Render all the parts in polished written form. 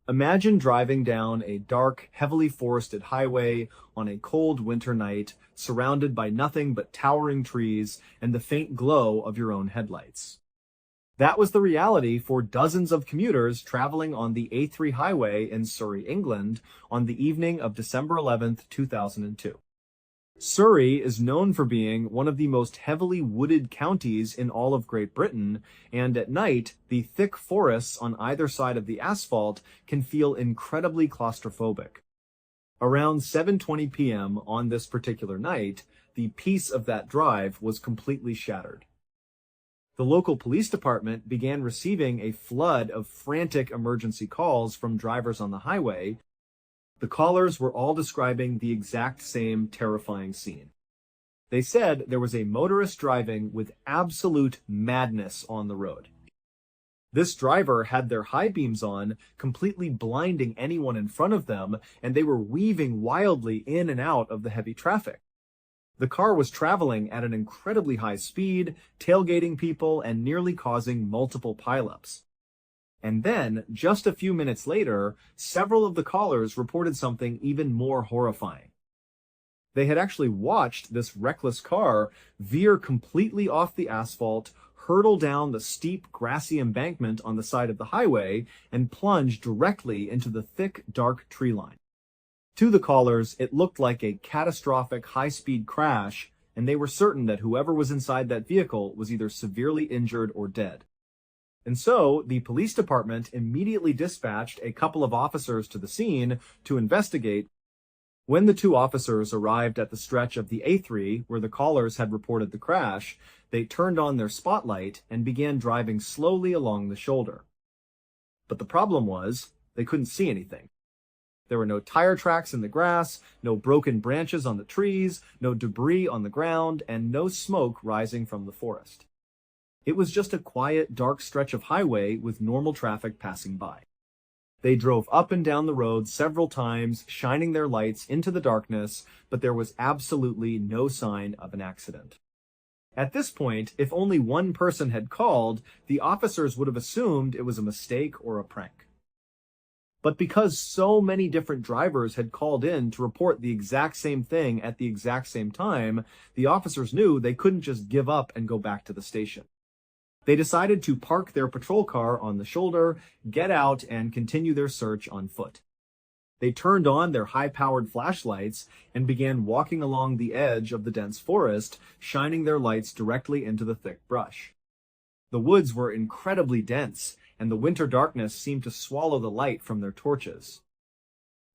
Imagine driving down a dark, heavily forested highway on a cold winter night, surrounded by nothing but towering trees and the faint glow of your own headlights. That was the reality for dozens of commuters traveling on the A3 highway in Surrey, England, on the evening of December 11th, 2002. Surrey is known for being one of the most heavily wooded counties in all of Great Britain, and at night, the thick forests on either side of the asphalt can feel incredibly claustrophobic. Around 7:20 p.m. on this particular night, the peace of that drive was completely shattered. The local police department began receiving a flood of frantic emergency calls from drivers on the highway. The callers were all describing the exact same terrifying scene. They said there was a motorist driving with absolute madness on the road. This driver had their high beams on, completely blinding anyone in front of them, and they were weaving wildly in and out of the heavy traffic. The car was traveling at an incredibly high speed, tailgating people and nearly causing multiple pileups. And then, just a few minutes later, several of the callers reported something even more horrifying. They had actually watched this reckless car veer completely off the asphalt, hurtle down the steep, grassy embankment on the side of the highway, and plunge directly into the thick, dark tree line. To the callers, it looked like a catastrophic high-speed crash, and they were certain that whoever was inside that vehicle was either severely injured or dead. And so, the police department immediately dispatched a couple of officers to the scene to investigate. When the two officers arrived at the stretch of the A3 where the callers had reported the crash, they turned on their spotlight and began driving slowly along the shoulder. But the problem was, they couldn't see anything. There were no tire tracks in the grass, no broken branches on the trees, no debris on the ground, and no smoke rising from the forest. It was just a quiet, dark stretch of highway with normal traffic passing by. They drove up and down the road several times, shining their lights into the darkness, but there was absolutely no sign of an accident. At this point, if only one person had called, the officers would have assumed it was a mistake or a prank. But because so many different drivers had called in to report the exact same thing at the exact same time, the officers knew they couldn't just give up and go back to the station. They decided to park their patrol car on the shoulder, get out, and continue their search on foot. They turned on their high-powered flashlights and began walking along the edge of the dense forest, shining their lights directly into the thick brush. The woods were incredibly dense, and the winter darkness seemed to swallow the light from their torches.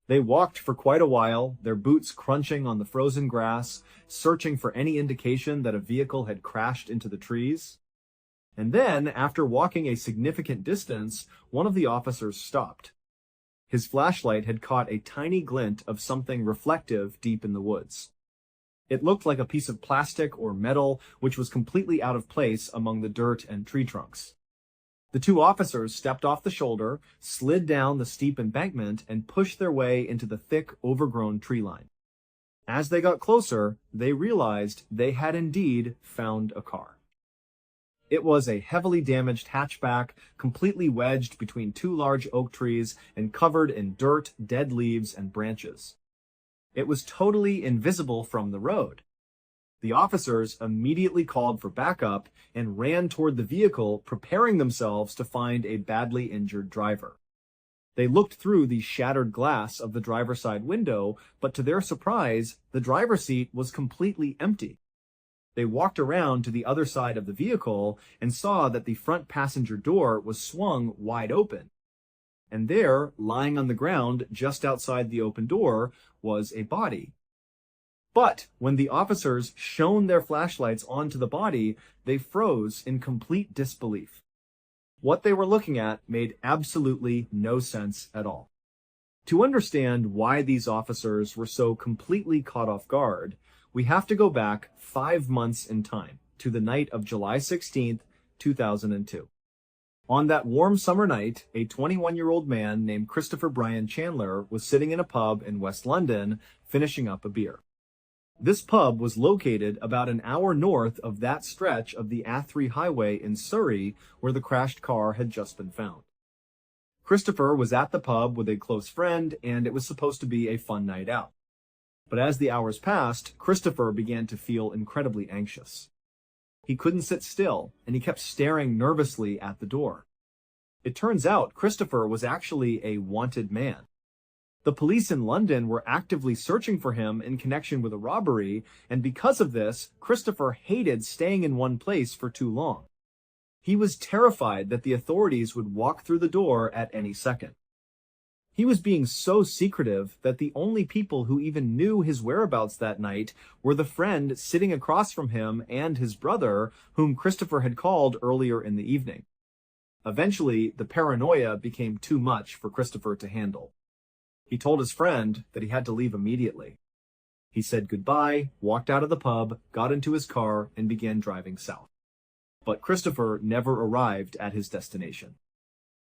They walked for quite a while, their boots crunching on the frozen grass, searching for any indication that a vehicle had crashed into the trees. And then, after walking a significant distance, one of the officers stopped. His flashlight had caught a tiny glint of something reflective deep in the woods. It looked like a piece of plastic or metal, which was completely out of place among the dirt and tree trunks. The two officers stepped off the shoulder, slid down the steep embankment, and pushed their way into the thick, overgrown tree line. As they got closer, they realized they had indeed found a car. It was a heavily damaged hatchback, completely wedged between two large oak trees and covered in dirt, dead leaves, and branches. It was totally invisible from the road. The officers immediately called for backup and ran toward the vehicle, preparing themselves to find a badly injured driver. They looked through the shattered glass of the driver's side window, but to their surprise, the driver's seat was completely empty. They walked around to the other side of the vehicle and saw that the front passenger door was swung wide open. And there, lying on the ground just outside the open door, was a body. But when the officers shone their flashlights onto the body, they froze in complete disbelief. What they were looking at made absolutely no sense at all. To understand why these officers were so completely caught off guard, we have to go back 5 months in time to the night of July 16th, 2002. On that warm summer night, a 21-year-old man named Christopher Brian Chandler was sitting in a pub in West London, finishing up a beer. This pub was located about an hour north of that stretch of the A3 highway in Surrey where the crashed car had just been found. Christopher was at the pub with a close friend, and it was supposed to be a fun night out. But as the hours passed, Christopher began to feel incredibly anxious. He couldn't sit still, and he kept staring nervously at the door. It turns out Christopher was actually a wanted man. The police in London were actively searching for him in connection with a robbery, and because of this, Christopher hated staying in one place for too long. He was terrified that the authorities would walk through the door at any second. He was being so secretive that the only people who even knew his whereabouts that night were the friend sitting across from him and his brother, whom Christopher had called earlier in the evening. Eventually, the paranoia became too much for Christopher to handle. He told his friend that he had to leave immediately. He said goodbye, walked out of the pub, got into his car, and began driving south. But Christopher never arrived at his destination.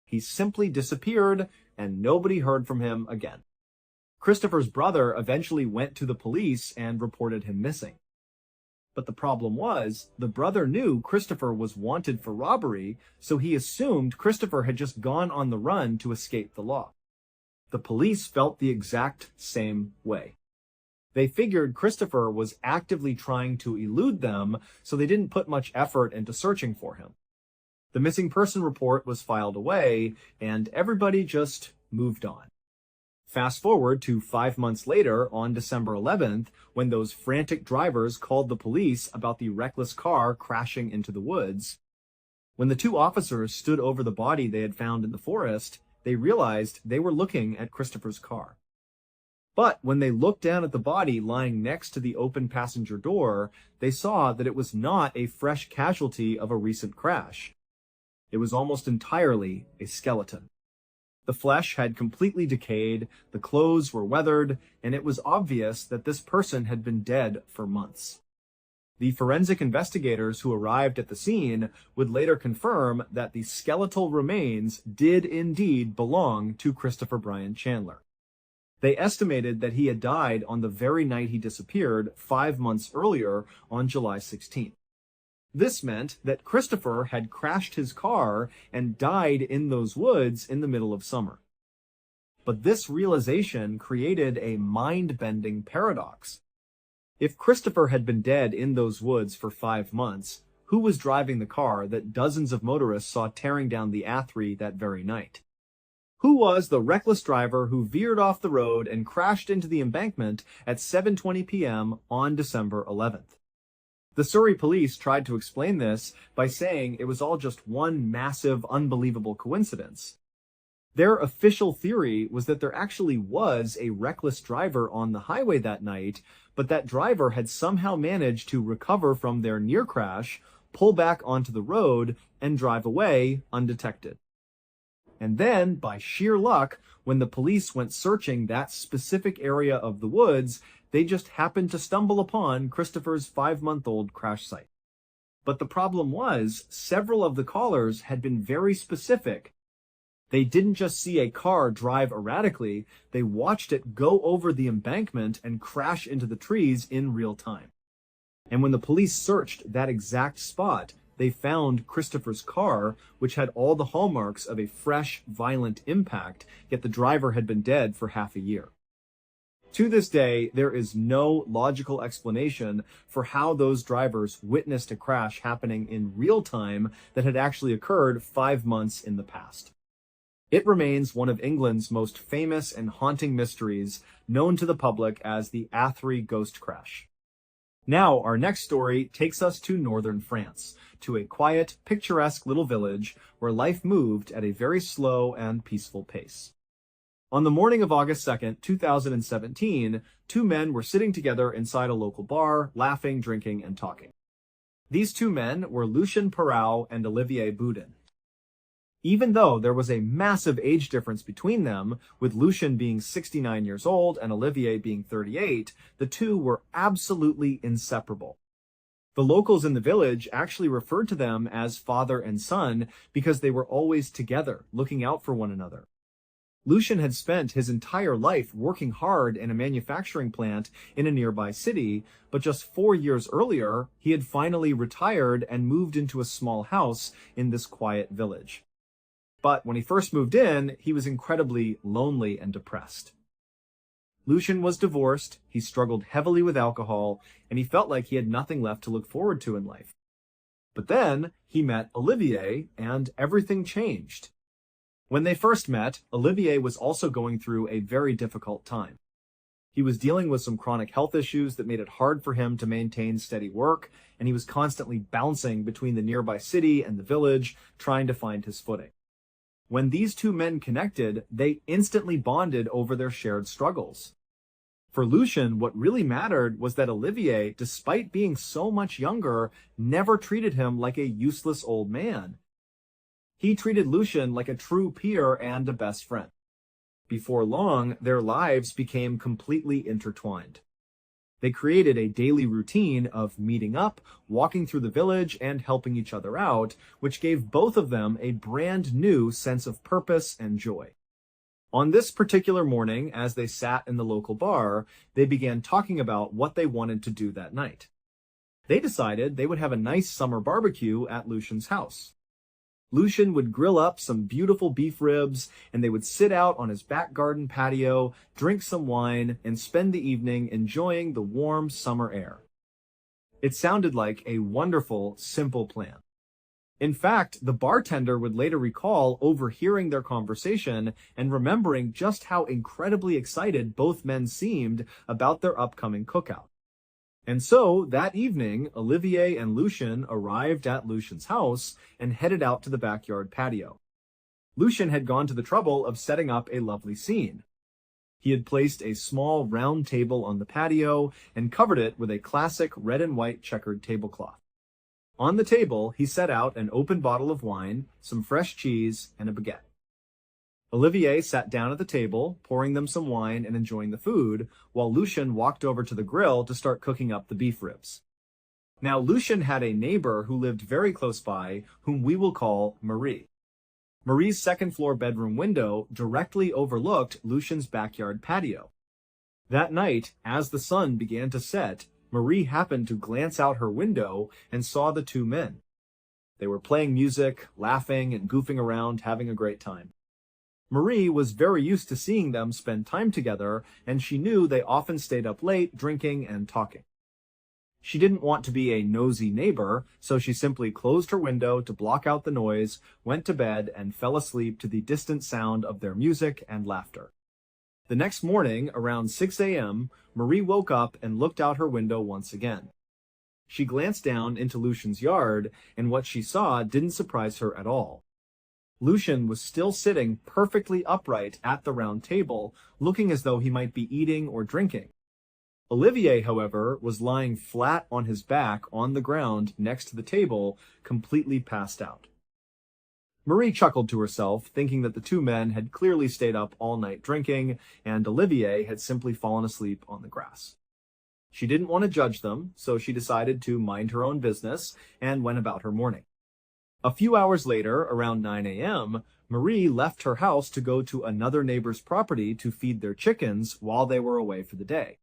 He simply disappeared, and nobody heard from him again. Christopher's brother eventually went to the police and reported him missing. But the problem was, the brother knew Christopher was wanted for robbery, so he assumed Christopher had just gone on the run to escape the law. The police felt the exact same way. They figured Christopher was actively trying to elude them, so they didn't put much effort into searching for him. The missing person report was filed away, and everybody just moved on. Fast forward to 5 months later, on December 11th, when those frantic drivers called the police about the reckless car crashing into the woods. When the two officers stood over the body they had found in the forest, they realized they were looking at Christopher's car. But when they looked down at the body lying next to the open passenger door, they saw that it was not a fresh casualty of a recent crash. It was almost entirely a skeleton. The flesh had completely decayed, the clothes were weathered, and it was obvious that this person had been dead for months. The forensic investigators who arrived at the scene would later confirm that the skeletal remains did indeed belong to Christopher Brian Chandler. They estimated that he had died on the very night he disappeared 5 months earlier on July 16th. This meant that Christopher had crashed his car and died in those woods in the middle of summer. But this realization created a mind-bending paradox. If Christopher had been dead in those woods for 5 months, who was driving the car that dozens of motorists saw tearing down the A3 that very night? Who was the reckless driver who veered off the road and crashed into the embankment at 7:20 p.m. on December 11th? The Surrey police tried to explain this by saying it was all just one massive, unbelievable coincidence. Their official theory was that there actually was a reckless driver on the highway that night, but that driver had somehow managed to recover from their near crash, pull back onto the road, and drive away undetected. And then, by sheer luck, when the police went searching that specific area of the woods, they just happened to stumble upon Christopher's 5-month-old crash site. But the problem was, several of the callers had been very specific. They didn't just see a car drive erratically, they watched it go over the embankment and crash into the trees in real time. And when the police searched that exact spot, they found Christopher's car, which had all the hallmarks of a fresh, violent impact, yet the driver had been dead for half a year. To this day, there is no logical explanation for how those drivers witnessed a crash happening in real time that had actually occurred 5 months in the past. It remains one of England's most famous and haunting mysteries, known to the public as the A3 ghost crash. Now, our next story takes us to northern France, to a quiet, picturesque little village where life moved at a very slow and peaceful pace. On the morning of August 2nd, 2017, 2 men were sitting together inside a local bar, laughing, drinking, and talking. These 2 men were Lucien Perrault and Olivier Boudin. Even though there was a massive age difference between them, with Lucien being 69 years old and Olivier being 38, the 2 were absolutely inseparable. The locals in the village actually referred to them as father and son because they were always together, looking out for one another. Lucien had spent his entire life working hard in a manufacturing plant in a nearby city, but just 4 years earlier, he had finally retired and moved into a small house in this quiet village. But when he first moved in, he was incredibly lonely and depressed. Lucien was divorced, he struggled heavily with alcohol, and he felt like he had nothing left to look forward to in life. But then he met Olivier, and everything changed. When they first met, Olivier was also going through a very difficult time. He was dealing with some chronic health issues that made it hard for him to maintain steady work, and he was constantly bouncing between the nearby city and the village, trying to find his footing. When these two men connected, they instantly bonded over their shared struggles. For Lucien, what really mattered was that Olivier, despite being so much younger, never treated him like a useless old man. He treated Lucien like a true peer and a best friend. Before long, their lives became completely intertwined. They created a daily routine of meeting up, walking through the village, and helping each other out, which gave both of them a brand new sense of purpose and joy. On this particular morning, as they sat in the local bar, they began talking about what they wanted to do that night. They decided they would have a nice summer barbecue at Lucien's house. Lucien would grill up some beautiful beef ribs, and they would sit out on his back garden patio, drink some wine, and spend the evening enjoying the warm summer air. It sounded like a wonderful, simple plan. In fact, the bartender would later recall overhearing their conversation and remembering just how incredibly excited both men seemed about their upcoming cookout. And so, that evening, Olivier and Lucien arrived at Lucien's house and headed out to the backyard patio. Lucien had gone to the trouble of setting up a lovely scene. He had placed a small round table on the patio and covered it with a classic red and white checkered tablecloth. On the table, he set out an open bottle of wine, some fresh cheese, and a baguette. Olivier sat down at the table, pouring them some wine and enjoying the food, while Lucien walked over to the grill to start cooking up the beef ribs. Now, Lucien had a neighbor who lived very close by, whom we will call Marie. Marie's second-floor bedroom window directly overlooked Lucien's backyard patio. That night, as the sun began to set, Marie happened to glance out her window and saw the two men. They were playing music, laughing, and goofing around, having a great time. Marie was very used to seeing them spend time together, and she knew they often stayed up late, drinking and talking. She didn't want to be a nosy neighbor, so she simply closed her window to block out the noise, went to bed, and fell asleep to the distant sound of their music and laughter. The next morning, around 6 a.m., Marie woke up and looked out her window once again. She glanced down into Lucien's yard, and what she saw didn't surprise her at all. Lucien was still sitting perfectly upright at the round table, looking as though he might be eating or drinking. Olivier, however, was lying flat on his back on the ground next to the table, completely passed out. Marie chuckled to herself, thinking that the two men had clearly stayed up all night drinking, and Olivier had simply fallen asleep on the grass. She didn't want to judge them, so she decided to mind her own business and went about her morning. A few hours later, around 9 a.m., Marie left her house to go to another neighbor's property to feed their chickens while they were away for the day.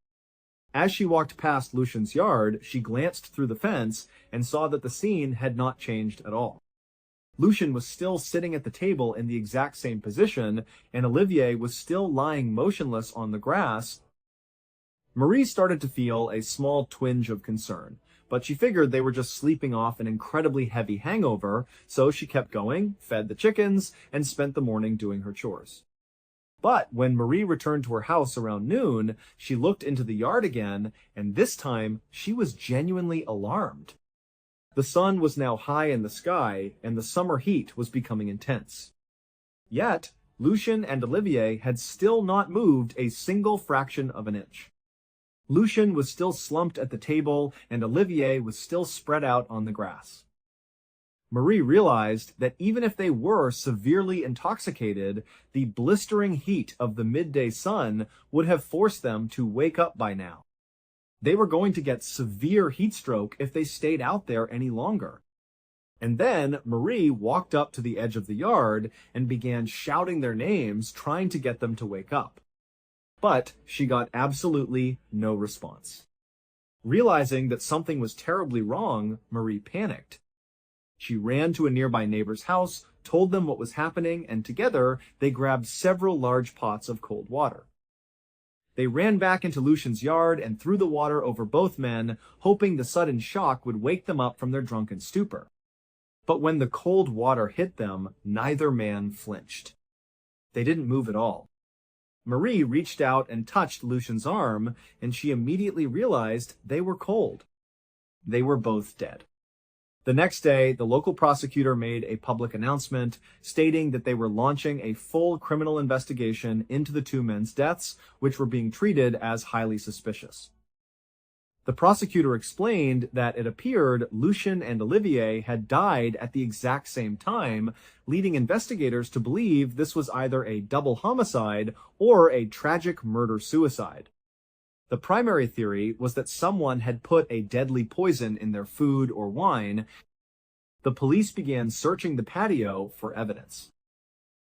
As she walked past Lucien's yard, she glanced through the fence and saw that the scene had not changed at all. Lucien was still sitting at the table in the exact same position, and Olivier was still lying motionless on the grass. Marie started to feel a small twinge of concern, but she figured they were just sleeping off an incredibly heavy hangover, so she kept going, fed the chickens, and spent the morning doing her chores. But when Marie returned to her house around noon, she looked into the yard again, and this time she was genuinely alarmed. The sun was now high in the sky, and the summer heat was becoming intense. Yet, Lucien and Olivier had still not moved a single fraction of an inch. Lucien was still slumped at the table, and Olivier was still spread out on the grass. Marie realized that even if they were severely intoxicated, the blistering heat of the midday sun would have forced them to wake up by now. They were going to get severe heat stroke if they stayed out there any longer. And then Marie walked up to the edge of the yard and began shouting their names, trying to get them to wake up. But she got absolutely no response. Realizing that something was terribly wrong, Marie panicked. She ran to a nearby neighbor's house, told them what was happening, and together they grabbed several large pots of cold water. They ran back into Lucian's yard and threw the water over both men, hoping the sudden shock would wake them up from their drunken stupor. But when the cold water hit them, neither man flinched. They didn't move at all. Marie reached out and touched Lucian's arm, and she immediately realized they were cold. They were both dead. The next day, the local prosecutor made a public announcement stating that they were launching a full criminal investigation into the two men's deaths, which were being treated as highly suspicious. The prosecutor explained that it appeared Lucian and Olivier had died at the exact same time, leading investigators to believe this was either a double homicide or a tragic murder-suicide. The primary theory was that someone had put a deadly poison in their food or wine. The police began searching the patio for evidence.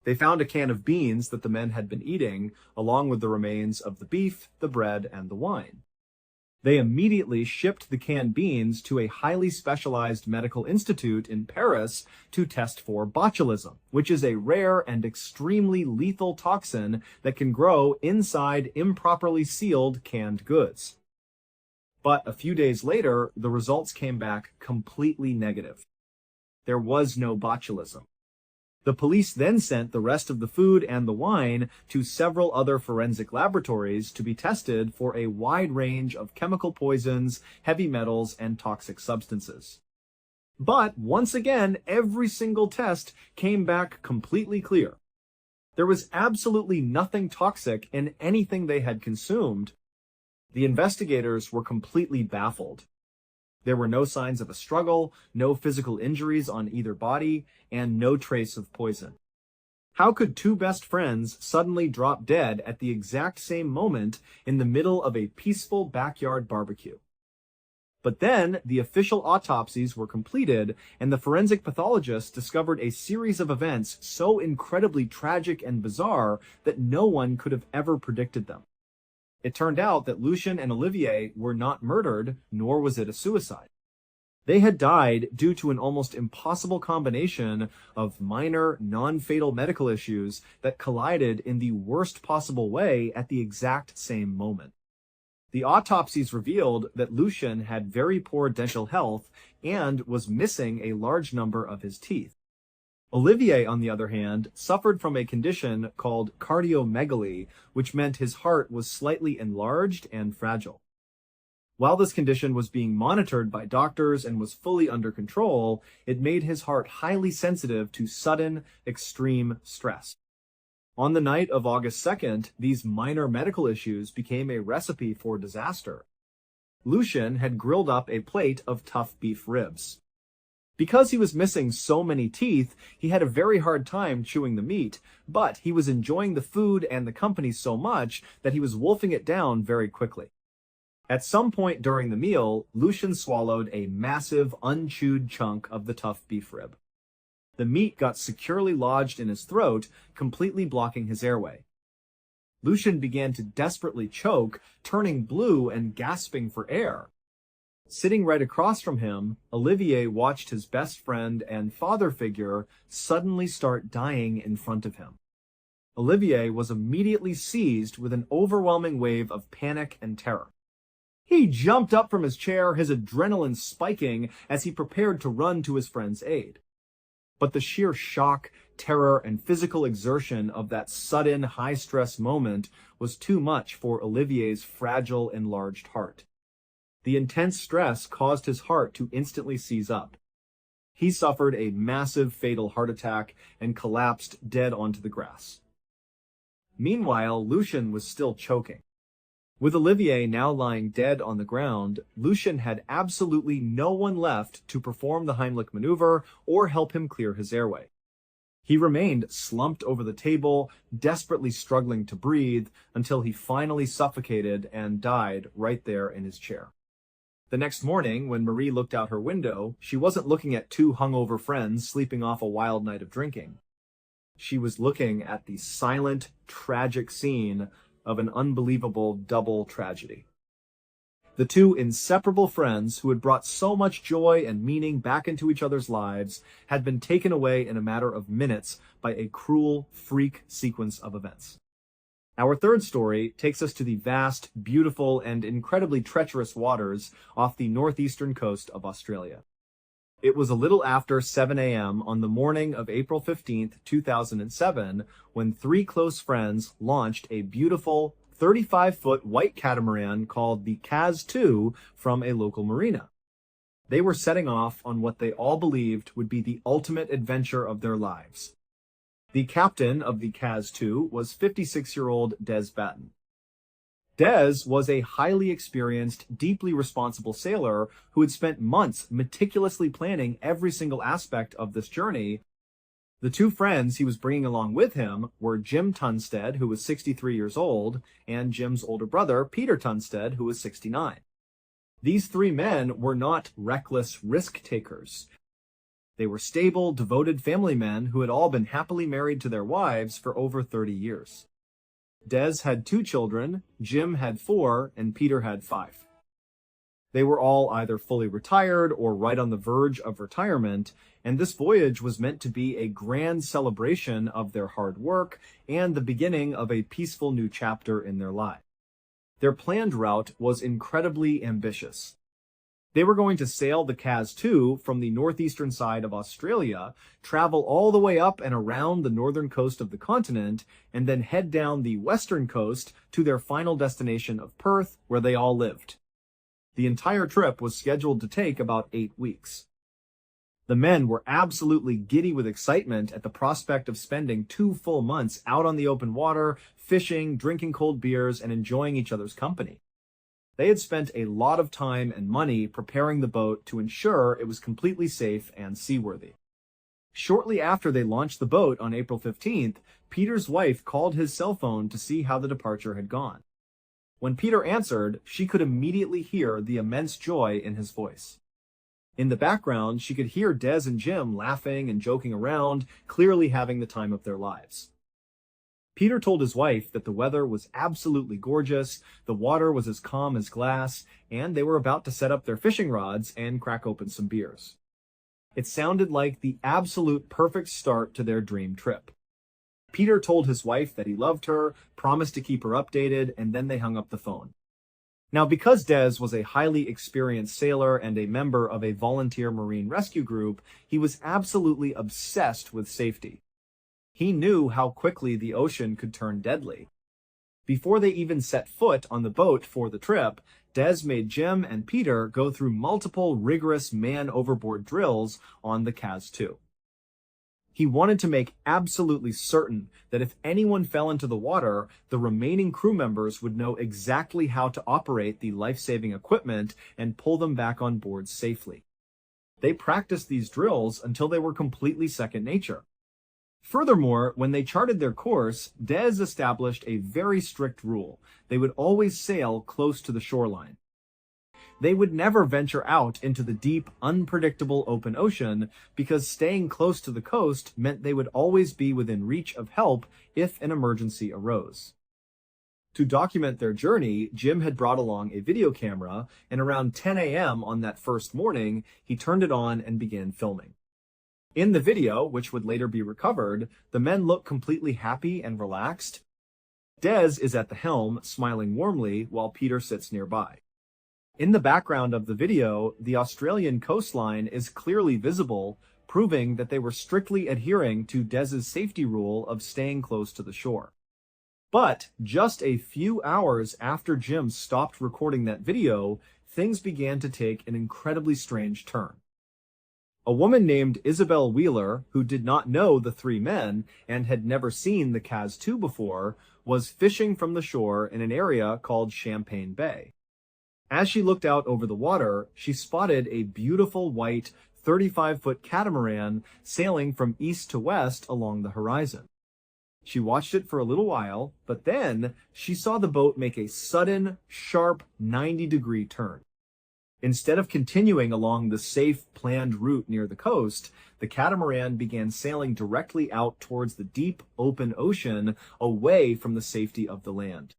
They found a can of beans that the men had been eating, along with the remains of the beef, the bread, and the wine. They immediately shipped the canned beans to a highly specialized medical institute in Paris to test for botulism, which is a rare and extremely lethal toxin that can grow inside improperly sealed canned goods. But a few days later, the results came back completely negative. There was no botulism. The police then sent the rest of the food and the wine to several other forensic laboratories to be tested for a wide range of chemical poisons, heavy metals, and toxic substances. But once again, every single test came back completely clear. There was absolutely nothing toxic in anything they had consumed. The investigators were completely baffled. There were no signs of a struggle, no physical injuries on either body, and no trace of poison. How could two best friends suddenly drop dead at the exact same moment in the middle of a peaceful backyard barbecue? But then the official autopsies were completed, and the forensic pathologists discovered a series of events so incredibly tragic and bizarre that no one could have ever predicted them. It turned out that Lucian and Olivier were not murdered, nor was it a suicide. They had died due to an almost impossible combination of minor, non-fatal medical issues that collided in the worst possible way at the exact same moment. The autopsies revealed that Lucian had very poor dental health and was missing a large number of his teeth. Olivier, on the other hand, suffered from a condition called cardiomegaly, which meant his heart was slightly enlarged and fragile. While this condition was being monitored by doctors and was fully under control, it made his heart highly sensitive to sudden, extreme stress. On the night of August 2nd, these minor medical issues became a recipe for disaster. Lucian had grilled up a plate of tough beef ribs. Because he was missing so many teeth, he had a very hard time chewing the meat, but he was enjoying the food and the company so much that he was wolfing it down very quickly. At some point during the meal, Lucian swallowed a massive, unchewed chunk of the tough beef rib. The meat got securely lodged in his throat, completely blocking his airway. Lucian began to desperately choke, turning blue and gasping for air. Sitting right across from him, Olivier watched his best friend and father figure suddenly start dying in front of him. Olivier was immediately seized with an overwhelming wave of panic and terror. He jumped up from his chair, his adrenaline spiking as he prepared to run to his friend's aid. But the sheer shock, terror, and physical exertion of that sudden, high-stress moment was too much for Olivier's fragile, enlarged heart. The intense stress caused his heart to instantly seize up. He suffered a massive fatal heart attack and collapsed dead onto the grass. Meanwhile, Lucian was still choking. With Olivier now lying dead on the ground, Lucian had absolutely no one left to perform the Heimlich maneuver or help him clear his airway. He remained slumped over the table, desperately struggling to breathe, until he finally suffocated and died right there in his chair. The next morning, when Marie looked out her window, she wasn't looking at two hungover friends sleeping off a wild night of drinking. She was looking at the silent, tragic scene of an unbelievable double tragedy. The two inseparable friends who had brought so much joy and meaning back into each other's lives had been taken away in a matter of minutes by a cruel freak sequence of events. Our third story takes us to the vast, beautiful, and incredibly treacherous waters off the northeastern coast of Australia. It was a little after 7 a.m. on the morning of April 15th, 2007, when three close friends launched a beautiful 35-foot white catamaran called the Kaz 2 from a local marina. They were setting off on what they all believed would be the ultimate adventure of their lives. The captain of the Kaz 2 was 56-year-old Des Batten. Des was a highly experienced, deeply responsible sailor who had spent months meticulously planning every single aspect of this journey. The two friends he was bringing along with him were Jim Tunstead, who was 63 years old, and Jim's older brother, Peter Tunstead, who was 69. These three men were not reckless risk-takers. They were stable, devoted family men who had all been happily married to their wives for over 30 years. Des had 2 children, Jim had 4, and Peter had 5. They were all either fully retired or right on the verge of retirement, and this voyage was meant to be a grand celebration of their hard work and the beginning of a peaceful new chapter in their lives. Their planned route was incredibly ambitious. They were going to sail the Kaz 2 from the northeastern side of Australia, travel all the way up and around the northern coast of the continent, and then head down the western coast to their final destination of Perth, where they all lived. The entire trip was scheduled to take about 8 weeks. The men were absolutely giddy with excitement at the prospect of spending 2 full months out on the open water, fishing, drinking cold beers, and enjoying each other's company. They had spent a lot of time and money preparing the boat to ensure it was completely safe and seaworthy. Shortly after they launched the boat on April 15th, Peter's wife called his cell phone to see how the departure had gone. When Peter answered, she could immediately hear the immense joy in his voice. In the background, she could hear Des and Jim laughing and joking around, clearly having the time of their lives. Peter told his wife that the weather was absolutely gorgeous, the water was as calm as glass, and they were about to set up their fishing rods and crack open some beers. It sounded like the absolute perfect start to their dream trip. Peter told his wife that he loved her, promised to keep her updated, and then they hung up the phone. Now, because Des was a highly experienced sailor and a member of a volunteer marine rescue group, he was absolutely obsessed with safety. He knew how quickly the ocean could turn deadly. Before they even set foot on the boat for the trip, Des made Jim and Peter go through multiple rigorous man-overboard drills on the Kaz 2. He wanted to make absolutely certain that if anyone fell into the water, the remaining crew members would know exactly how to operate the life-saving equipment and pull them back on board safely. They practiced these drills until they were completely second nature. Furthermore, when they charted their course, Des established a very strict rule. They would always sail close to the shoreline. They would never venture out into the deep, unpredictable open ocean because staying close to the coast meant they would always be within reach of help if an emergency arose. To document their journey, Jim had brought along a video camera, and around 10 a.m. on that first morning, he turned it on and began filming. In the video, which would later be recovered, the men look completely happy and relaxed. Des is at the helm, smiling warmly, while Peter sits nearby. In the background of the video, the Australian coastline is clearly visible, proving that they were strictly adhering to Des's safety rule of staying close to the shore. But just a few hours after Jim stopped recording that video, things began to take an incredibly strange turn. A woman named Isabel Wheeler, who did not know the three men and had never seen the Kaz 2 before, was fishing from the shore in an area called Champagne Bay. As she looked out over the water, she spotted a beautiful white 35-foot catamaran sailing from east to west along the horizon. She watched it for a little while, but then she saw the boat make a sudden, sharp 90-degree turn. Instead of continuing along the safe, planned route near the coast, the catamaran began sailing directly out towards the deep, open ocean, away from the safety of the land.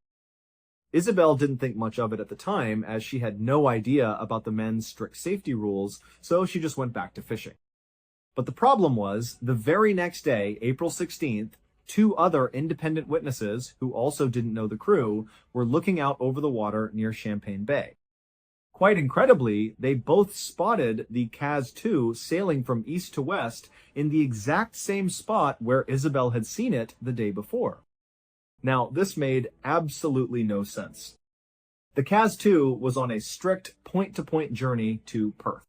Isabel didn't think much of it at the time, as she had no idea about the men's strict safety rules, so she just went back to fishing. But the problem was, the very next day, April 16th, two other independent witnesses, who also didn't know the crew, were looking out over the water near Champagne Bay. Quite incredibly, they both spotted the Kaz-2 sailing from east to west in the exact same spot where Isabel had seen it the day before. Now, this made absolutely no sense. The Kaz-2 was on a strict point-to-point journey to Perth.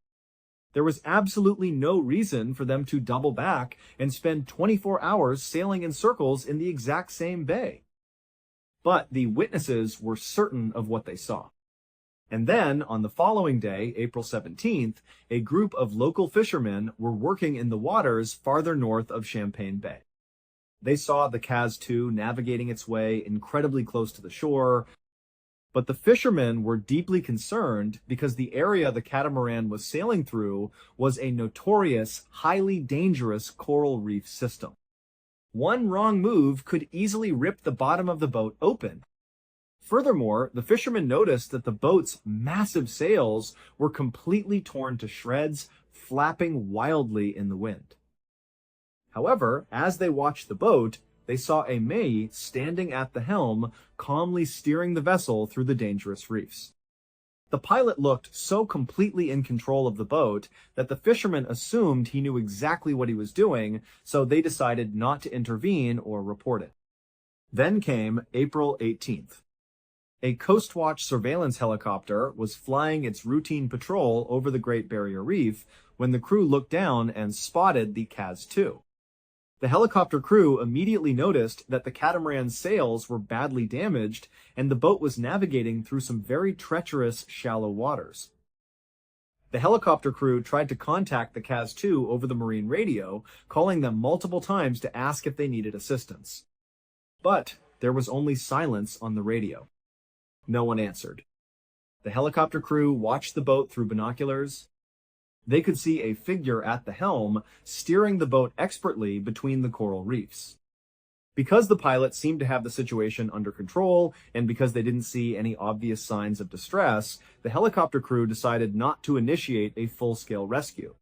There was absolutely no reason for them to double back and spend 24 hours sailing in circles in the exact same bay. But the witnesses were certain of what they saw. And then, on the following day, April 17th, a group of local fishermen were working in the waters farther north of Champagne Bay. They saw the Kaz-2 navigating its way incredibly close to the shore, but the fishermen were deeply concerned because the area the catamaran was sailing through was a notorious, highly dangerous coral reef system. One wrong move could easily rip the bottom of the boat open. Furthermore, the fishermen noticed that the boat's massive sails were completely torn to shreds, flapping wildly in the wind. However, as they watched the boat, they saw a Mei standing at the helm, calmly steering the vessel through the dangerous reefs. The pilot looked so completely in control of the boat that the fishermen assumed he knew exactly what he was doing, so they decided not to intervene or report it. Then came April 18th. A Coast Watch surveillance helicopter was flying its routine patrol over the Great Barrier Reef when the crew looked down and spotted the Kaz-2. The helicopter crew immediately noticed that the catamaran's sails were badly damaged and the boat was navigating through some very treacherous, shallow waters. The helicopter crew tried to contact the Kaz-2 over the marine radio, calling them multiple times to ask if they needed assistance. But there was only silence on the radio. No one answered. The helicopter crew watched the boat through binoculars. They could see a figure at the helm, steering the boat expertly between the coral reefs. Because the pilot seemed to have the situation under control, and because they didn't see any obvious signs of distress, the helicopter crew decided not to initiate a full-scale rescue.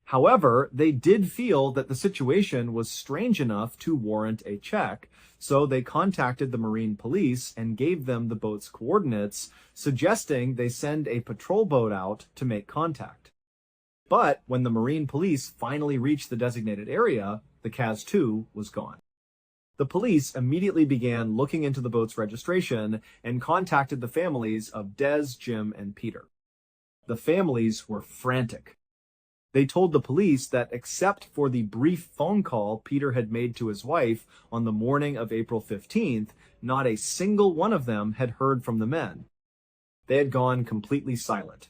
However, they did feel that the situation was strange enough to warrant a check, so they contacted the marine police and gave them the boat's coordinates, suggesting they send a patrol boat out to make contact. But when the marine police finally reached the designated area, the Kaz-2 was gone. The police immediately began looking into the boat's registration and contacted the families of Des, Jim, and Peter. The families were frantic. They told the police that except for the brief phone call Peter had made to his wife on the morning of April 15th, not a single one of them had heard from the men. They had gone completely silent.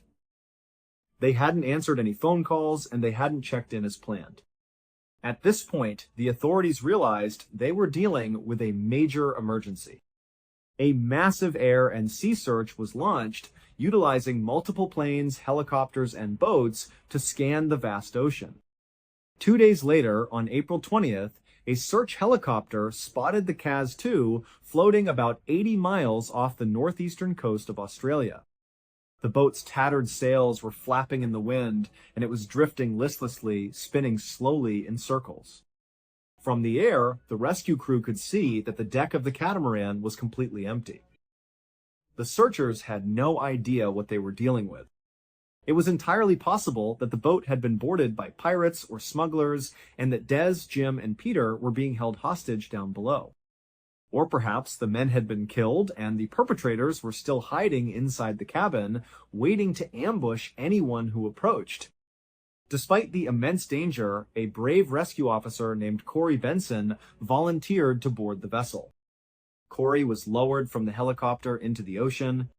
They hadn't answered any phone calls, and they hadn't checked in as planned. At this point, the authorities realized they were dealing with a major emergency. A massive air and sea search was launched, utilizing multiple planes, helicopters, and boats to scan the vast ocean. 2 days later, on April 20th, a search helicopter spotted the Kaz-2 floating about 80 miles off the northeastern coast of Australia. The boat's tattered sails were flapping in the wind, and it was drifting listlessly, spinning slowly in circles. From the air, the rescue crew could see that the deck of the catamaran was completely empty. The searchers had no idea what they were dealing with. It was entirely possible that the boat had been boarded by pirates or smugglers, and that Des, Jim, and Peter were being held hostage down below. Or perhaps the men had been killed, and the perpetrators were still hiding inside the cabin, waiting to ambush anyone who approached. Despite the immense danger, a brave rescue officer named Corey Benson volunteered to board the vessel. Corey was lowered from the helicopter into the ocean.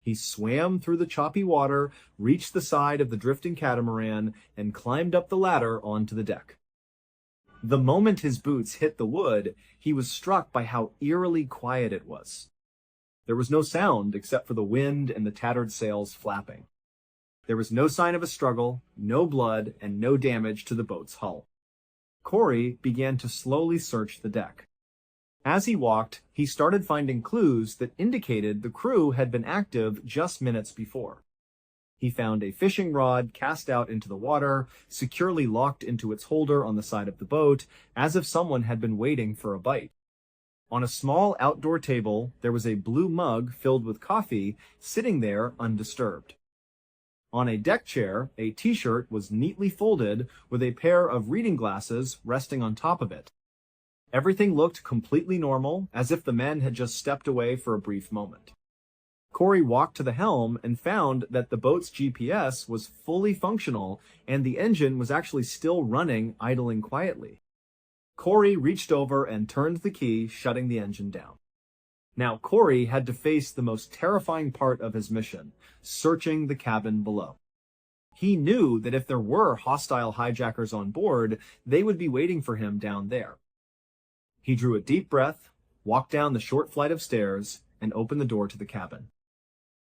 He swam through the choppy water, reached the side of the drifting catamaran, and climbed up the ladder onto the deck. The moment his boots hit the wood, he was struck by how eerily quiet it was. There was no sound except for the wind and the tattered sails flapping. There was no sign of a struggle, no blood, and no damage to the boat's hull. Corey began to slowly search the deck. As he walked, he started finding clues that indicated the crew had been active just minutes before. He found a fishing rod cast out into the water, securely locked into its holder on the side of the boat, as if someone had been waiting for a bite. On a small outdoor table, there was a blue mug filled with coffee, sitting there undisturbed. On a deck chair, a t-shirt was neatly folded with a pair of reading glasses resting on top of it. Everything looked completely normal, as if the men had just stepped away for a brief moment. Corey walked to the helm and found that the boat's GPS was fully functional and the engine was actually still running, idling quietly. Corey reached over and turned the key, shutting the engine down. Now Corey had to face the most terrifying part of his mission, searching the cabin below. He knew that if there were hostile hijackers on board, they would be waiting for him down there. He drew a deep breath, walked down the short flight of stairs, and opened the door to the cabin.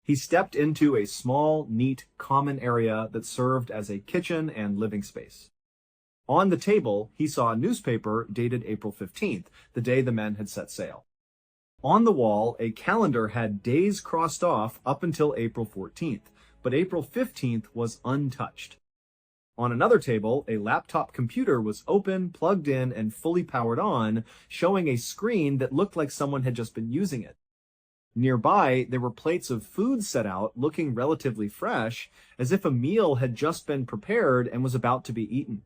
He stepped into a small, neat, common area that served as a kitchen and living space. On the table, he saw a newspaper dated April 15th, the day the men had set sail. On the wall, a calendar had days crossed off up until April 14th, but April 15th was untouched. On another table, a laptop computer was open, plugged in, and fully powered on, showing a screen that looked like someone had just been using it. Nearby, there were plates of food set out, looking relatively fresh, as if a meal had just been prepared and was about to be eaten.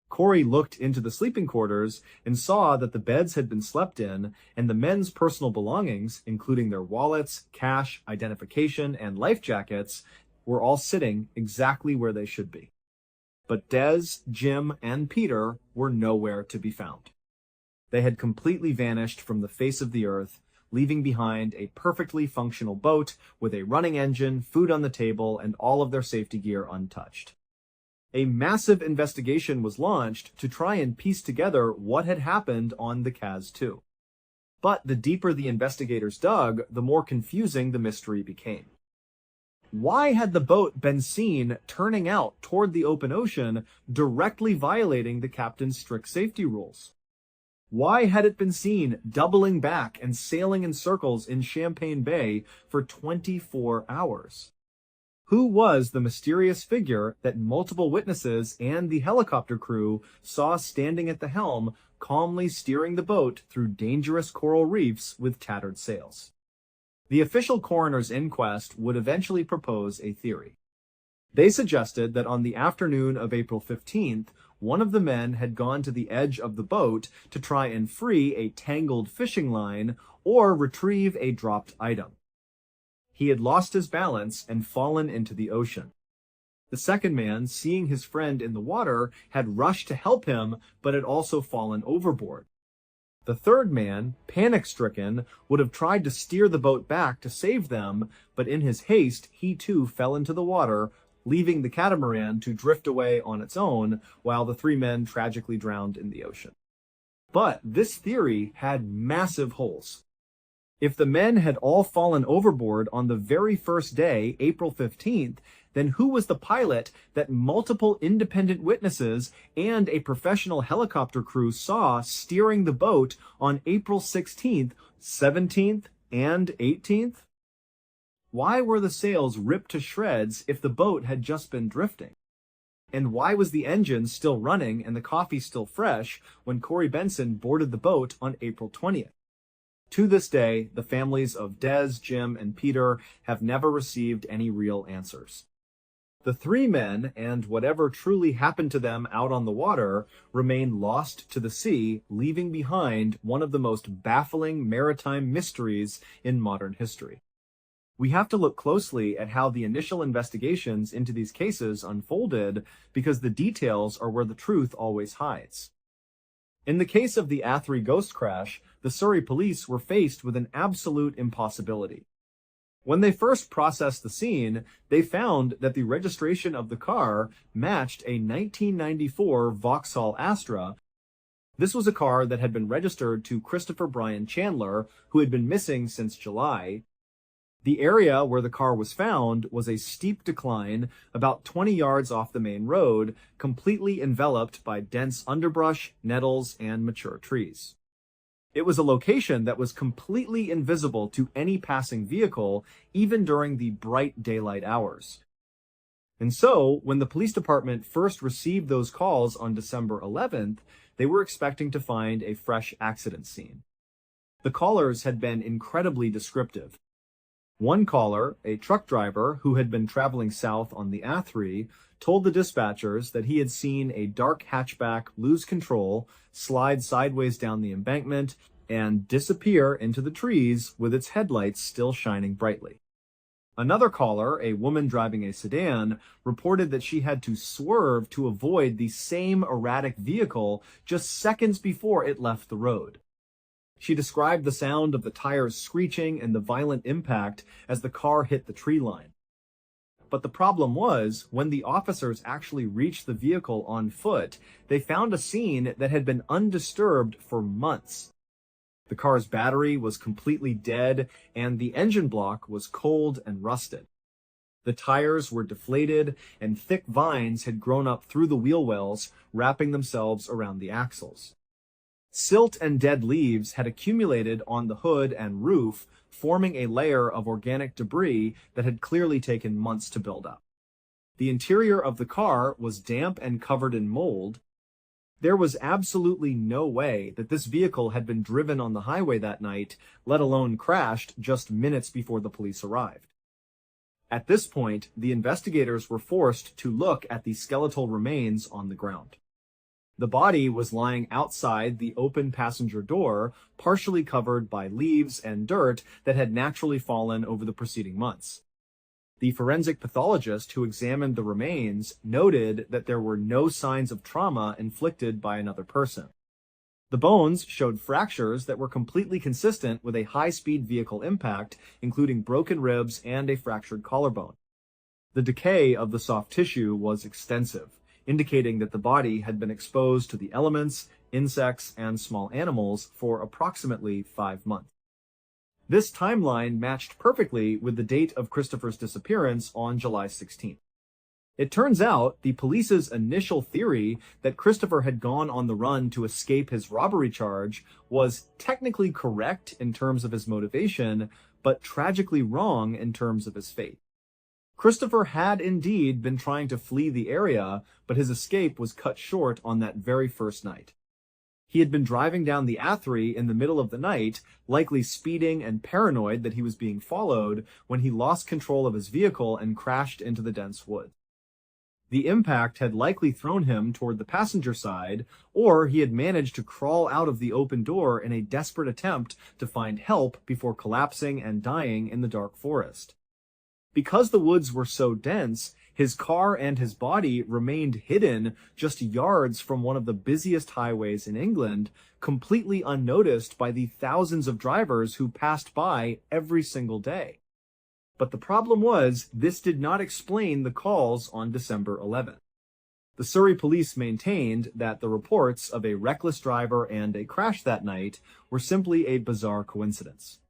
Corey looked into the sleeping quarters and saw that the beds had been slept in, and the men's personal belongings, including their wallets, cash, identification, and life jackets, were all sitting exactly where they should be. But Des, Jim, and Peter were nowhere to be found. They had completely vanished from the face of the earth, leaving behind a perfectly functional boat with a running engine, food on the table, and all of their safety gear untouched. A massive investigation was launched to try and piece together what had happened on the Kaz-2. But the deeper the investigators dug, the more confusing the mystery became. Why had the boat been seen turning out toward the open ocean, directly violating the captain's strict safety rules? Why had it been seen doubling back and sailing in circles in Champagne Bay for 24 hours? Who was the mysterious figure that multiple witnesses and the helicopter crew saw standing at the helm, calmly steering the boat through dangerous coral reefs with tattered sails? The official coroner's inquest would eventually propose a theory. They suggested that on the afternoon of April 15th, one of the men had gone to the edge of the boat to try and free a tangled fishing line or retrieve a dropped item. He had lost his balance and fallen into the ocean. The second man, seeing his friend in the water, had rushed to help him, but had also fallen overboard. The third man, panic-stricken, would have tried to steer the boat back to save them, but in his haste, he too fell into the water, leaving the catamaran to drift away on its own, while the three men tragically drowned in the ocean. But this theory had massive holes. If the men had all fallen overboard on the very first day, April 15th, then who was the pilot that multiple independent witnesses and a professional helicopter crew saw steering the boat on April 16th, 17th, and 18th? Why were the sails ripped to shreds if the boat had just been drifting? And why was the engine still running and the coffee still fresh when Corey Benson boarded the boat on April 20th? To this day, the families of Des, Jim, and Peter have never received any real answers. The three men, and whatever truly happened to them out on the water, remain lost to the sea, leaving behind one of the most baffling maritime mysteries in modern history. We have to look closely at how the initial investigations into these cases unfolded, because the details are where the truth always hides. In the case of the Athri ghost crash, the Surrey police were faced with an absolute impossibility. When they first processed the scene, they found that the registration of the car matched a 1994 Vauxhall Astra. This was a car that had been registered to Christopher Brian Chandler, who had been missing since July. The area where the car was found was a steep decline, about 20 yards off the main road, completely enveloped by dense underbrush, nettles, and mature trees. It was a location that was completely invisible to any passing vehicle, even during the bright daylight hours. And so, when the police department first received those calls on December 11th, they were expecting to find a fresh accident scene. The callers had been incredibly descriptive. One caller, a truck driver who had been traveling south on the A3, told the dispatchers that he had seen a dark hatchback lose control, slide sideways down the embankment, and disappear into the trees with its headlights still shining brightly. Another caller, a woman driving a sedan, reported that she had to swerve to avoid the same erratic vehicle just seconds before it left the road. She described the sound of the tires screeching and the violent impact as the car hit the tree line. But the problem was, when the officers actually reached the vehicle on foot, they found a scene that had been undisturbed for months. The car's battery was completely dead, and the engine block was cold and rusted. The tires were deflated, and thick vines had grown up through the wheel wells, wrapping themselves around the axles. Silt and dead leaves had accumulated on the hood and roof, forming a layer of organic debris that had clearly taken months to build up. The interior of the car was damp and covered in mold. There was absolutely no way that this vehicle had been driven on the highway that night, let alone crashed just minutes before the police arrived. At this point, the investigators were forced to look at the skeletal remains on the ground. The body was lying outside the open passenger door, partially covered by leaves and dirt that had naturally fallen over the preceding months. The forensic pathologist who examined the remains noted that there were no signs of trauma inflicted by another person. The bones showed fractures that were completely consistent with a high-speed vehicle impact, including broken ribs and a fractured collarbone. The decay of the soft tissue was extensive, indicating that the body had been exposed to the elements, insects, and small animals for approximately 5 months. This timeline matched perfectly with the date of Christopher's disappearance on July 16th. It turns out the police's initial theory that Christopher had gone on the run to escape his robbery charge was technically correct in terms of his motivation, but tragically wrong in terms of his fate. Christopher had indeed been trying to flee the area, but his escape was cut short on that very first night. He had been driving down the A3 in the middle of the night, likely speeding and paranoid that he was being followed, when he lost control of his vehicle and crashed into the dense woods. The impact had likely thrown him toward the passenger side, or he had managed to crawl out of the open door in a desperate attempt to find help before collapsing and dying in the dark forest. Because the woods were so dense, his car and his body remained hidden just yards from one of the busiest highways in England, completely unnoticed by the thousands of drivers who passed by every single day. But the problem was, this did not explain the calls on December 11th. The Surrey police maintained that the reports of a reckless driver and a crash that night were simply a bizarre coincidence.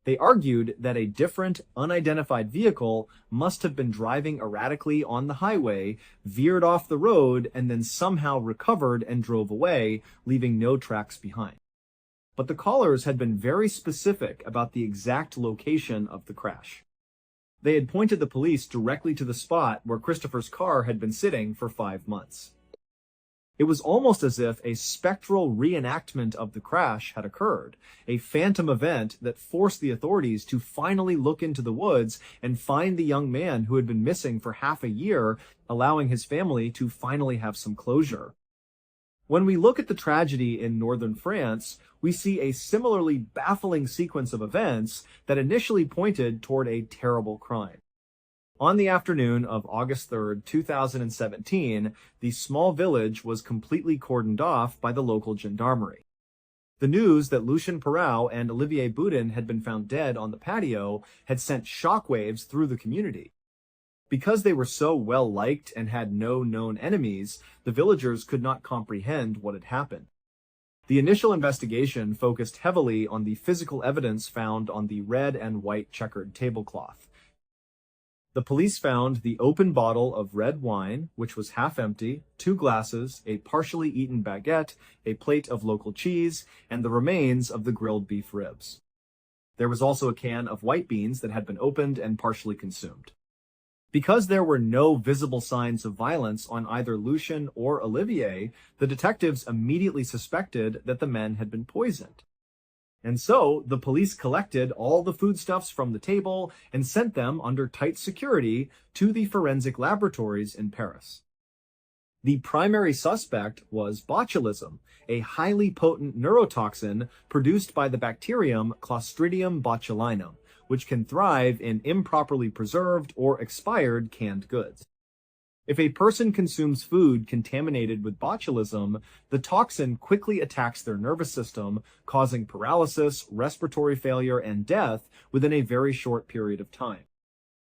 They argued that a different, unidentified vehicle must have been driving erratically on the highway, veered off the road, and then somehow recovered and drove away, leaving no tracks behind. But the callers had been very specific about the exact location of the crash. They had pointed the police directly to the spot where Christopher's car had been sitting for 5 months. It was almost as if a spectral reenactment of the crash had occurred, a phantom event that forced the authorities to finally look into the woods and find the young man who had been missing for half a year, allowing his family to finally have some closure. When we look at the tragedy in northern France, we see a similarly baffling sequence of events that initially pointed toward a terrible crime. On the afternoon of August 3rd, 2017, the small village was completely cordoned off by the local gendarmerie. The news that Lucien Perrault and Olivier Boudin had been found dead on the patio had sent shockwaves through the community. Because they were so well liked and had no known enemies, the villagers could not comprehend what had happened. The initial investigation focused heavily on the physical evidence found on the red and white checkered tablecloth. The police found the open bottle of red wine, which was half empty, 2 glasses, a partially eaten baguette, a plate of local cheese, and the remains of the grilled beef ribs. There was also a can of white beans that had been opened and partially consumed. Because there were no visible signs of violence on either Lucien or Olivier, the detectives immediately suspected that the men had been poisoned. And so, the police collected all the foodstuffs from the table and sent them under tight security to the forensic laboratories in Paris. The primary suspect was botulism, a highly potent neurotoxin produced by the bacterium Clostridium botulinum, which can thrive in improperly preserved or expired canned goods. If a person consumes food contaminated with botulism, the toxin quickly attacks their nervous system, causing paralysis, respiratory failure, and death within a very short period of time.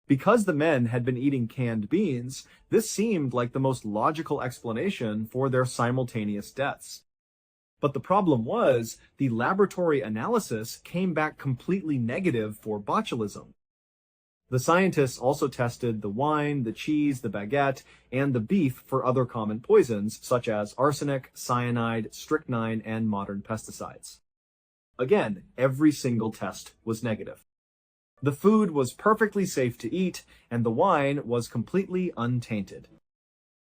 Because the men had been eating canned beans, this seemed like the most logical explanation for their simultaneous deaths. But the problem was, the laboratory analysis came back completely negative for botulism. The scientists also tested the wine, the cheese, the baguette, and the beef for other common poisons, such as arsenic, cyanide, strychnine, and modern pesticides. Again, every single test was negative. The food was perfectly safe to eat, and the wine was completely untainted.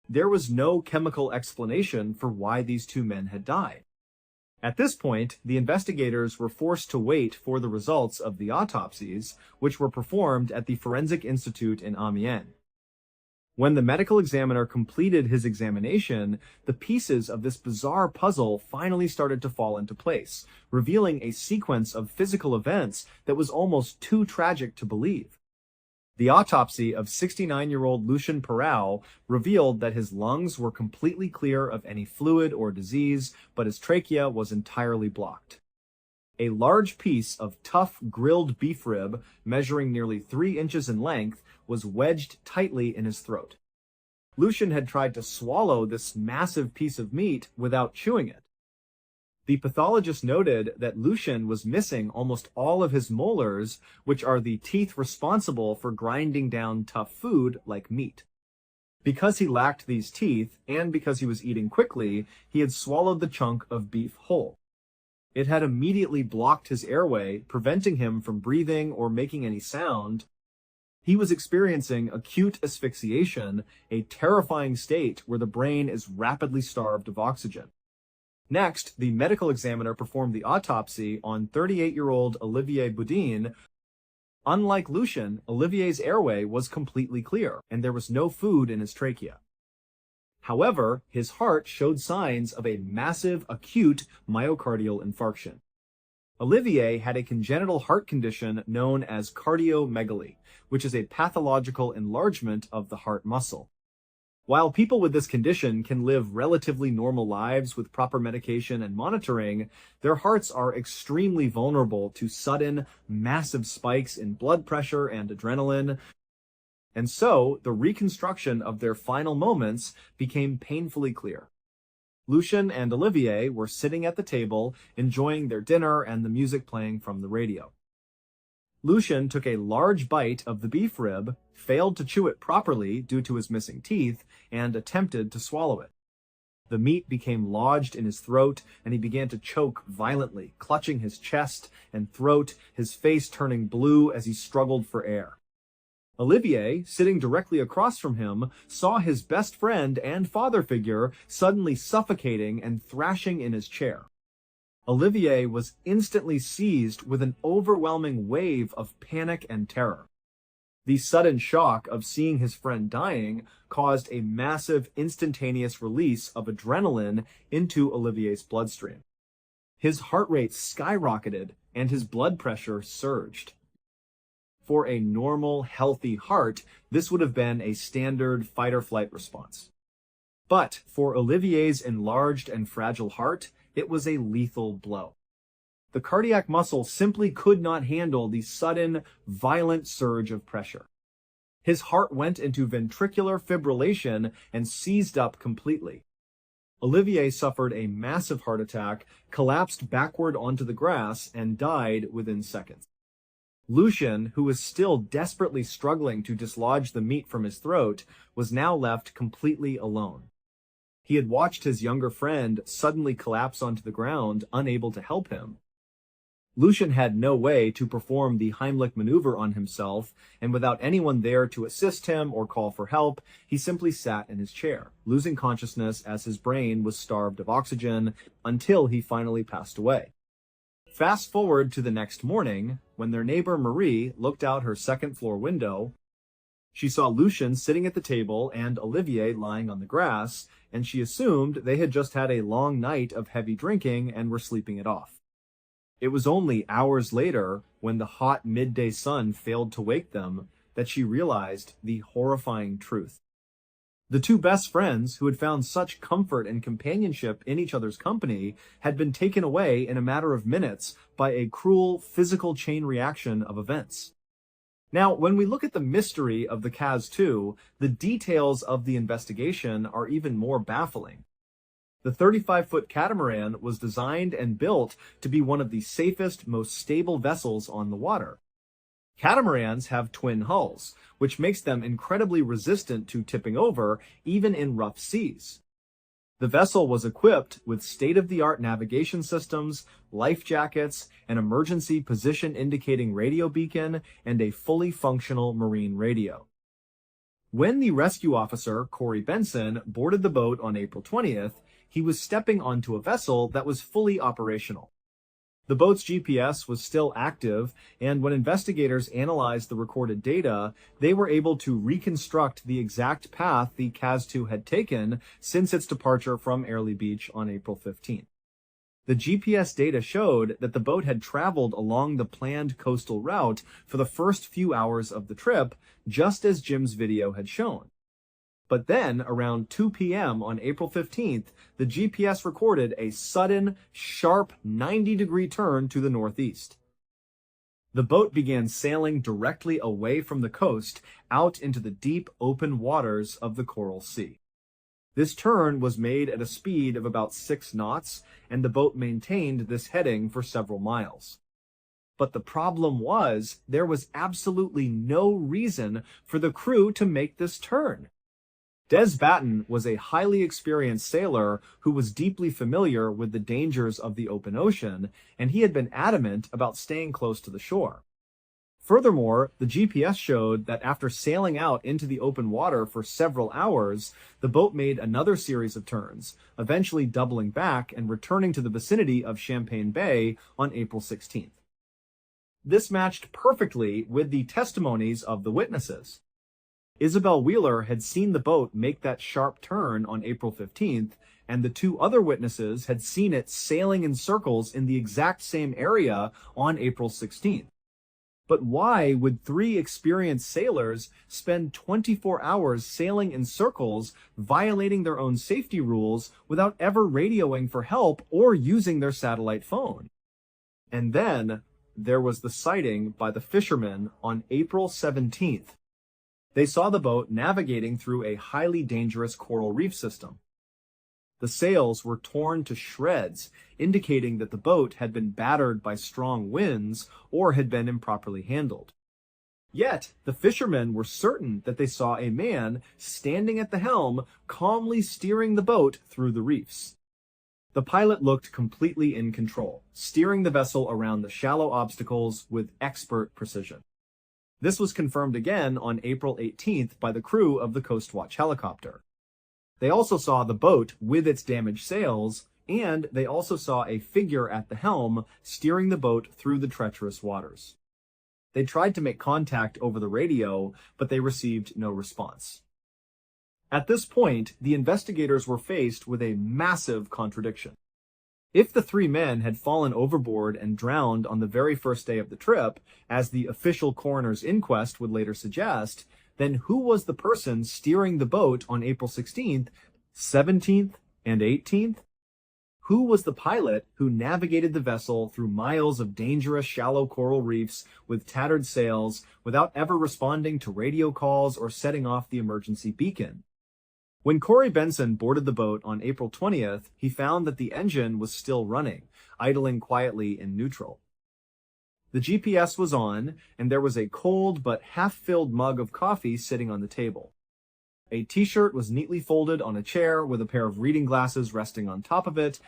There was no chemical explanation for why these 2 men had died. At this point, the investigators were forced to wait for the results of the autopsies, which were performed at the Forensic Institute in Amiens. When the medical examiner completed his examination, the pieces of this bizarre puzzle finally started to fall into place, revealing a sequence of physical events that was almost too tragic to believe. The autopsy of 69-year-old Lucien Perrau revealed that his lungs were completely clear of any fluid or disease, but his trachea was entirely blocked. A large piece of tough grilled beef rib, measuring nearly 3 inches in length, was wedged tightly in his throat. Lucien had tried to swallow this massive piece of meat without chewing it. The pathologist noted that Lucien was missing almost all of his molars, which are the teeth responsible for grinding down tough food like meat. Because he lacked these teeth, and because he was eating quickly, he had swallowed the chunk of beef whole. It had immediately blocked his airway, preventing him from breathing or making any sound. He was experiencing acute asphyxiation, a terrifying state where the brain is rapidly starved of oxygen. Next, the medical examiner performed the autopsy on 38-year-old Olivier Boudin. Unlike Lucien, Olivier's airway was completely clear, and there was no food in his trachea. However, his heart showed signs of a massive acute myocardial infarction. Olivier had a congenital heart condition known as cardiomegaly, which is a pathological enlargement of the heart muscle. While people with this condition can live relatively normal lives with proper medication and monitoring, their hearts are extremely vulnerable to sudden, massive spikes in blood pressure and adrenaline, and so the reconstruction of their final moments became painfully clear. Lucien and Olivier were sitting at the table, enjoying their dinner and the music playing from the radio. Lucien took a large bite of the beef rib, failed to chew it properly due to his missing teeth, and attempted to swallow it. The meat became lodged in his throat, and he began to choke violently, clutching his chest and throat, his face turning blue as he struggled for air. Olivier, sitting directly across from him, saw his best friend and father figure suddenly suffocating and thrashing in his chair. Olivier was instantly seized with an overwhelming wave of panic and terror. The sudden shock of seeing his friend dying caused a massive instantaneous release of adrenaline into Olivier's bloodstream. His heart rate skyrocketed and his blood pressure surged. For a normal, healthy heart, this would have been a standard fight-or-flight response. But for Olivier's enlarged and fragile heart, it was a lethal blow. The cardiac muscle simply could not handle the sudden, violent surge of pressure. His heart went into ventricular fibrillation and seized up completely. Olivier suffered a massive heart attack, collapsed backward onto the grass, and died within seconds. Lucian, who was still desperately struggling to dislodge the meat from his throat, was now left completely alone. He had watched his younger friend suddenly collapse onto the ground, unable to help him. Lucian had no way to perform the Heimlich maneuver on himself, and without anyone there to assist him or call for help, he simply sat in his chair, losing consciousness as his brain was starved of oxygen until he finally passed away. Fast forward to the next morning, when their neighbor Marie looked out her second-floor window. She saw Lucian sitting at the table and Olivier lying on the grass, and she assumed they had just had a long night of heavy drinking and were sleeping it off. It was only hours later, when the hot midday sun failed to wake them, that she realized the horrifying truth. The two best friends, who had found such comfort and companionship in each other's company, had been taken away in a matter of minutes by a cruel physical chain reaction of events. Now, when we look at the mystery of the Kaz-2, the details of the investigation are even more baffling. The 35-foot catamaran was designed and built to be one of the safest, most stable vessels on the water. Catamarans have twin hulls, which makes them incredibly resistant to tipping over, even in rough seas. The vessel was equipped with state-of-the-art navigation systems, life jackets, an emergency position indicating radio beacon, and a fully functional marine radio. When the rescue officer, Corey Benson, boarded the boat on April 20th, he was stepping onto a vessel that was fully operational. The boat's GPS was still active, and when investigators analyzed the recorded data, they were able to reconstruct the exact path the Kaz-2 had taken since its departure from Airlie Beach on April 15th. The GPS data showed that the boat had traveled along the planned coastal route for the first few hours of the trip, just as Jim's video had shown. But then, around 2 p.m. on April 15th, the GPS recorded a sudden, sharp 90-degree turn to the northeast. The boat began sailing directly away from the coast out into the deep, open waters of the Coral Sea. This turn was made at a speed of about 6 knots, and the boat maintained this heading for several miles. But the problem was, there was absolutely no reason for the crew to make this turn. Des Batten was a highly experienced sailor who was deeply familiar with the dangers of the open ocean, and he had been adamant about staying close to the shore. Furthermore, the GPS showed that after sailing out into the open water for several hours, the boat made another series of turns, eventually doubling back and returning to the vicinity of Champagne Bay on April 16th. This matched perfectly with the testimonies of the witnesses. Isabel Wheeler had seen the boat make that sharp turn on April 15th, and the two other witnesses had seen it sailing in circles in the exact same area on April 16th. But why would 3 experienced sailors spend 24 hours sailing in circles, violating their own safety rules without ever radioing for help or using their satellite phone? And then there was the sighting by the fishermen on April 17th. They saw the boat navigating through a highly dangerous coral reef system. The sails were torn to shreds, indicating that the boat had been battered by strong winds or had been improperly handled. Yet, the fishermen were certain that they saw a man standing at the helm, calmly steering the boat through the reefs. The pilot looked completely in control, steering the vessel around the shallow obstacles with expert precision. This was confirmed again on April 18th by the crew of the Coast Watch helicopter. They also saw the boat with its damaged sails, and they also saw a figure at the helm steering the boat through the treacherous waters. They tried to make contact over the radio, but they received no response. At this point, the investigators were faced with a massive contradiction. If the 3 men had fallen overboard and drowned on the very first day of the trip, as the official coroner's inquest would later suggest, then who was the person steering the boat on April 16th, 17th, and 18th? Who was the pilot who navigated the vessel through miles of dangerous shallow coral reefs with tattered sails without ever responding to radio calls or setting off the emergency beacon? When Corey Benson boarded the boat on April 20th, he found that the engine was still running, idling quietly in neutral. The GPS was on, and there was a cold but half-filled mug of coffee sitting on the table. A t-shirt was neatly folded on a chair with a pair of reading glasses resting on top of it.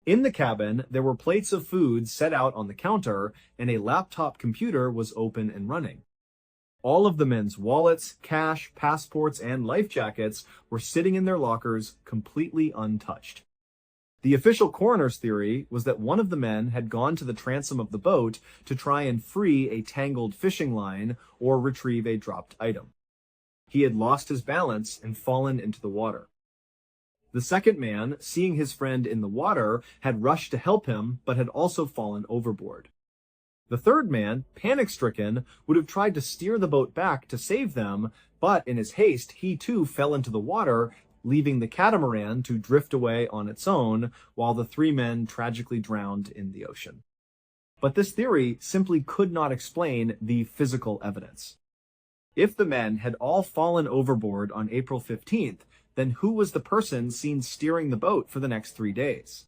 In the cabin, there were plates of food set out on the counter, and a laptop computer was open and running. All of the men's wallets, cash, passports, and life jackets were sitting in their lockers, completely untouched. The official coroner's theory was that one of the men had gone to the transom of the boat to try and free a tangled fishing line or retrieve a dropped item. He had lost his balance and fallen into the water. The second man, seeing his friend in the water, had rushed to help him, but had also fallen overboard. The third man, panic-stricken, would have tried to steer the boat back to save them, but in his haste, he too fell into the water, leaving the catamaran to drift away on its own, while the three men tragically drowned in the ocean. But this theory simply could not explain the physical evidence. If the men had all fallen overboard on April 15th, then who was the person seen steering the boat for the next 3 days?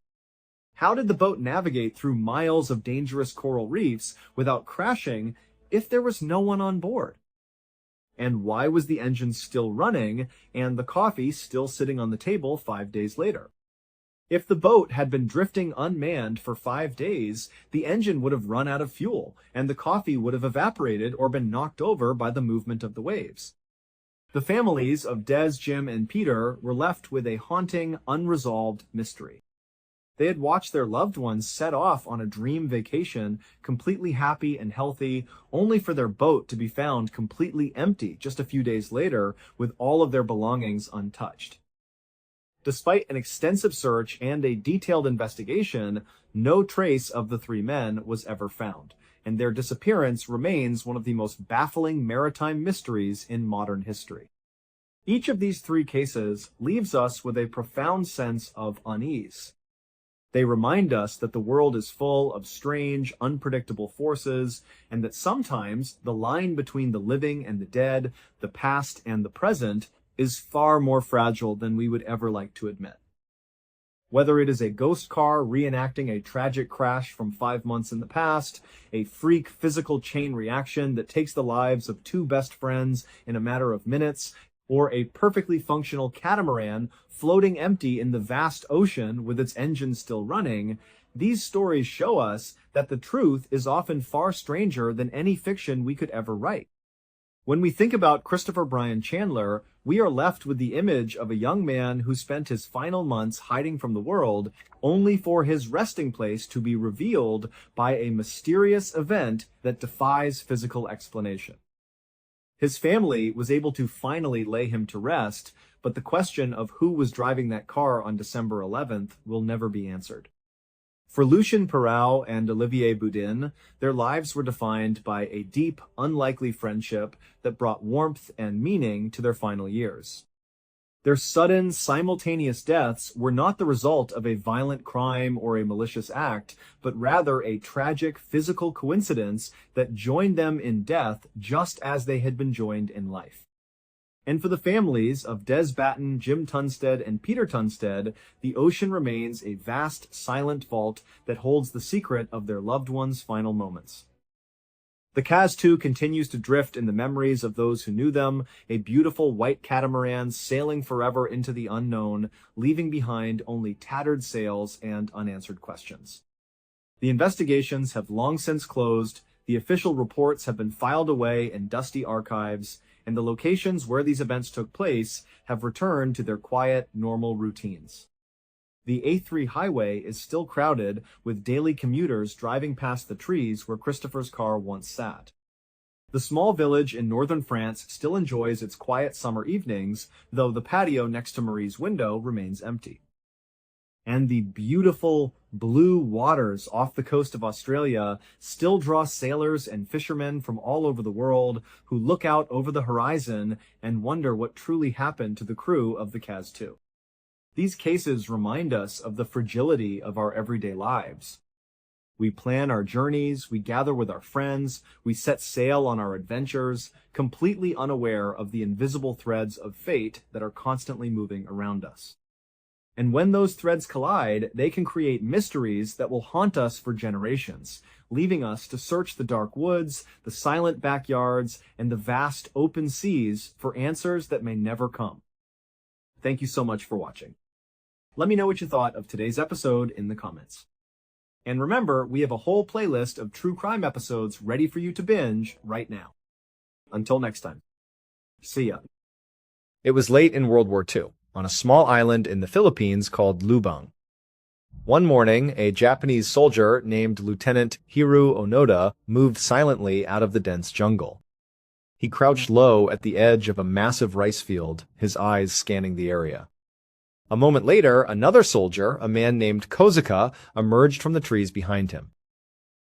How did the boat navigate through miles of dangerous coral reefs without crashing if there was no one on board? And why was the engine still running and the coffee still sitting on the table 5 days later? If the boat had been drifting unmanned for 5 days, the engine would have run out of fuel, and the coffee would have evaporated or been knocked over by the movement of the waves. The families of Des, Jim, and Peter were left with a haunting, unresolved mystery. They had watched their loved ones set off on a dream vacation, completely happy and healthy, only for their boat to be found completely empty just a few days later, with all of their belongings untouched. Despite an extensive search and a detailed investigation, no trace of the three men was ever found, and their disappearance remains one of the most baffling maritime mysteries in modern history. Each of these three cases leaves us with a profound sense of unease. They remind us that the world is full of strange, unpredictable forces, and that sometimes the line between the living and the dead, the past and the present, is far more fragile than we would ever like to admit. Whether it is a ghost car reenacting a tragic crash from 5 months in the past, a freak physical chain reaction that takes the lives of two best friends in a matter of minutes, or a perfectly functional catamaran floating empty in the vast ocean with its engine still running, these stories show us that the truth is often far stranger than any fiction we could ever write. When we think about Christopher Brian Chandler, we are left with the image of a young man who spent his final months hiding from the world, only for his resting place to be revealed by a mysterious event that defies physical explanation. His family was able to finally lay him to rest, but the question of who was driving that car on December 11th will never be answered. For Lucien Perrault and Olivier Boudin, their lives were defined by a deep, unlikely friendship that brought warmth and meaning to their final years. Their sudden, simultaneous deaths were not the result of a violent crime or a malicious act, but rather a tragic physical coincidence that joined them in death just as they had been joined in life. And for the families of Des Batten, Jim Tunstead, and Peter Tunstead, the ocean remains a vast, silent vault that holds the secret of their loved ones' final moments. The Caz 2 continues to drift in the memories of those who knew them, a beautiful white catamaran sailing forever into the unknown, leaving behind only tattered sails and unanswered questions. The investigations have long since closed, the official reports have been filed away in dusty archives, and the locations where these events took place have returned to their quiet, normal routines. The A3 highway is still crowded with daily commuters driving past the trees where Christopher's car once sat. The small village in northern France still enjoys its quiet summer evenings, though the patio next to Marie's window remains empty. And the beautiful blue waters off the coast of Australia still draw sailors and fishermen from all over the world who look out over the horizon and wonder what truly happened to the crew of the Caz 2. These cases remind us of the fragility of our everyday lives. We plan our journeys, we gather with our friends, we set sail on our adventures, completely unaware of the invisible threads of fate that are constantly moving around us. And when those threads collide, they can create mysteries that will haunt us for generations, leaving us to search the dark woods, the silent backyards, and the vast open seas for answers that may never come. Thank you so much for watching. Let me know what you thought of today's episode in the comments. And remember, we have a whole playlist of true crime episodes ready for you to binge right now. Until next time. See ya. It was late in World War II, on a small island in the Philippines called Lubang. One morning, a Japanese soldier named Lieutenant Hiru Onoda moved silently out of the dense jungle. He crouched low at the edge of a massive rice field, his eyes scanning the area. A moment later, another soldier, a man named Kozuka, emerged from the trees behind him.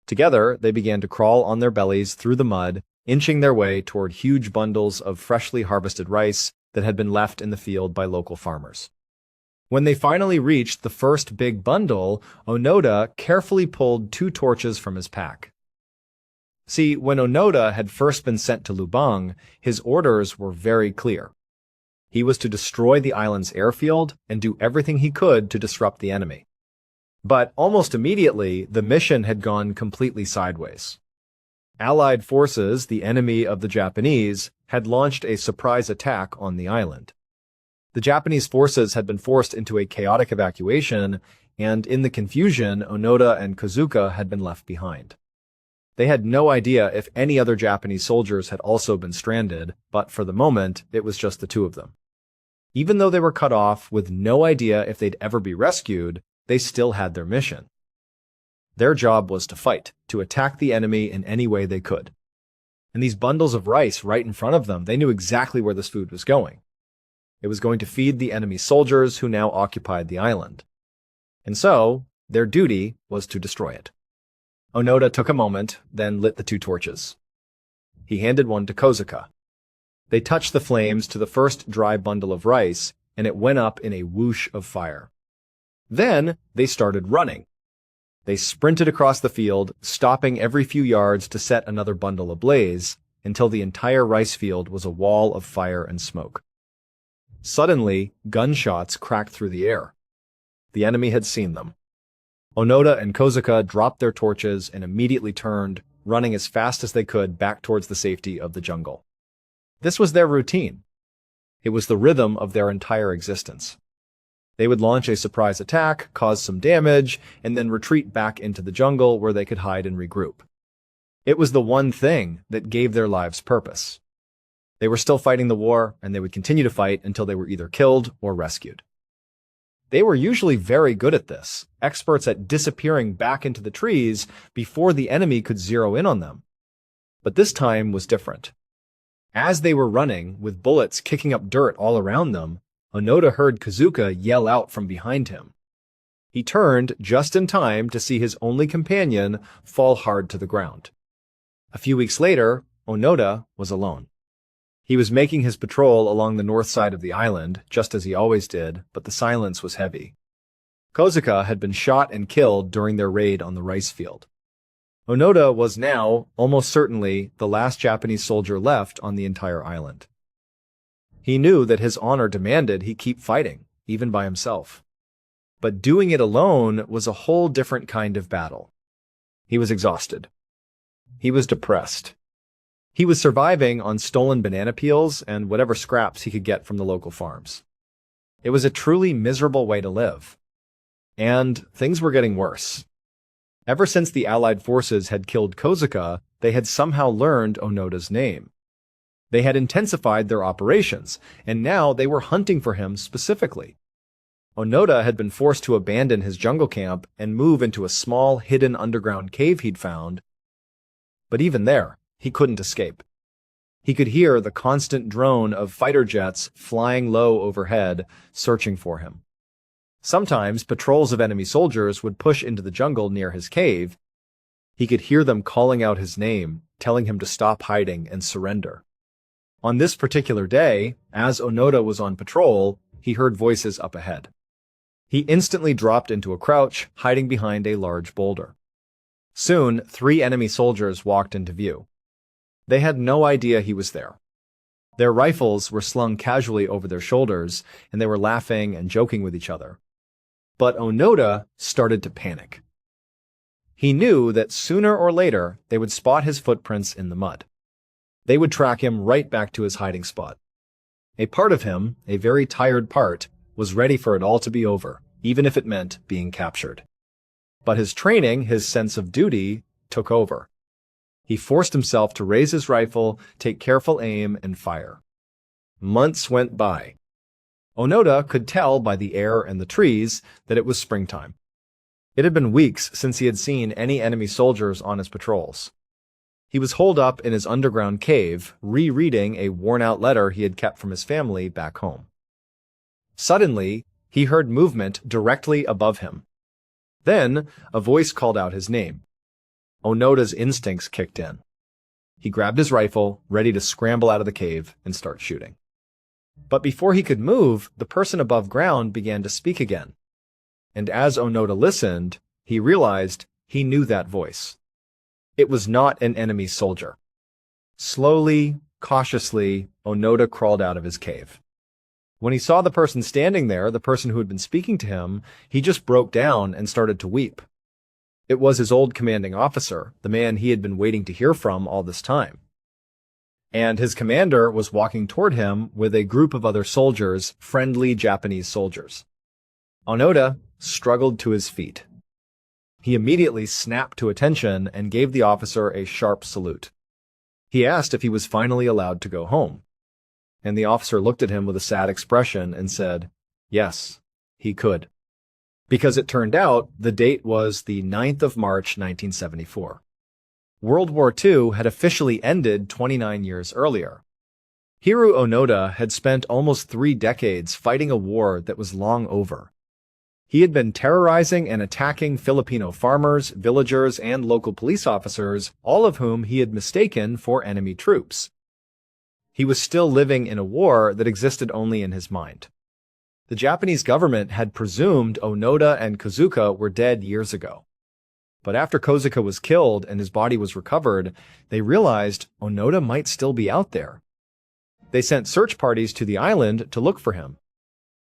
Together, they began to crawl on their bellies through the mud, inching their way toward huge bundles of freshly harvested rice that had been left in the field by local farmers. When they finally reached the first big bundle, Onoda carefully pulled 2 torches from his pack. See, when Onoda had first been sent to Lubang, his orders were very clear. He was to destroy the island's airfield and do everything he could to disrupt the enemy. But almost immediately, the mission had gone completely sideways. Allied forces, the enemy of the Japanese, had launched a surprise attack on the island. The Japanese forces had been forced into a chaotic evacuation, and in the confusion, Onoda and Kozuka had been left behind. They had no idea if any other Japanese soldiers had also been stranded, but for the moment, it was just the 2 of them. Even though they were cut off with no idea if they'd ever be rescued, they still had their mission. Their job was to fight, to attack the enemy in any way they could. And these bundles of rice right in front of them, they knew exactly where this food was going. It was going to feed the enemy soldiers who now occupied the island. And so, their duty was to destroy it. Onoda took a moment, then lit the 2 torches. He handed one to Kozuka. They touched the flames to the first dry bundle of rice, and it went up in a whoosh of fire. Then, they started running. They sprinted across the field, stopping every few yards to set another bundle ablaze, until the entire rice field was a wall of fire and smoke. Suddenly, gunshots cracked through the air. The enemy had seen them. Onoda and Kozuka dropped their torches and immediately turned, running as fast as they could back towards the safety of the jungle. This was their routine. It was the rhythm of their entire existence. They would launch a surprise attack, cause some damage, and then retreat back into the jungle where they could hide and regroup. It was the one thing that gave their lives purpose. They were still fighting the war, and they would continue to fight until they were either killed or rescued. They were usually very good at this, experts at disappearing back into the trees before the enemy could zero in on them. But this time was different. As they were running, with bullets kicking up dirt all around them, Onoda heard Kozuka yell out from behind him. He turned just in time to see his only companion fall hard to the ground. A few weeks later, Onoda was alone. He was making his patrol along the north side of the island, just as he always did, but the silence was heavy. Kozuka had been shot and killed during their raid on the rice field. Onoda was now, almost certainly, the last Japanese soldier left on the entire island. He knew that his honor demanded he keep fighting, even by himself. But doing it alone was a whole different kind of battle. He was exhausted. He was depressed. He was surviving on stolen banana peels and whatever scraps he could get from the local farms. It was a truly miserable way to live. And things were getting worse. Ever since the Allied forces had killed Kozuka, they had somehow learned Onoda's name. They had intensified their operations, and now they were hunting for him specifically. Onoda had been forced to abandon his jungle camp and move into a small, hidden underground cave he'd found. But even there, he couldn't escape. He could hear the constant drone of fighter jets flying low overhead, searching for him. Sometimes patrols of enemy soldiers would push into the jungle near his cave. He could hear them calling out his name, telling him to stop hiding and surrender. On this particular day, as Onoda was on patrol, he heard voices up ahead. He instantly dropped into a crouch, hiding behind a large boulder. Soon, 3 enemy soldiers walked into view. They had no idea he was there. Their rifles were slung casually over their shoulders, and they were laughing and joking with each other. But Onoda started to panic. He knew that sooner or later they would spot his footprints in the mud. They would track him right back to his hiding spot. A part of him, a very tired part, was ready for it all to be over, even if it meant being captured. But his training, his sense of duty, took over. He forced himself to raise his rifle, take careful aim, and fire. Months went by. Onoda could tell by the air and the trees that it was springtime. It had been weeks since he had seen any enemy soldiers on his patrols. He was holed up in his underground cave, rereading a worn-out letter he had kept from his family back home. Suddenly, he heard movement directly above him. Then, a voice called out his name. Onoda's instincts kicked in. He grabbed his rifle, ready to scramble out of the cave and start shooting. But before he could move, the person above ground began to speak again. And as Onoda listened, he realized he knew that voice. It was not an enemy soldier. Slowly, cautiously, Onoda crawled out of his cave. When he saw the person standing there, the person who had been speaking to him, he just broke down and started to weep. It was his old commanding officer, the man he had been waiting to hear from all this time. And his commander was walking toward him with a group of other soldiers, friendly Japanese soldiers. Onoda struggled to his feet. He immediately snapped to attention and gave the officer a sharp salute. He asked if he was finally allowed to go home. And the officer looked at him with a sad expression and said, yes, he could. Because it turned out the date was the 9th of March, 1974. World War II had officially ended 29 years earlier. Hiro Onoda had spent almost 3 decades fighting a war that was long over. He had been terrorizing and attacking Filipino farmers, villagers, and local police officers, all of whom he had mistaken for enemy troops. He was still living in a war that existed only in his mind. The Japanese government had presumed Onoda and Kozuka were dead years ago. But after Kozuka was killed and his body was recovered, they realized Onoda might still be out there. They sent search parties to the island to look for him.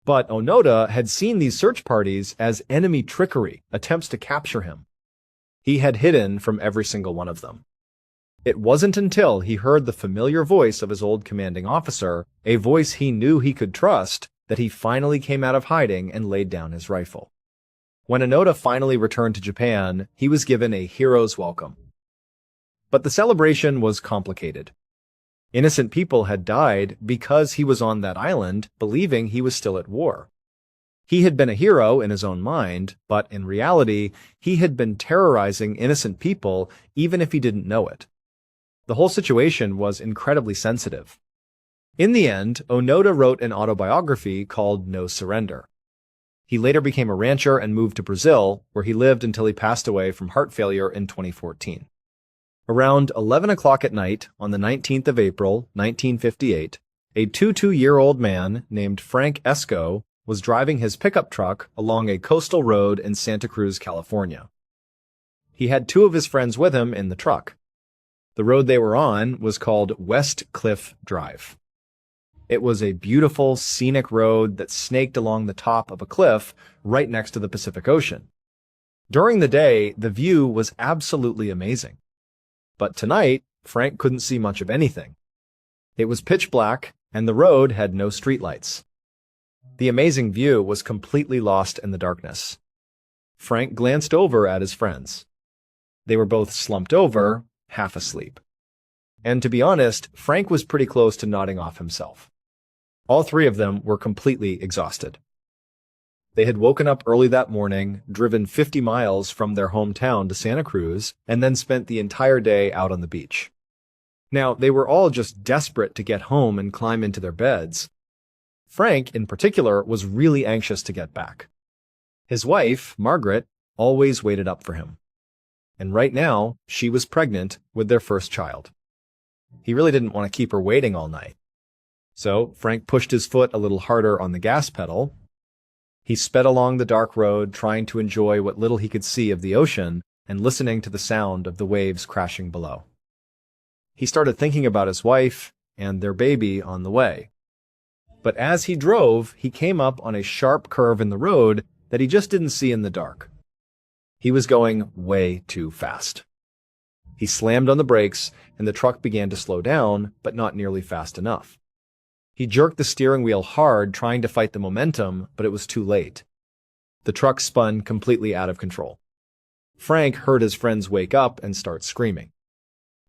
But Onoda had seen these search parties as enemy trickery, attempts to capture him. He had hidden from every single one of them. It wasn't until he heard the familiar voice of his old commanding officer, a voice he knew he could trust, that he finally came out of hiding and laid down his rifle. When Onoda finally returned to Japan, he was given a hero's welcome. But the celebration was complicated. Innocent people had died because he was on that island, believing he was still at war. He had been a hero in his own mind, but in reality, he had been terrorizing innocent people even if he didn't know it. The whole situation was incredibly sensitive. In the end, Onoda wrote an autobiography called No Surrender. He later became a rancher and moved to Brazil, where he lived until he passed away from heart failure in 2014. Around 11 o'clock at night on the 19th of April, 1958, a 22-year-old man named Frank Esco was driving his pickup truck along a coastal road in Santa Cruz, California. He had 2 of his friends with him in the truck. The road they were on was called West Cliff Drive. It was a beautiful, scenic road that snaked along the top of a cliff right next to the Pacific Ocean. During the day, the view was absolutely amazing. But tonight, Frank couldn't see much of anything. It was pitch black, and the road had no streetlights. The amazing view was completely lost in the darkness. Frank glanced over at his friends. They were both slumped over, half asleep. And to be honest, Frank was pretty close to nodding off himself. All 3 of them were completely exhausted. They had woken up early that morning, driven 50 miles from their hometown to Santa Cruz, and then spent the entire day out on the beach. Now, they were all just desperate to get home and climb into their beds. Frank, in particular, was really anxious to get back. His wife, Margaret, always waited up for him. And right now, she was pregnant with their first child. He really didn't want to keep her waiting all night. So Frank pushed his foot a little harder on the gas pedal. He sped along the dark road, trying to enjoy what little he could see of the ocean and listening to the sound of the waves crashing below. He started thinking about his wife and their baby on the way. But as he drove, he came up on a sharp curve in the road that he just didn't see in the dark. He was going way too fast. He slammed on the brakes, and the truck began to slow down, but not nearly fast enough. He jerked the steering wheel hard, trying to fight the momentum, but it was too late. The truck spun completely out of control. Frank heard his friends wake up and start screaming.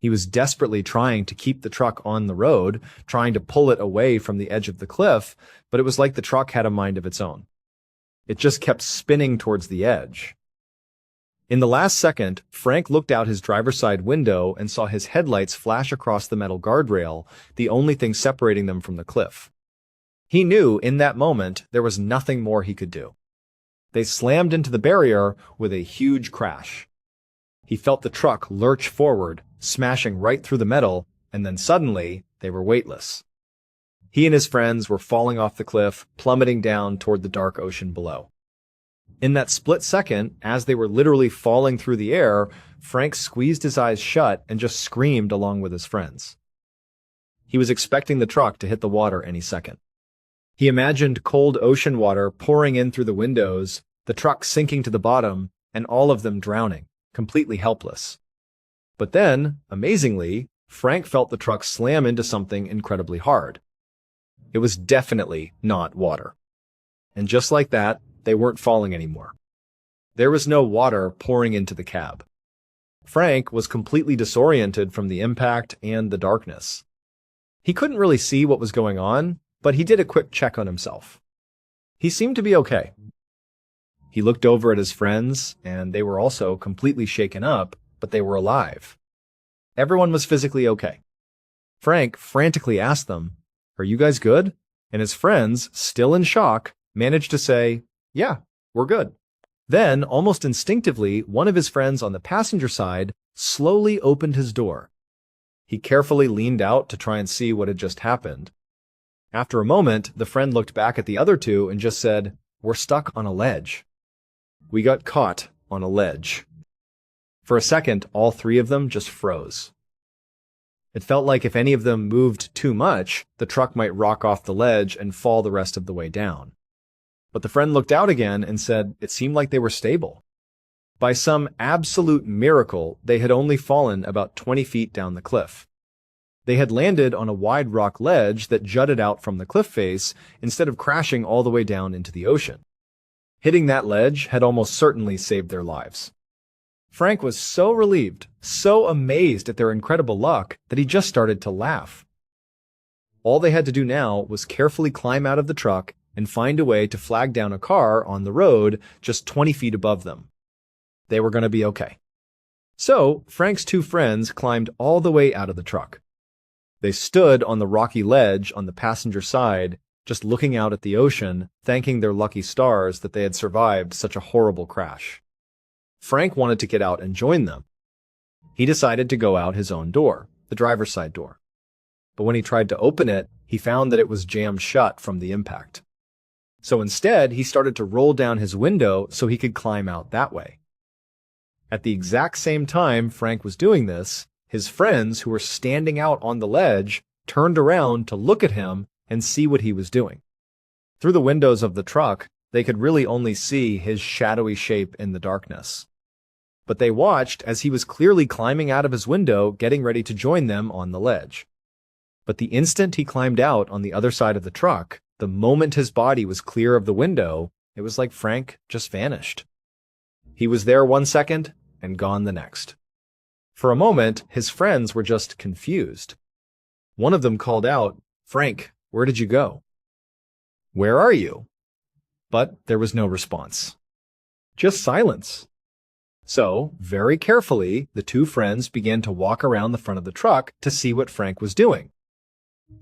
He was desperately trying to keep the truck on the road, trying to pull it away from the edge of the cliff, but it was like the truck had a mind of its own. It just kept spinning towards the edge. In the last second, Frank looked out his driver's side window and saw his headlights flash across the metal guardrail, the only thing separating them from the cliff. He knew in that moment there was nothing more he could do. They slammed into the barrier with a huge crash. He felt the truck lurch forward, smashing right through the metal, and then suddenly they were weightless. He and his friends were falling off the cliff, plummeting down toward the dark ocean below. In that split second, as they were literally falling through the air, Frank squeezed his eyes shut and just screamed along with his friends. He was expecting the truck to hit the water any second. He imagined cold ocean water pouring in through the windows, the truck sinking to the bottom, and all of them drowning, completely helpless. But then, amazingly, Frank felt the truck slam into something incredibly hard. It was definitely not water. And just like that, they weren't falling anymore. There was no water pouring into the cab. Frank was completely disoriented from the impact and the darkness. He couldn't really see what was going on, but he did a quick check on himself. He seemed to be okay. He looked over at his friends, and they were also completely shaken up, but they were alive. Everyone was physically okay. Frank frantically asked them, "Are you guys good?" And his friends, still in shock, managed to say, "Yeah, we're good." Then, almost instinctively, one of his friends on the passenger side slowly opened his door. He carefully leaned out to try and see what had just happened. After a moment, the friend looked back at the other two and just said, "We're stuck on a ledge. We got caught on a ledge." For a second, all three of them just froze. It felt like if any of them moved too much, the truck might rock off the ledge and fall the rest of the way down. But the friend looked out again and said it seemed like they were stable. By some absolute miracle, they had only fallen about 20 feet down the cliff. They had landed on a wide rock ledge that jutted out from the cliff face instead of crashing all the way down into the ocean. Hitting that ledge had almost certainly saved their lives. Frank was so relieved, so amazed at their incredible luck, that he just started to laugh. All they had to do now was carefully climb out of the truck and find a way to flag down a car on the road just 20 feet above them. They were going to be okay. So, Frank's two friends climbed all the way out of the truck. They stood on the rocky ledge on the passenger side, just looking out at the ocean, thanking their lucky stars that they had survived such a horrible crash. Frank wanted to get out and join them. He decided to go out his own door, the driver's side door. But when he tried to open it, he found that it was jammed shut from the impact. So instead, he started to roll down his window so he could climb out that way. At the exact same time Frank was doing this, his friends who were standing out on the ledge turned around to look at him and see what he was doing. Through the windows of the truck, they could really only see his shadowy shape in the darkness. But they watched as he was clearly climbing out of his window, getting ready to join them on the ledge. But the instant he climbed out on the other side of the truck, the moment his body was clear of the window, it was like Frank just vanished. He was there 1 second and gone the next. For a moment, his friends were just confused. One of them called out, "Frank, where did you go? Where are you?" But there was no response. Just silence. So, very carefully, the two friends began to walk around the front of the truck to see what Frank was doing.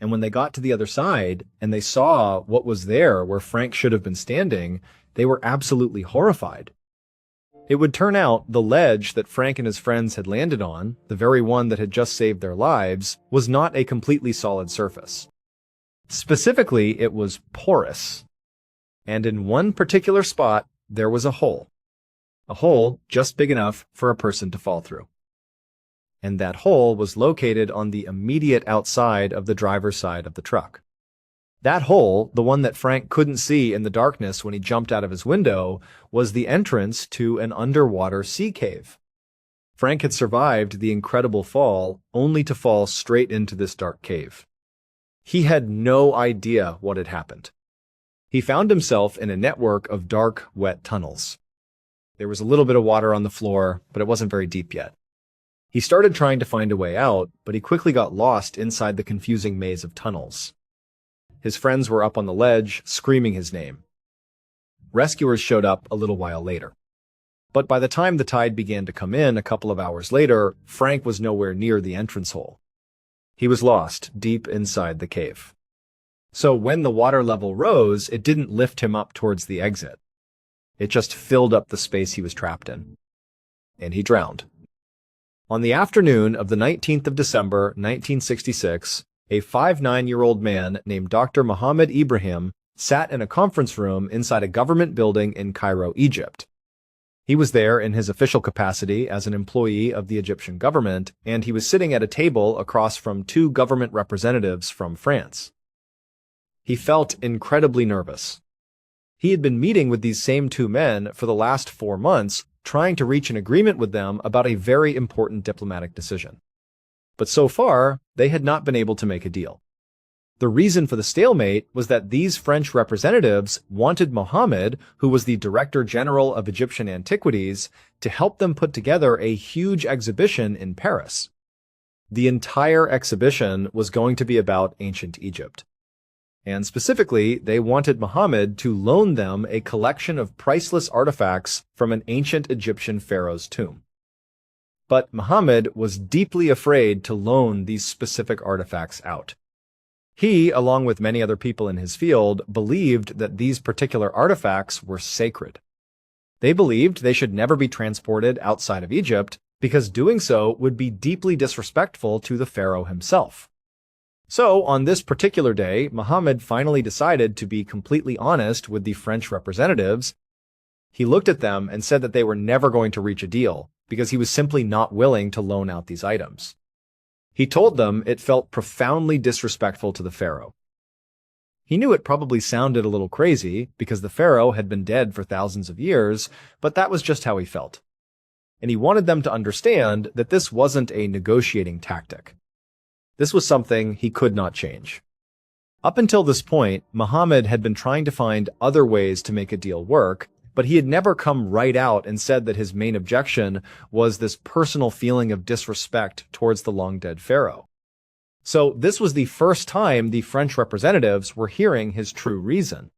And when they got to the other side and they saw what was there where Frank should have been standing, they were absolutely horrified. It would turn out the ledge that Frank and his friends had landed on, the very one that had just saved their lives, was not a completely solid surface. Specifically, it was porous. And in one particular spot, there was a hole. A hole just big enough for a person to fall through. And that hole was located on the immediate outside of the driver's side of the truck. That hole, the one that Frank couldn't see in the darkness when he jumped out of his window, was the entrance to an underwater sea cave. Frank had survived the incredible fall, only to fall straight into this dark cave. He had no idea what had happened. He found himself in a network of dark, wet tunnels. There was a little bit of water on the floor, but it wasn't very deep yet. He started trying to find a way out, but he quickly got lost inside the confusing maze of tunnels. His friends were up on the ledge, screaming his name. Rescuers showed up a little while later. But by the time the tide began to come in a couple of hours later, Frank was nowhere near the entrance hole. He was lost deep inside the cave. So when the water level rose, it didn't lift him up towards the exit. It just filled up the space he was trapped in. And he drowned. On the afternoon of the 19th of December, 1966, a 59-year-old man named Dr. Mohammed Ibrahim sat in a conference room inside a government building in Cairo, Egypt. He was there in his official capacity as an employee of the Egyptian government, and he was sitting at a table across from two government representatives from France. He felt incredibly nervous. He had been meeting with these same two men for the last 4 months, trying to reach an agreement with them about a very important diplomatic decision. But so far, they had not been able to make a deal. The reason for the stalemate was that these French representatives wanted Mohammed, who was the Director General of Egyptian Antiquities, to help them put together a huge exhibition in Paris. The entire exhibition was going to be about ancient Egypt. And specifically, they wanted Mohammed to loan them a collection of priceless artifacts from an ancient Egyptian pharaoh's tomb. But Mohammed was deeply afraid to loan these specific artifacts out. He, along with many other people in his field, believed that these particular artifacts were sacred. They believed they should never be transported outside of Egypt because doing so would be deeply disrespectful to the pharaoh himself. So, on this particular day, Mohammed finally decided to be completely honest with the French representatives. He looked at them and said that they were never going to reach a deal because he was simply not willing to loan out these items. He told them it felt profoundly disrespectful to the pharaoh. He knew it probably sounded a little crazy because the pharaoh had been dead for thousands of years, but that was just how he felt. And he wanted them to understand that this wasn't a negotiating tactic. This was something he could not change. Up until this point, Mohammed had been trying to find other ways to make a deal work, but he had never come right out and said that his main objection was this personal feeling of disrespect towards the long-dead pharaoh. So this was the first time the French representatives were hearing his true reason.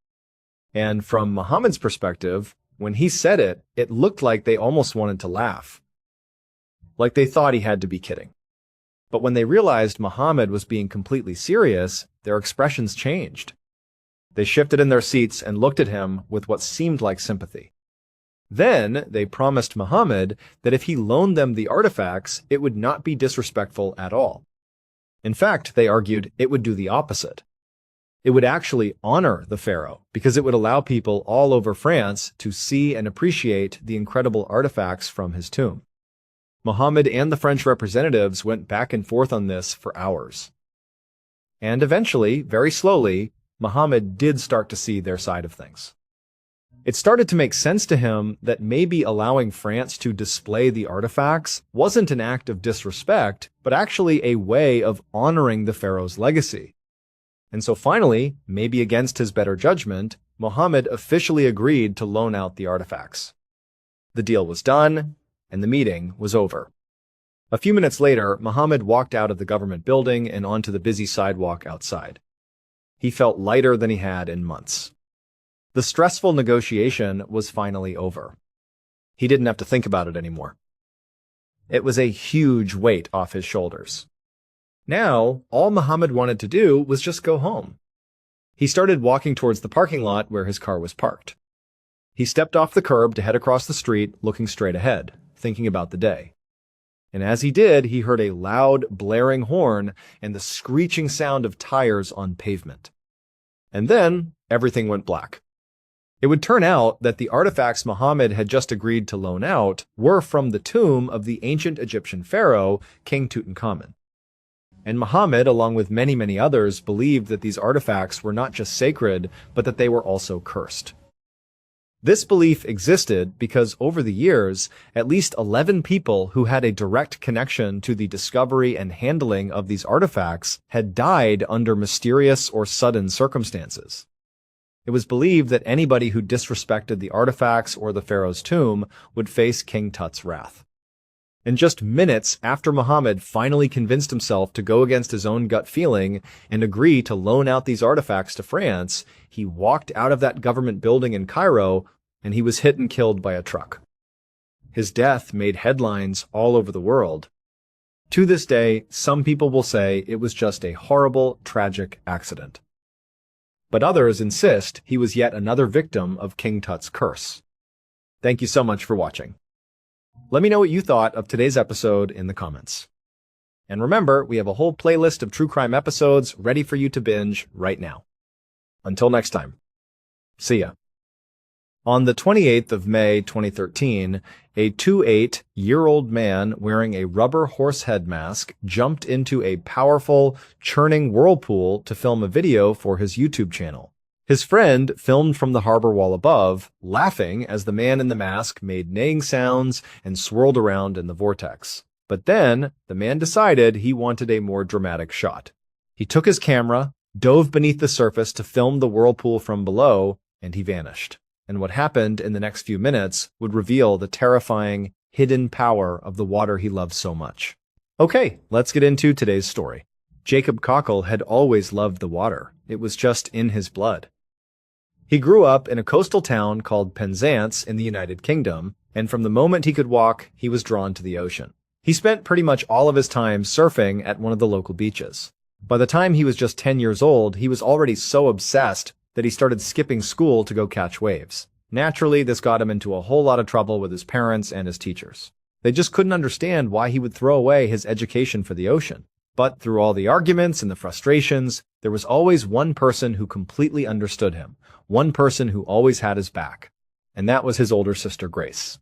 And from Mohammed's perspective, when he said it, it looked like they almost wanted to laugh. Like they thought he had to be kidding. But when they realized Mohammed was being completely serious, their expressions changed. They shifted in their seats and looked at him with what seemed like sympathy. Then they promised Mohammed that if he loaned them the artifacts, it would not be disrespectful at all. In fact, they argued it would do the opposite. It would actually honor the pharaoh because it would allow people all over France to see and appreciate the incredible artifacts from his tomb. Mohammed and the French representatives went back and forth on this for hours. And eventually, very slowly, Mohammed did start to see their side of things. It started to make sense to him that maybe allowing France to display the artifacts wasn't an act of disrespect, but actually a way of honoring the pharaoh's legacy. And so finally, maybe against his better judgment, Mohammed officially agreed to loan out the artifacts. The deal was done, and the meeting was over. A few minutes later, Mohammed walked out of the government building and onto the busy sidewalk outside. He felt lighter than he had in months. The stressful negotiation was finally over. He didn't have to think about it anymore. It was a huge weight off his shoulders. Now, all Mohammed wanted to do was just go home. He started walking towards the parking lot where his car was parked. He stepped off the curb to head across the street, looking straight ahead, thinking about the day. And as he did, he heard a loud, blaring horn and the screeching sound of tires on pavement. And then, everything went black. It would turn out that the artifacts Mohammed had just agreed to loan out were from the tomb of the ancient Egyptian pharaoh, King Tutankhamun. And Muhammad, along with many, many others, believed that these artifacts were not just sacred, but that they were also cursed. This belief existed because over the years, at least 11 people who had a direct connection to the discovery and handling of these artifacts had died under mysterious or sudden circumstances. It was believed that anybody who disrespected the artifacts or the pharaoh's tomb would face King Tut's wrath. And just minutes after Muhammad finally convinced himself to go against his own gut feeling and agree to loan out these artifacts to France, he walked out of that government building in Cairo and he was hit and killed by a truck. His death made headlines all over the world. To this day, some people will say it was just a horrible, tragic accident. But others insist he was yet another victim of King Tut's curse. Thank you so much for watching. Let me know what you thought of today's episode in the comments. And remember, we have a whole playlist of true crime episodes ready for you to binge right now. Until next time, see ya. On the 28th of May 2013, a 28-year-old man wearing a rubber horse head mask jumped into a powerful, churning whirlpool to film a video for his YouTube channel. His friend filmed from the harbor wall above, laughing as the man in the mask made neighing sounds and swirled around in the vortex. But then, the man decided he wanted a more dramatic shot. He took his camera, dove beneath the surface to film the whirlpool from below, and he vanished. And what happened in the next few minutes would reveal the terrifying, hidden power of the water he loved so much. Okay, let's get into today's story. Jacob Cockle had always loved the water. It was just in his blood. He grew up in a coastal town called Penzance in the United Kingdom, and from the moment he could walk, he was drawn to the ocean. He spent pretty much all of his time surfing at one of the local beaches. By the time he was just 10 years old, he was already so obsessed that he started skipping school to go catch waves. Naturally, this got him into a whole lot of trouble with his parents and his teachers. They just couldn't understand why he would throw away his education for the ocean. But through all the arguments and the frustrations, there was always one person who completely understood him, one person who always had his back. And that was his older sister, Grace.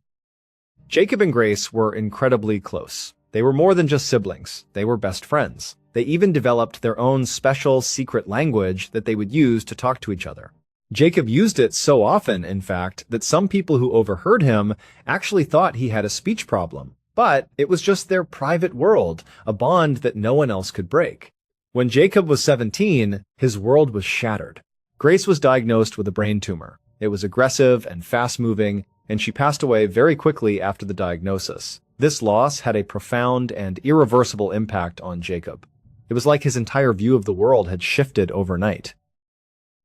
Jacob and Grace were incredibly close. They were more than just siblings. They were best friends. They even developed their own special secret language that they would use to talk to each other. Jacob used it so often, in fact, that some people who overheard him actually thought he had a speech problem. But it was just their private world, a bond that no one else could break. When Jacob was 17, his world was shattered. Grace was diagnosed with a brain tumor. It was aggressive and fast-moving, and she passed away very quickly after the diagnosis. This loss had a profound and irreversible impact on Jacob. It was like his entire view of the world had shifted overnight.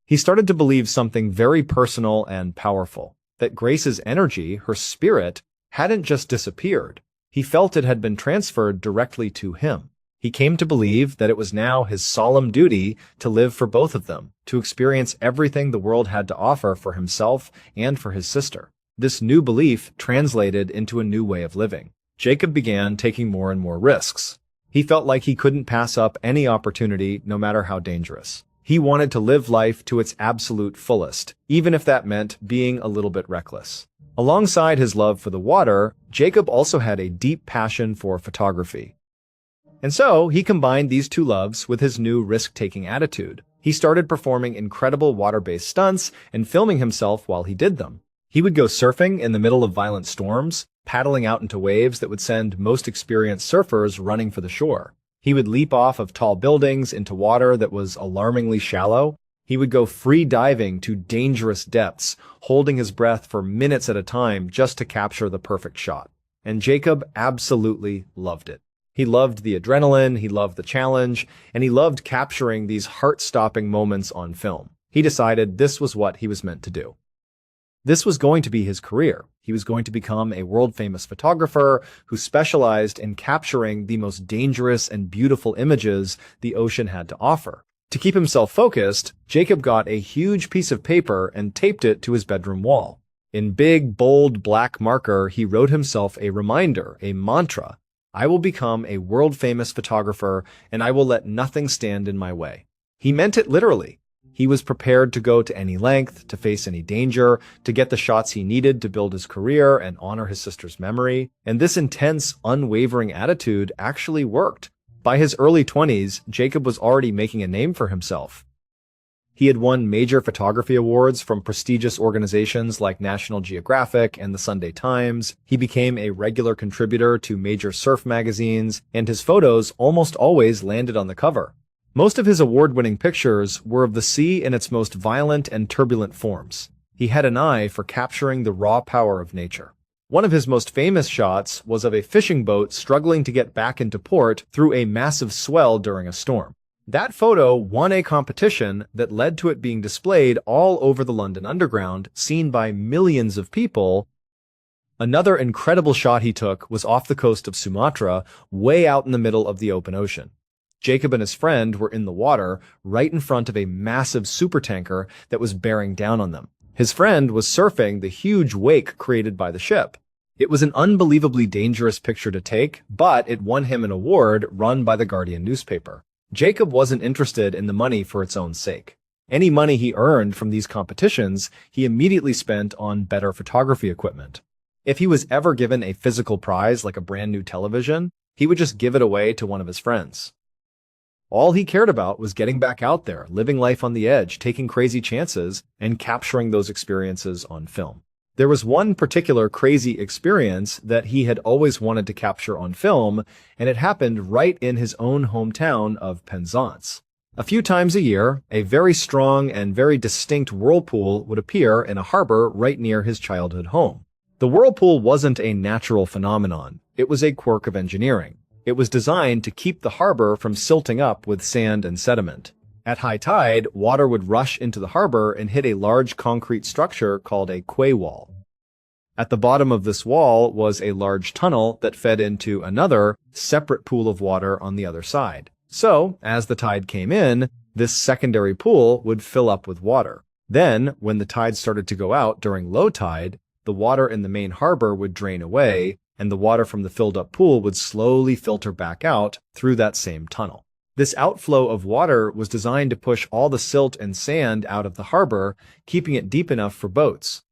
He started to believe something very personal and powerful, that Grace's energy, her spirit, hadn't just disappeared. He felt it had been transferred directly to him. He came to believe that it was now his solemn duty to live for both of them, to experience everything the world had to offer for himself and for his sister. This new belief translated into a new way of living. Jacob began taking more and more risks. He felt like he couldn't pass up any opportunity, no matter how dangerous. He wanted to live life to its absolute fullest, even if that meant being a little bit reckless. Alongside his love for the water, Jacob also had a deep passion for photography. And so, he combined these two loves with his new risk-taking attitude. He started performing incredible water-based stunts and filming himself while he did them. He would go surfing in the middle of violent storms, paddling out into waves that would send most experienced surfers running for the shore. He would leap off of tall buildings into water that was alarmingly shallow. He would go free diving to dangerous depths, holding his breath for minutes at a time just to capture the perfect shot. And Jacob absolutely loved it. He loved the adrenaline, he loved the challenge, and he loved capturing these heart-stopping moments on film. He decided this was what he was meant to do. This was going to be his career. He was going to become a world-famous photographer who specialized in capturing the most dangerous and beautiful images the ocean had to offer. To keep himself focused, Jacob got a huge piece of paper and taped it to his bedroom wall. In big, bold black marker, he wrote himself a reminder, a mantra. I will become a world-famous photographer, and I will let nothing stand in my way. He meant it literally. He was prepared to go to any length, to face any danger, to get the shots he needed to build his career and honor his sister's memory. And this intense, unwavering attitude actually worked. By his early 20s, Jacob was already making a name for himself. He had won major photography awards from prestigious organizations like National Geographic and the Sunday Times. He became a regular contributor to major surf magazines, and his photos almost always landed on the cover. Most of his award-winning pictures were of the sea in its most violent and turbulent forms. He had an eye for capturing the raw power of nature. One of his most famous shots was of a fishing boat struggling to get back into port through a massive swell during a storm. That photo won a competition that led to it being displayed all over the London Underground, seen by millions of people. Another incredible shot he took was off the coast of Sumatra, way out in the middle of the open ocean. Jacob and his friend were in the water, right in front of a massive supertanker that was bearing down on them. His friend was surfing the huge wake created by the ship. It was an unbelievably dangerous picture to take, but it won him an award run by the Guardian newspaper. Jacob wasn't interested in the money for its own sake. Any money he earned from these competitions, he immediately spent on better photography equipment. If he was ever given a physical prize like a brand new television, he would just give it away to one of his friends. All he cared about was getting back out there, living life on the edge, taking crazy chances, and capturing those experiences on film. There was one particular crazy experience that he had always wanted to capture on film, and it happened right in his own hometown of Penzance. A few times a year, a very strong and very distinct whirlpool would appear in a harbor right near his childhood home. The whirlpool wasn't a natural phenomenon. It was a quirk of engineering. It was designed to keep the harbor from silting up with sand and sediment. At high tide, water would rush into the harbor and hit a large concrete structure called a quay wall. At the bottom of this wall was a large tunnel that fed into another, separate pool of water on the other side. So, as the tide came in, this secondary pool would fill up with water. Then, when the tide started to go out during low tide, the water in the main harbor would drain away, and the water from the filled-up pool would slowly filter back out through that same tunnel. This outflow of water was designed to push all the silt and sand out of the harbor, keeping it deep enough for boats.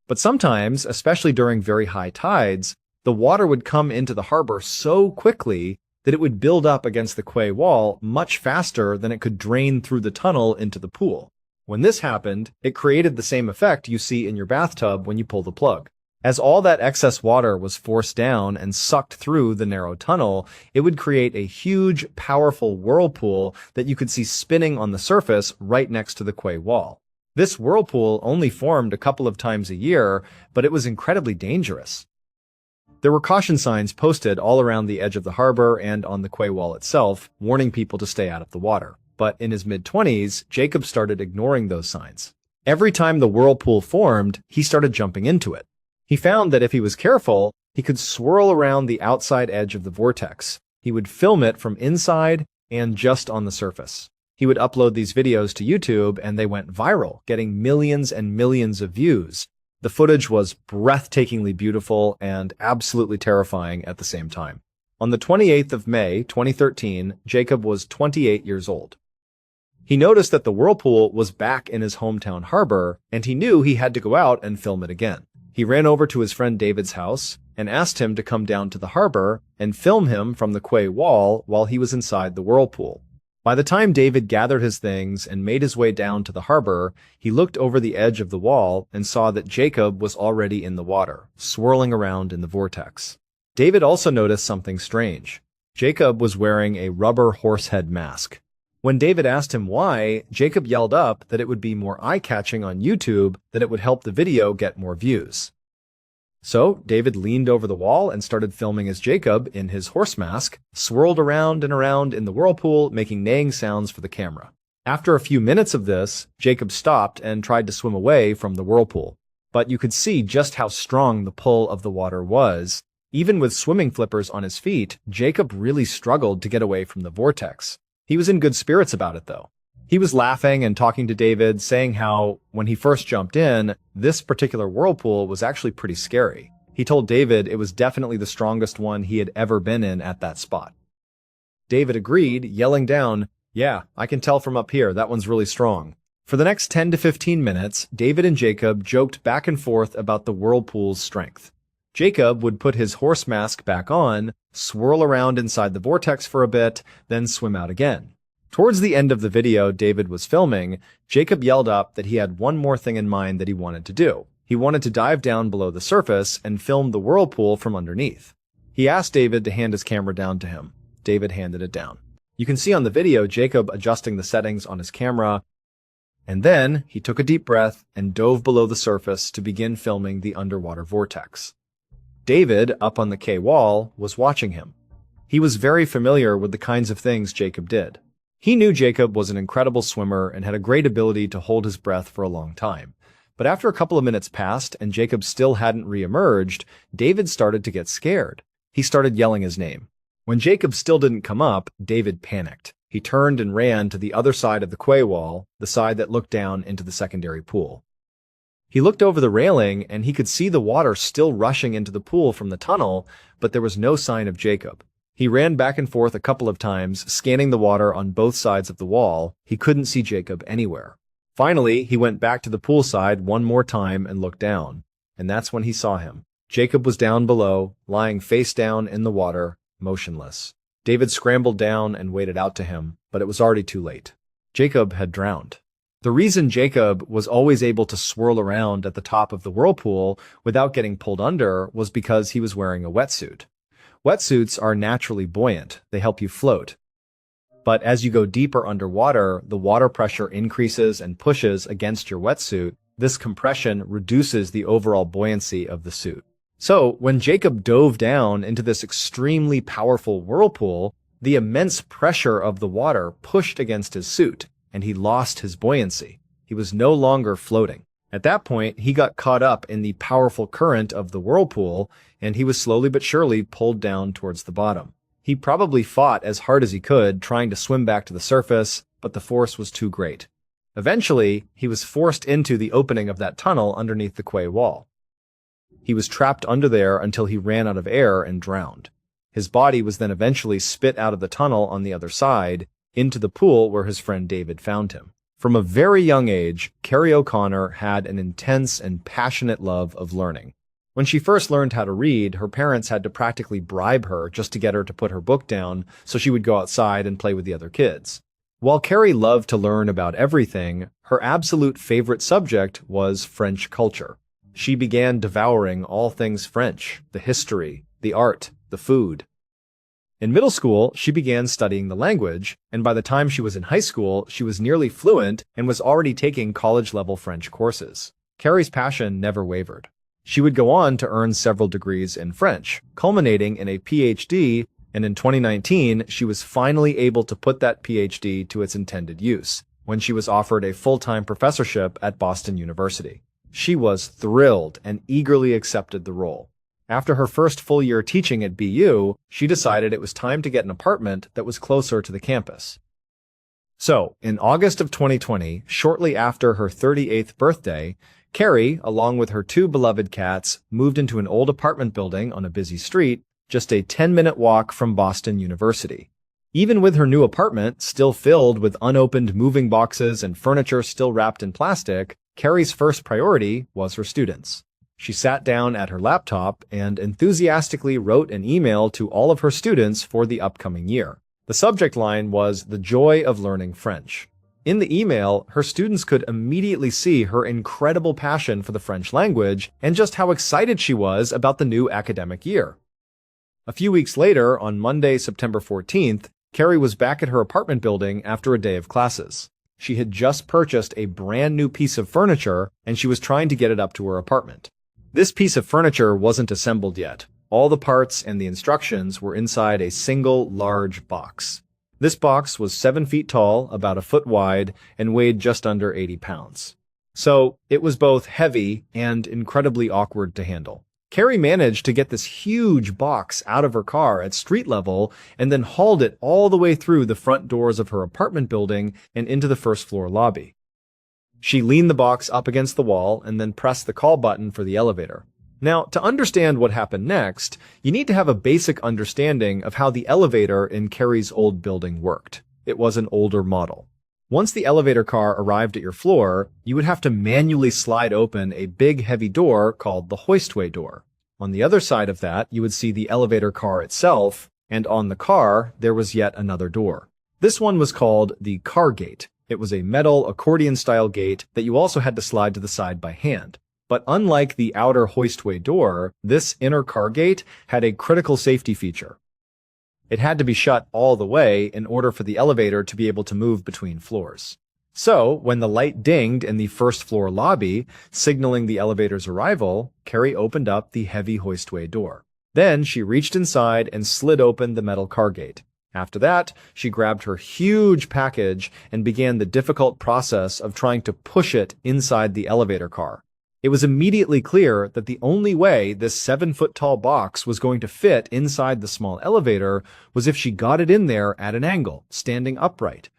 But sometimes, especially during very high tides, the water would come into the harbor so quickly that it would build up against the quay wall much faster than it could drain through the tunnel into the pool. When this happened, it created the same effect you see in your bathtub when you pull the plug. As all that excess water was forced down and sucked through the narrow tunnel, it would create a huge, powerful whirlpool that you could see spinning on the surface right next to the quay wall. This whirlpool only formed a couple of times a year, but it was incredibly dangerous. There were caution signs posted all around the edge of the harbor and on the quay wall itself, warning people to stay out of the water. But in his mid-20s, Jacob started ignoring those signs. Every time the whirlpool formed, he started jumping into it. He found that if he was careful, he could swirl around the outside edge of the vortex. He would film it from inside and just on the surface. He would upload these videos to YouTube, and they went viral, getting millions and millions of views. The footage was breathtakingly beautiful and absolutely terrifying at the same time. On the 28th of May, 2013, Jacob was 28 years old. He noticed that the whirlpool was back in his hometown harbor, and he knew he had to go out and film it again. He ran over to his friend David's house and asked him to come down to the harbor and film him from the quay wall while he was inside the whirlpool. By the time David gathered his things and made his way down to the harbor, he looked over the edge of the wall and saw that Jacob was already in the water, swirling around in the vortex. David also noticed something strange. Jacob was wearing a rubber horsehead mask. When David asked him why, Jacob yelled up that it would be more eye-catching on YouTube, that it would help the video get more views. So David leaned over the wall and started filming as Jacob, in his horse mask, swirled around and around in the whirlpool, making neighing sounds for the camera. After a few minutes of this, Jacob stopped and tried to swim away from the whirlpool. But you could see just how strong the pull of the water was. Even with swimming flippers on his feet, Jacob really struggled to get away from the vortex. He was in good spirits about it, though. He was laughing and talking to David, saying how, when he first jumped in, this particular whirlpool was actually pretty scary. He told David it was definitely the strongest one he had ever been in at that spot. David agreed, yelling down, "Yeah, I can tell from up here, that one's really strong." For the next 10 to 15 minutes, David and Jacob joked back and forth about the whirlpool's strength. Jacob would put his horse mask back on, swirl around inside the vortex for a bit, then swim out again. Towards the end of the video David was filming, Jacob yelled up that he had one more thing in mind that he wanted to do. He wanted to dive down below the surface and film the whirlpool from underneath. He asked David to hand his camera down to him. David handed it down. You can see on the video Jacob adjusting the settings on his camera, and then he took a deep breath and dove below the surface to begin filming the underwater vortex. David, up on the K wall, was watching him. He was very familiar with the kinds of things Jacob did. He knew Jacob was an incredible swimmer and had a great ability to hold his breath for a long time. But after a couple of minutes passed and Jacob still hadn't re-emerged, David started to get scared. He started yelling his name. When Jacob still didn't come up, David panicked. He turned and ran to the other side of the quay wall, the side that looked down into the secondary pool. He looked over the railing and he could see the water still rushing into the pool from the tunnel, but there was no sign of Jacob. He ran back and forth a couple of times, scanning the water on both sides of the wall. He couldn't see Jacob anywhere. Finally, he went back to the poolside one more time and looked down. And that's when he saw him. Jacob was down below, lying face down in the water, motionless. David scrambled down and waded out to him, but it was already too late. Jacob had drowned. The reason Jacob was always able to swirl around at the top of the whirlpool without getting pulled under was because he was wearing a wetsuit. Wetsuits are naturally buoyant. They help you float. But as you go deeper underwater, the water pressure increases and pushes against your wetsuit. This compression reduces the overall buoyancy of the suit. So, when Jacob dove down into this extremely powerful whirlpool, the immense pressure of the water pushed against his suit, and he lost his buoyancy. He was no longer floating. At that point, he got caught up in the powerful current of the whirlpool, and he was slowly but surely pulled down towards the bottom. He probably fought as hard as he could, trying to swim back to the surface, but the force was too great. Eventually, he was forced into the opening of that tunnel underneath the quay wall. He was trapped under there until he ran out of air and drowned. His body was then eventually spit out of the tunnel on the other side, into the pool where his friend David found him. From a very young age, Carrie O'Connor had an intense and passionate love of learning. When she first learned how to read, her parents had to practically bribe her just to get her to put her book down so she would go outside and play with the other kids. While Carrie loved to learn about everything, her absolute favorite subject was French culture. She began devouring all things French, the history, the art, the food. In middle school, she began studying the language, and by the time she was in high school, she was nearly fluent and was already taking college-level French courses. Carrie's passion never wavered. She would go on to earn several degrees in French, culminating in a PhD, and in 2019, she was finally able to put that PhD to its intended use, when she was offered a full-time professorship at Boston University. She was thrilled and eagerly accepted the role. After her first full year teaching at BU, she decided it was time to get an apartment that was closer to the campus. So, in August of 2020, shortly after her 38th birthday, Carrie, along with her two beloved cats, moved into an old apartment building on a busy street, just a 10-minute walk from Boston University. Even with her new apartment, still filled with unopened moving boxes and furniture still wrapped in plastic, Carrie's first priority was her students. She sat down at her laptop and enthusiastically wrote an email to all of her students for the upcoming year. The subject line was "The Joy of Learning French." In the email, her students could immediately see her incredible passion for the French language and just how excited she was about the new academic year. A few weeks later, on Monday, September 14th, Carrie was back at her apartment building after a day of classes. She had just purchased a brand new piece of furniture and she was trying to get it up to her apartment. This piece of furniture wasn't assembled yet. All the parts and the instructions were inside a single large box. This box was 7 feet tall, about a foot wide, and weighed just under 80 pounds. So it was both heavy and incredibly awkward to handle. Carrie managed to get this huge box out of her car at street level and then hauled it all the way through the front doors of her apartment building and into the first floor lobby. She leaned the box up against the wall and then pressed the call button for the elevator. Now, to understand what happened next, you need to have a basic understanding of how the elevator in Carrie's old building worked. It was an older model. Once the elevator car arrived at your floor, you would have to manually slide open a big heavy door called the hoistway door. On the other side of that, you would see the elevator car itself, and on the car, there was yet another door. This one was called the car gate. It was a metal accordion-style gate that you also had to slide to the side by hand. But unlike the outer hoistway door, this inner car gate had a critical safety feature. It had to be shut all the way in order for the elevator to be able to move between floors. So, when the light dinged in the first floor lobby, signaling the elevator's arrival, Carrie opened up the heavy hoistway door. Then she reached inside and slid open the metal car gate. After that, she grabbed her huge package and began the difficult process of trying to push it inside the elevator car. It was immediately clear that the only way this 7-foot-tall box was going to fit inside the small elevator was if she got it in there at an angle, standing upright.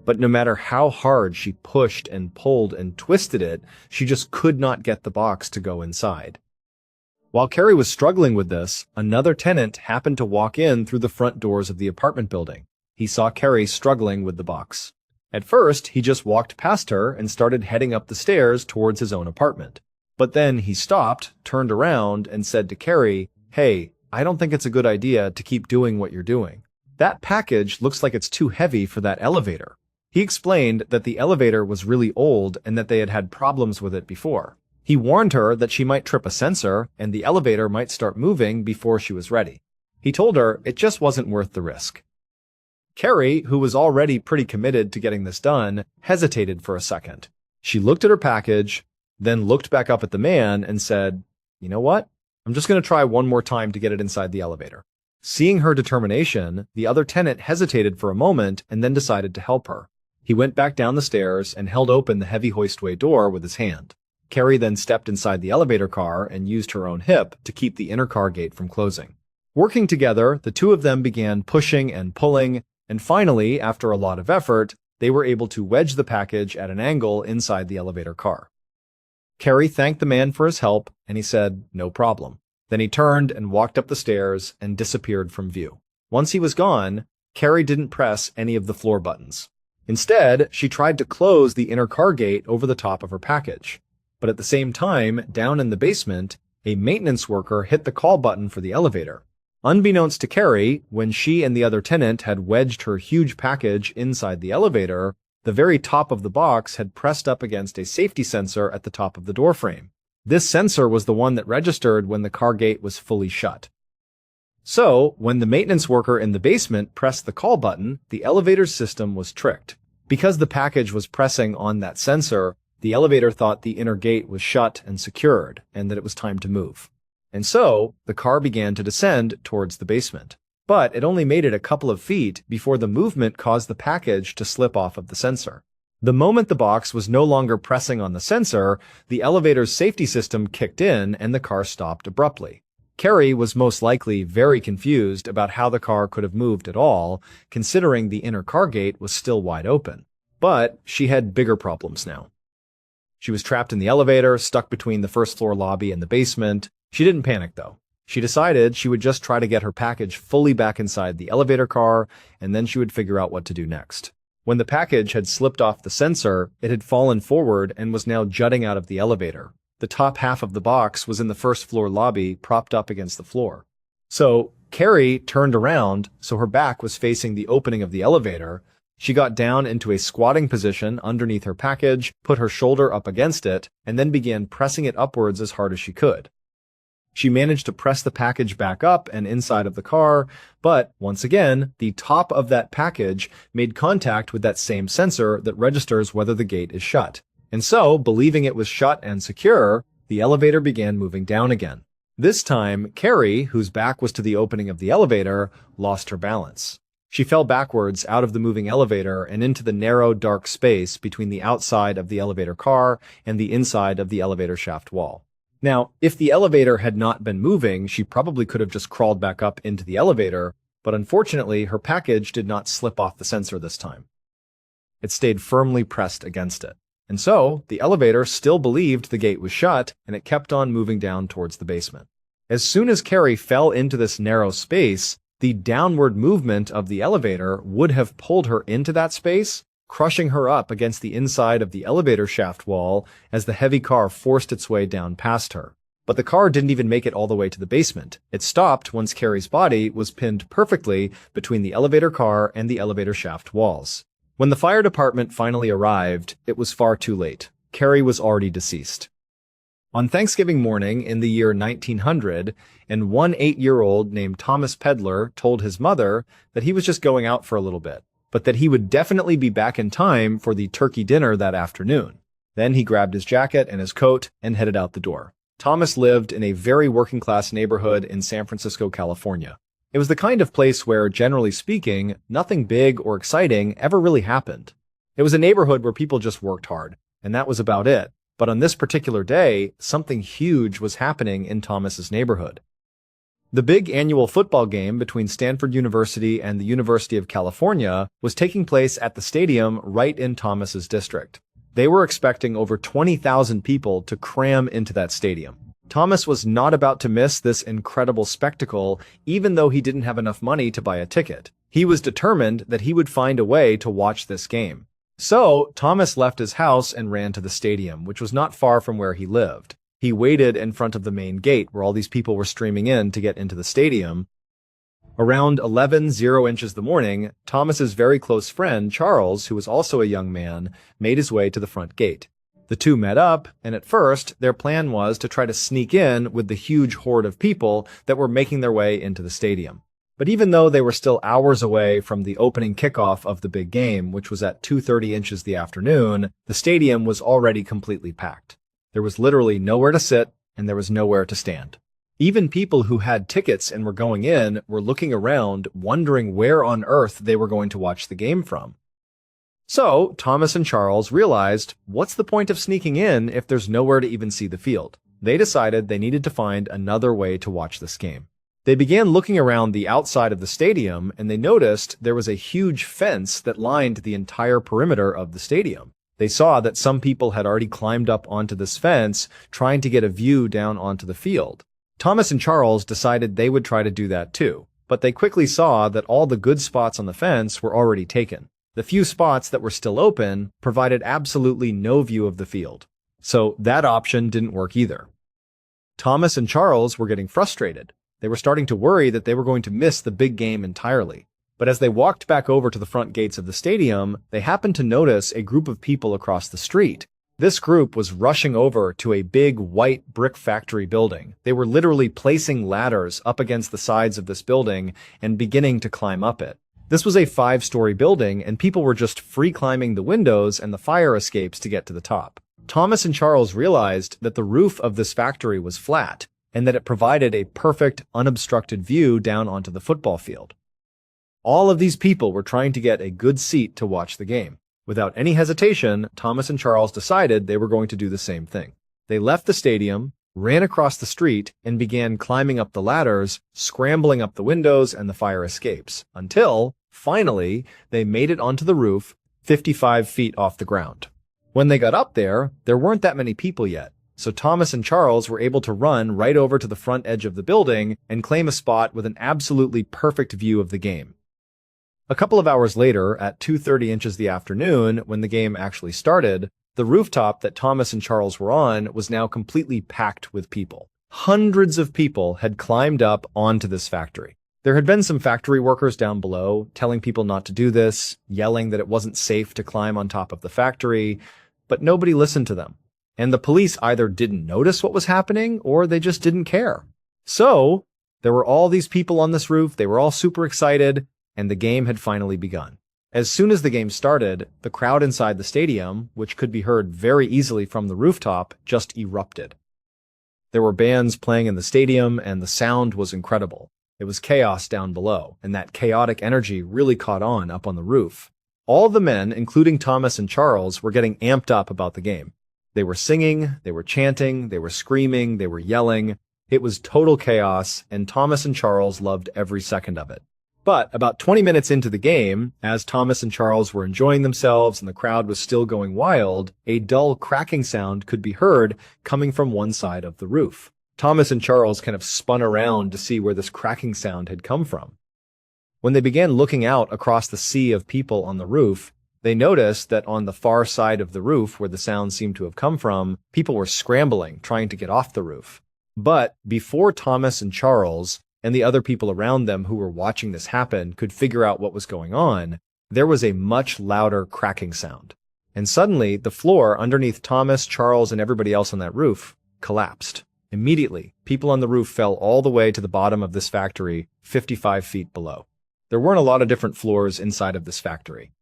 But no matter how hard she pushed and pulled and twisted it, she just could not get the box to go inside. While Carrie was struggling with this, another tenant happened to walk in through the front doors of the apartment building. He saw Carrie struggling with the box. At first, he just walked past her and started heading up the stairs towards his own apartment. But then he stopped, turned around, and said to Carrie, "Hey, I don't think it's a good idea to keep doing what you're doing. That package looks like it's too heavy for that elevator." He explained that the elevator was really old and that they had had problems with it before. He warned her that she might trip a sensor and the elevator might start moving before she was ready. He told her it just wasn't worth the risk. Carrie, who was already pretty committed to getting this done, hesitated for a second. She looked at her package, then looked back up at the man and said, "You know what? I'm just going to try one more time to get it inside the elevator." Seeing her determination, the other tenant hesitated for a moment and then decided to help her. He went back down the stairs and held open the heavy hoistway door with his hand. Carrie then stepped inside the elevator car and used her own hip to keep the inner car gate from closing. Working together, the two of them began pushing and pulling, and finally, after a lot of effort, they were able to wedge the package at an angle inside the elevator car. Carrie thanked the man for his help, and he said, "No problem." Then he turned and walked up the stairs and disappeared from view. Once he was gone, Carrie didn't press any of the floor buttons. Instead, she tried to close the inner car gate over the top of her package. But at the same time, down in the basement, a maintenance worker hit the call button for the elevator. Unbeknownst to Carrie, when she and the other tenant had wedged her huge package inside the elevator, the very top of the box had pressed up against a safety sensor at the top of the doorframe. This sensor was the one that registered when the car gate was fully shut. So, when the maintenance worker in the basement pressed the call button, the elevator's system was tricked. Because the package was pressing on that sensor, the elevator thought the inner gate was shut and secured, and that it was time to move. And so, the car began to descend towards the basement. But it only made it a couple of feet before the movement caused the package to slip off of the sensor. The moment the box was no longer pressing on the sensor, the elevator's safety system kicked in and the car stopped abruptly. Carrie was most likely very confused about how the car could have moved at all, considering the inner car gate was still wide open. But she had bigger problems now. She was trapped in the elevator, stuck between the first floor lobby and the basement. She didn't panic, though. She decided she would just try to get her package fully back inside the elevator car, and then she would figure out what to do next. When the package had slipped off the sensor, it had fallen forward and was now jutting out of the elevator. The top half of the box was in the first floor lobby, propped up against the floor. So Carrie turned around so her back was facing the opening of the elevator. She got down into a squatting position underneath her package, put her shoulder up against it, and then began pressing it upwards as hard as she could. She managed to press the package back up and inside of the car, but once again, the top of that package made contact with that same sensor that registers whether the gate is shut. And so, believing it was shut and secure, the elevator began moving down again. This time, Carrie, whose back was to the opening of the elevator, lost her balance. She fell backwards out of the moving elevator and into the narrow, dark space between the outside of the elevator car and the inside of the elevator shaft wall. Now, if the elevator had not been moving, she probably could have just crawled back up into the elevator, but unfortunately, her package did not slip off the sensor this time. It stayed firmly pressed against it. And so, the elevator still believed the gate was shut, and it kept on moving down towards the basement. As soon as Carrie fell into this narrow space, the downward movement of the elevator would have pulled her into that space, crushing her up against the inside of the elevator shaft wall as the heavy car forced its way down past her. But the car didn't even make it all the way to the basement. It stopped once Carrie's body was pinned perfectly between the elevator car and the elevator shaft walls. When the fire department finally arrived, it was far too late. Carrie was already deceased. On Thanksgiving morning in the year 1900, an 8-year-old named Thomas Pedler told his mother that he was just going out for a little bit, but that he would definitely be back in time for the turkey dinner that afternoon. Then he grabbed his jacket and his coat and headed out the door. Thomas lived in a very working-class neighborhood in San Francisco, California. It was the kind of place where, generally speaking, nothing big or exciting ever really happened. It was a neighborhood where people just worked hard, and that was about it. But on this particular day, something huge was happening in Thomas's neighborhood. The big annual football game between Stanford University and the University of California was taking place at the stadium right in Thomas's district. They were expecting over 20,000 people to cram into that stadium. Thomas was not about to miss this incredible spectacle, even though he didn't have enough money to buy a ticket. He was determined that he would find a way to watch this game. So, Thomas left his house and ran to the stadium, which was not far from where he lived. He waited in front of the main gate where all these people were streaming in to get into the stadium. Around 11:00 in the morning, Thomas's very close friend, Charles, who was also a young man, made his way to the front gate. The two met up, and at first, their plan was to try to sneak in with the huge horde of people that were making their way into the stadium. But even though they were still hours away from the opening kickoff of the big game, which was at 2:30 the afternoon, the stadium was already completely packed. There was literally nowhere to sit, and there was nowhere to stand. Even people who had tickets and were going in were looking around, wondering where on earth they were going to watch the game from. So, Thomas and Charles realized, what's the point of sneaking in if there's nowhere to even see the field? They decided they needed to find another way to watch this game. They began looking around the outside of the stadium, and they noticed there was a huge fence that lined the entire perimeter of the stadium. They saw that some people had already climbed up onto this fence, trying to get a view down onto the field. Thomas and Charles decided they would try to do that too, but they quickly saw that all the good spots on the fence were already taken. The few spots that were still open provided absolutely no view of the field. So that option didn't work either. Thomas and Charles were getting frustrated. They were starting to worry that they were going to miss the big game entirely. But as they walked back over to the front gates of the stadium, they happened to notice a group of people across the street. This group was rushing over to a big white brick factory building. They were literally placing ladders up against the sides of this building and beginning to climb up it. This was a 5-story building, and people were just free climbing the windows and the fire escapes to get to the top. Thomas and Charles realized that the roof of this factory was flat, and that it provided a perfect, unobstructed view down onto the football field. All of these people were trying to get a good seat to watch the game. Without any hesitation, Thomas and Charles decided they were going to do the same thing. They left the stadium, ran across the street, and began climbing up the ladders, scrambling up the windows and the fire escapes, until, finally, they made it onto the roof, 55 feet off the ground. When they got up there weren't that many people yet, so Thomas and Charles were able to run right over to the front edge of the building and claim a spot with an absolutely perfect view of the game. A couple of hours later, at 2:30 the afternoon, when the game actually started, the rooftop that Thomas and Charles were on was now completely packed with people. Hundreds of people had climbed up onto this factory. There had been some factory workers down below, telling people not to do this, yelling that it wasn't safe to climb on top of the factory, but nobody listened to them. And the police either didn't notice what was happening, or they just didn't care. So, there were all these people on this roof, they were all super excited, and the game had finally begun. As soon as the game started, the crowd inside the stadium, which could be heard very easily from the rooftop, just erupted. There were bands playing in the stadium, and the sound was incredible. It was chaos down below, and that chaotic energy really caught on up on the roof. All the men, including Thomas and Charles, were getting amped up about the game. They were singing, they were chanting, they were screaming, they were yelling. It was total chaos, and Thomas and Charles loved every second of it. But about 20 minutes into the game, as Thomas and Charles were enjoying themselves and the crowd was still going wild, a dull cracking sound could be heard coming from one side of the roof. Thomas and Charles kind of spun around to see where this cracking sound had come from. When they began looking out across the sea of people on the roof, they noticed that on the far side of the roof where the sound seemed to have come from, people were scrambling, trying to get off the roof. But before Thomas and Charles and the other people around them who were watching this happen could figure out what was going on, there was a much louder cracking sound. And suddenly, the floor underneath Thomas, Charles, and everybody else on that roof collapsed. Immediately, people on the roof fell all the way to the bottom of this factory, 55 feet below. There weren't a lot of different floors inside of this factory.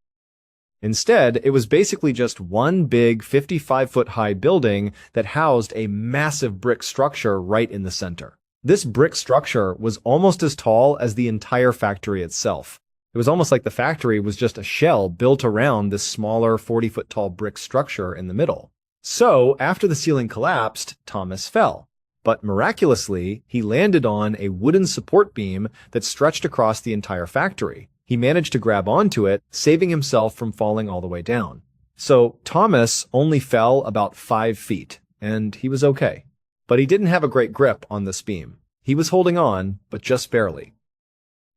Instead, it was basically just one big 55-foot-high building that housed a massive brick structure right in the center. This brick structure was almost as tall as the entire factory itself. It was almost like the factory was just a shell built around this smaller 40-foot-tall brick structure in the middle. So, after the ceiling collapsed, Thomas fell. But miraculously, he landed on a wooden support beam that stretched across the entire factory. He managed to grab onto it, saving himself from falling all the way down. So Thomas only fell about 5 feet, and he was okay. But he didn't have a great grip on this beam. He was holding on, but just barely.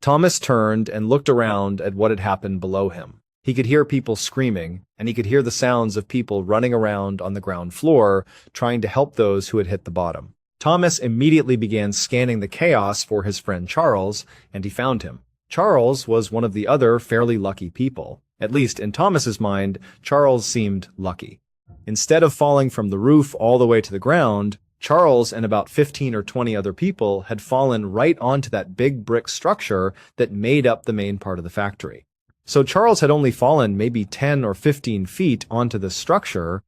Thomas turned and looked around at what had happened below him. He could hear people screaming, and he could hear the sounds of people running around on the ground floor, trying to help those who had hit the bottom. Thomas immediately began scanning the chaos for his friend Charles, and he found him. Charles was one of the other fairly lucky people. At least in Thomas's mind, Charles seemed lucky. Instead of falling from the roof all the way to the ground, Charles and about 15 or 20 other people had fallen right onto that big brick structure that made up the main part of the factory. So Charles had only fallen maybe 10 or 15 feet onto this structure.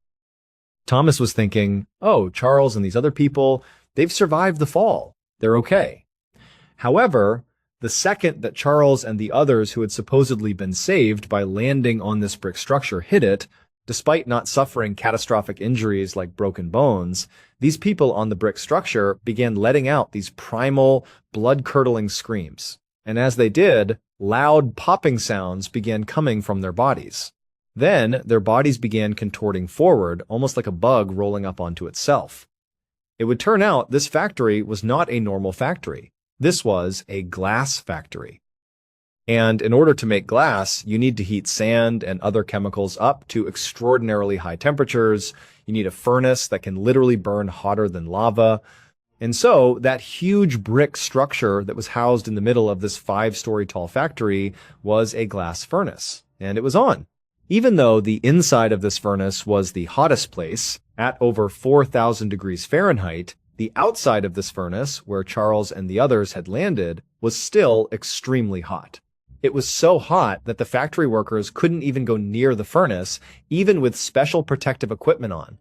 Thomas was thinking, oh, Charles and these other people, they've survived the fall. They're okay. However, the second that Charles and the others who had supposedly been saved by landing on this brick structure hit it, despite not suffering catastrophic injuries like broken bones, these people on the brick structure began letting out these primal, blood-curdling screams. And as they did, loud popping sounds began coming from their bodies. Then, their bodies began contorting forward, almost like a bug rolling up onto itself. It would turn out this factory was not a normal factory. This was a glass factory. And in order to make glass, you need to heat sand and other chemicals up to extraordinarily high temperatures. You need a furnace that can literally burn hotter than lava. And so that huge brick structure that was housed in the middle of this 5-story tall factory was a glass furnace. And it was on. Even though the inside of this furnace was the hottest place, at over 4,000 degrees Fahrenheit, the outside of this furnace, where Charles and the others had landed, was still extremely hot. It was so hot that the factory workers couldn't even go near the furnace, even with special protective equipment on.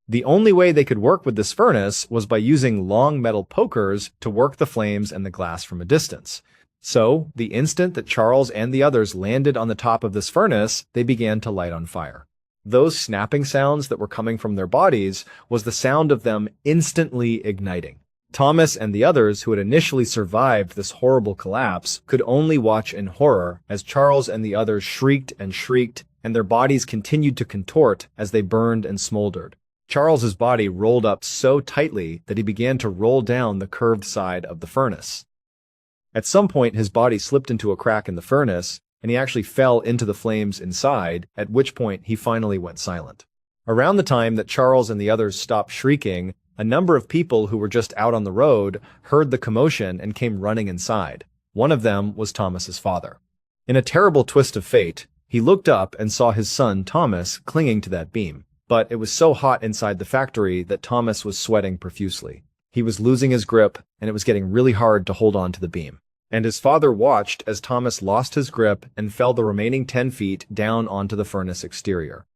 The only way they could work with this furnace was by using long metal pokers to work the flames and the glass from a distance. So, the instant that Charles and the others landed on the top of this furnace, they began to light on fire. Those snapping sounds that were coming from their bodies was the sound of them instantly igniting. Thomas and the others who had initially survived this horrible collapse could only watch in horror as Charles and the others shrieked, and their bodies continued to contort as they burned and smoldered. Charles's body rolled up so tightly that he began to roll down the curved side of the furnace. At some point, his body slipped into a crack in the furnace, and he actually fell into the flames inside, at which point he finally went silent. Around the time that Charles and the others stopped shrieking, a number of people who were just out on the road heard the commotion and came running inside. One of them was Thomas's father. In a terrible twist of fate, he looked up and saw his son Thomas clinging to that beam. But it was so hot inside the factory that Thomas was sweating profusely. He was losing his grip, and it was getting really hard to hold on to the beam. And his father watched as Thomas lost his grip and fell the remaining 10 feet down onto the furnace exterior.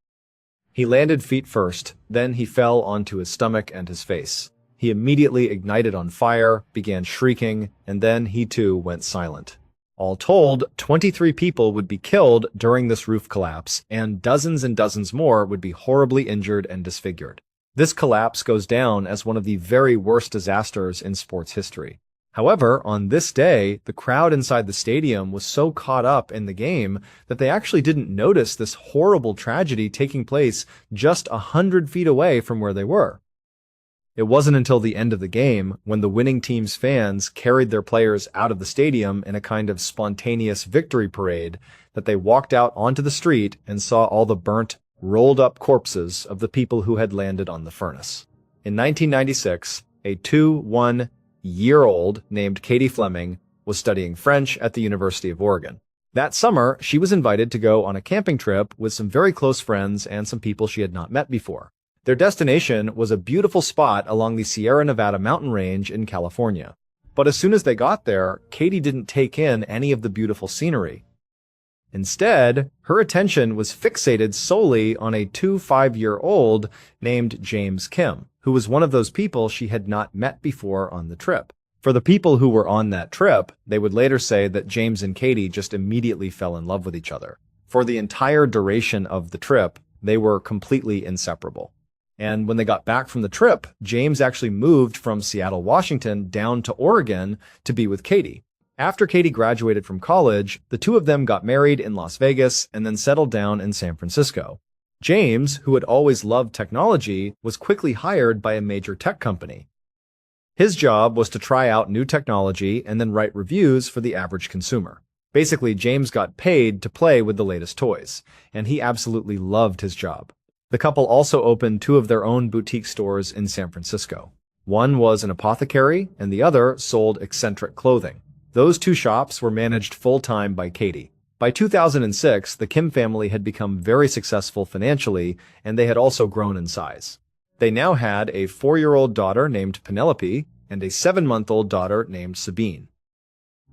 He landed feet first, then he fell onto his stomach and his face. He immediately ignited on fire, began shrieking, and then he too went silent. All told, 23 people would be killed during this roof collapse, and dozens more would be horribly injured and disfigured. This collapse goes down as one of the very worst disasters in sports history. However, on this day, the crowd inside the stadium was so caught up in the game that they actually didn't notice this horrible tragedy taking place just 100 feet away from where they were. It wasn't until the end of the game, when the winning team's fans carried their players out of the stadium in a kind of spontaneous victory parade, that they walked out onto the street and saw all the burnt, rolled-up corpses of the people who had landed on the furnace. In 1996, a 21-year-old named Katie Fleming, was studying French at the University of Oregon. That summer, she was invited to go on a camping trip with some very close friends and some people she had not met before. Their destination was a beautiful spot along the Sierra Nevada mountain range in California. But as soon as they got there, Katie didn't take in any of the beautiful scenery. Instead, her attention was fixated solely on a 5-year-old named James Kim, who was one of those people she had not met before on the trip. For the people who were on that trip, they would later say that James and Katie just immediately fell in love with each other. For the entire duration of the trip, they were completely inseparable. And when they got back from the trip, James actually moved from Seattle, Washington, down to Oregon to be with Katie. After Katie graduated from college, the two of them got married in Las Vegas and then settled down in San Francisco. James, who had always loved technology, was quickly hired by a major tech company. His job was to try out new technology and then write reviews for the average consumer. Basically, James got paid to play with the latest toys, and he absolutely loved his job. The couple also opened two of their own boutique stores in San Francisco. One was an apothecary, and the other sold eccentric clothing. Those two shops were managed full-time by Katie. By 2006, the Kim family had become very successful financially, and they had also grown in size. They now had a 4-year-old daughter named Penelope and a 7-month-old daughter named Sabine.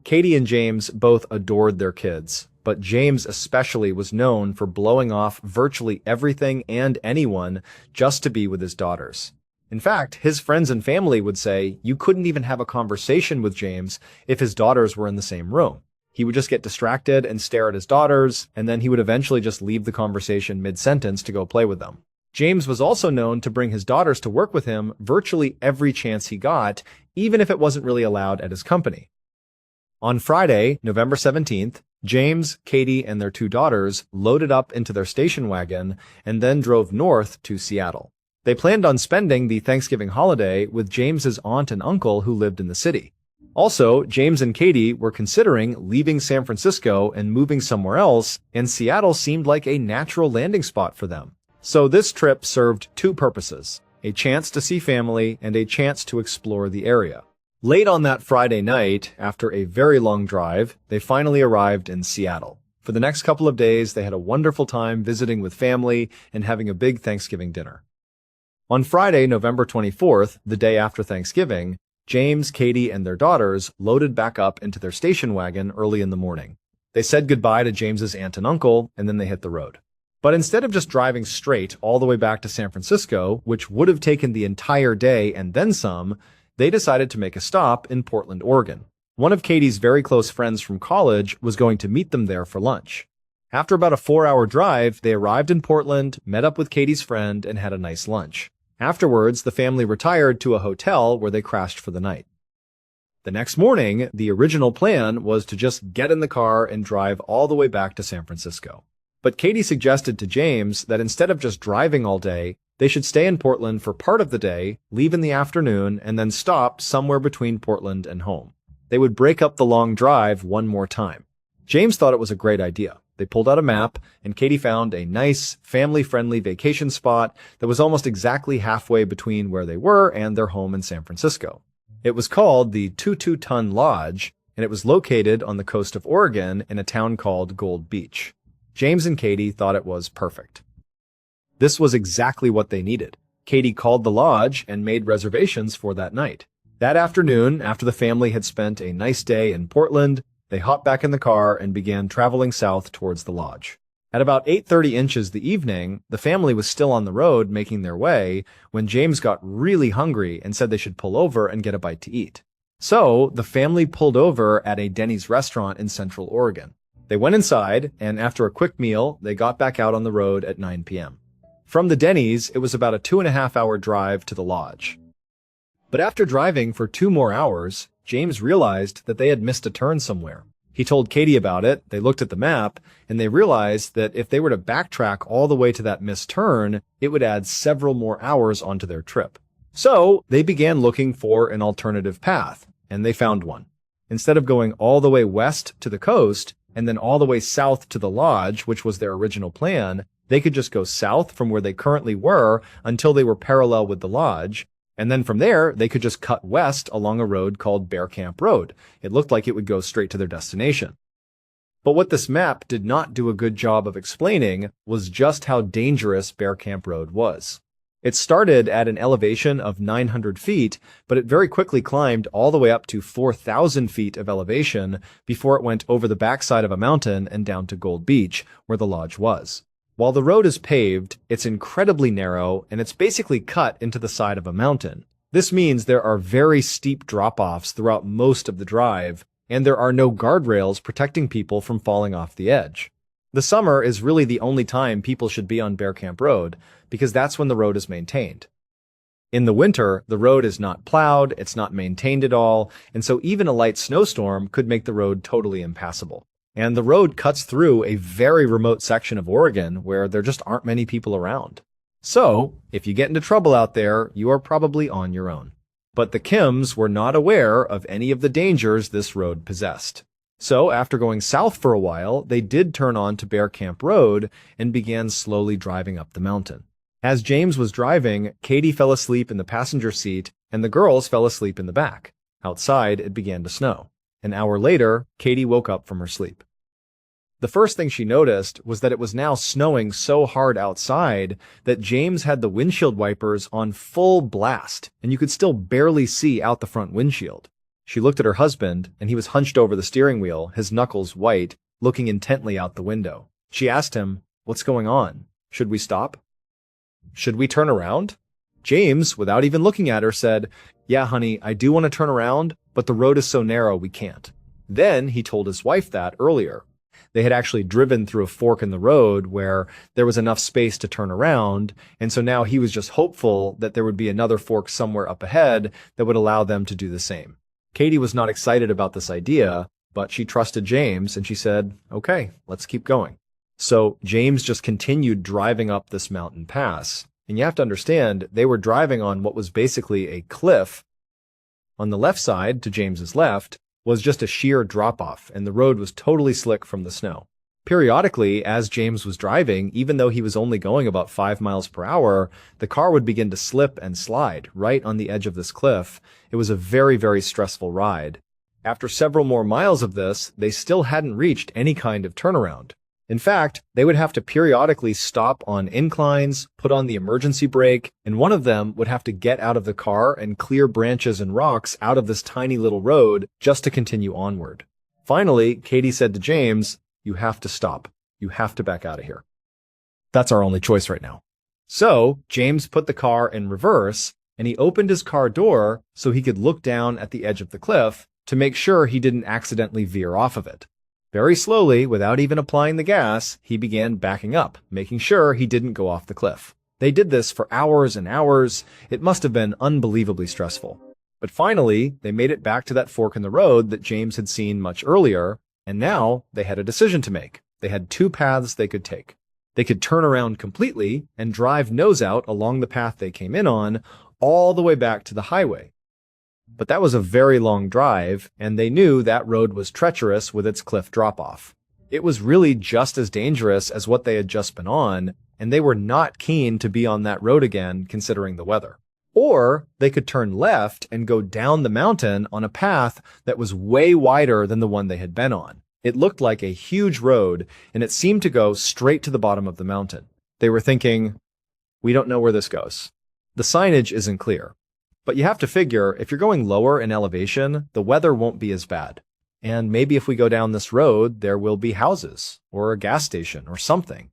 Katie and James both adored their kids, but James especially was known for blowing off virtually everything and anyone just to be with his daughters. In fact, his friends and family would say you couldn't even have a conversation with James if his daughters were in the same room. He would just get distracted and stare at his daughters, and then he would eventually just leave the conversation mid-sentence to go play with them. James was also known to bring his daughters to work with him virtually every chance he got, even if it wasn't really allowed at his company. On Friday, November 17th, James, Katie, and their two daughters loaded up into their station wagon and then drove north to Seattle. They planned on spending the Thanksgiving holiday with James's aunt and uncle who lived in the city. Also, James and Katie were considering leaving San Francisco and moving somewhere else, and Seattle seemed like a natural landing spot for them. So this trip served two purposes: a chance to see family and a chance to explore the area. Late on that Friday night, after a very long drive, they finally arrived in Seattle. For the next couple of days, they had a wonderful time visiting with family and having a big Thanksgiving dinner. On Friday, November 24th, the day after Thanksgiving, James, Katie, and their daughters loaded back up into their station wagon early in the morning. They said goodbye to James's aunt and uncle, and then they hit the road. But instead of just driving straight all the way back to San Francisco, which would have taken the entire day and then some, they decided to make a stop in Portland, Oregon. One of Katie's very close friends from college was going to meet them there for lunch. After about a 4-hour drive, they arrived in Portland, met up with Katie's friend, and had a nice lunch. Afterwards, the family retired to a hotel where they crashed for the night. The next morning, the original plan was to just get in the car and drive all the way back to San Francisco. But Katie suggested to James that instead of just driving all day, they should stay in Portland for part of the day, leave in the afternoon, and then stop somewhere between Portland and home. They would break up the long drive one more time. James thought it was a great idea. They pulled out a map, and Katie found a nice, family-friendly vacation spot that was almost exactly halfway between where they were and their home in San Francisco. It was called the Tutu-Tun Lodge, and it was located on the coast of Oregon in a town called Gold Beach. James and Katie thought it was perfect. This was exactly what they needed. Katie called the lodge and made reservations for that night. That afternoon, after the family had spent a nice day in Portland, they hopped back in the car and began traveling south towards the lodge. At about 8:30 inches the evening, the family was still on the road making their way when James got really hungry and said they should pull over and get a bite to eat. So, the family pulled over at a Denny's restaurant in Central Oregon. They went inside, and after a quick meal, they got back out on the road at 9 p.m. From the Denny's, it was about a 2.5-hour drive to the lodge. But after driving for 2 more hours, James realized that they had missed a turn somewhere. He told Katie about it, they looked at the map, and they realized that if they were to backtrack all the way to that missed turn, it would add several more hours onto their trip. So, they began looking for an alternative path, and they found one. Instead of going all the way west to the coast, and then all the way south to the lodge, which was their original plan, they could just go south from where they currently were until they were parallel with the lodge, And then from there, they could just cut west along a road called Bear Camp Road. It looked like it would go straight to their destination. But what this map did not do a good job of explaining was just how dangerous Bear Camp Road was. It started at an elevation of 900 feet, but it very quickly climbed all the way up to 4,000 feet of elevation before it went over the backside of a mountain and down to Gold Beach, where the lodge was. While the road is paved, it's incredibly narrow and it's basically cut into the side of a mountain. This means there are very steep drop-offs throughout most of the drive, and there are no guardrails protecting people from falling off the edge. The summer is really the only time people should be on Bear Camp Road, because that's when the road is maintained. In the winter, the road is not plowed, it's not maintained at all, and so even a light snowstorm could make the road totally impassable. And the road cuts through a very remote section of Oregon where there just aren't many people around. So, if you get into trouble out there, you are probably on your own. But the Kims were not aware of any of the dangers this road possessed. So, after going south for a while, they did turn on to Bear Camp Road and began slowly driving up the mountain. As James was driving, Katie fell asleep in the passenger seat and the girls fell asleep in the back. Outside, it began to snow. An hour later, Katie woke up from her sleep. The first thing she noticed was that it was now snowing so hard outside that James had the windshield wipers on full blast, and you could still barely see out the front windshield. She looked at her husband, and he was hunched over the steering wheel, his knuckles white, looking intently out the window. She asked him, "What's going on? Should we stop? Should we turn around?" James, without even looking at her, said, "Yeah, honey, I do want to turn around, but the road is so narrow we can't." Then he told his wife that earlier. They had actually driven through a fork in the road where there was enough space to turn around, and so now he was just hopeful that there would be another fork somewhere up ahead that would allow them to do the same. Katie was not excited about this idea, but she trusted James, and she said, "Okay, let's keep going." So James just continued driving up this mountain pass, and you have to understand, they were driving on what was basically a cliff. On the left side, to James's left, was just a sheer drop-off, and the road was totally slick from the snow. Periodically, as James was driving, even though he was only going about 5 miles per hour, the car would begin to slip and slide right on the edge of this cliff. It was a very, very stressful ride. After several more miles of this, they still hadn't reached any kind of turnaround. In fact, they would have to periodically stop on inclines, put on the emergency brake, and one of them would have to get out of the car and clear branches and rocks out of this tiny little road just to continue onward. Finally, Katie said to James, "You have to stop. You have to back out of here. That's our only choice right now." So, James put the car in reverse, and he opened his car door so he could look down at the edge of the cliff to make sure he didn't accidentally veer off of it. Very slowly, without even applying the gas, he began backing up, making sure he didn't go off the cliff. They did this for hours and hours. It must have been unbelievably stressful. But finally, they made it back to that fork in the road that James had seen much earlier, and now they had a decision to make. They had 2 paths they could take. They could turn around completely and drive nose out along the path they came in on, all the way back to the highway. But that was a very long drive, and they knew that road was treacherous with its cliff drop-off. It was really just as dangerous as what they had just been on, and they were not keen to be on that road again, considering the weather. Or they could turn left and go down the mountain on a path that was way wider than the one they had been on. It looked like a huge road, and it seemed to go straight to the bottom of the mountain. They were thinking, "We don't know where this goes. The signage isn't clear. But you have to figure, if you're going lower in elevation, the weather won't be as bad. And maybe if we go down this road, there will be houses, or a gas station, or something.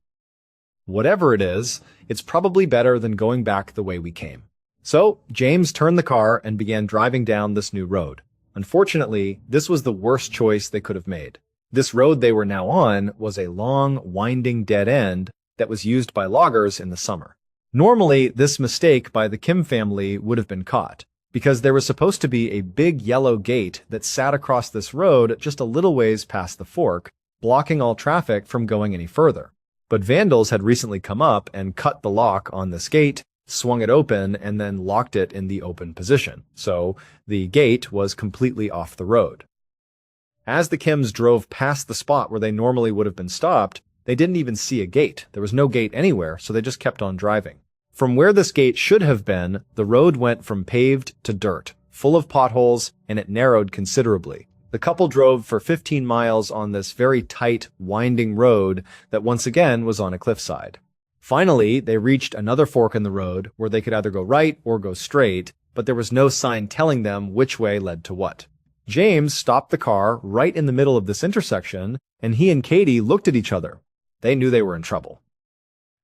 Whatever it is, it's probably better than going back the way we came." So, James turned the car and began driving down this new road. Unfortunately, this was the worst choice they could have made. This road they were now on was a long, winding dead end that was used by loggers in the summer. Normally, this mistake by the Kim family would have been caught, because there was supposed to be a big yellow gate that sat across this road just a little ways past the fork, blocking all traffic from going any further. But vandals had recently come up and cut the lock on this gate, swung it open, and then locked it in the open position. So the gate was completely off the road. As the Kims drove past the spot where they normally would have been stopped, they didn't even see a gate. There was no gate anywhere, so they just kept on driving. From where this gate should have been, the road went from paved to dirt, full of potholes, and it narrowed considerably. The couple drove for 15 miles on this very tight, winding road that once again was on a cliffside. Finally, they reached another fork in the road where they could either go right or go straight, but there was no sign telling them which way led to what. James stopped the car right in the middle of this intersection, and he and Katie looked at each other. They knew they were in trouble.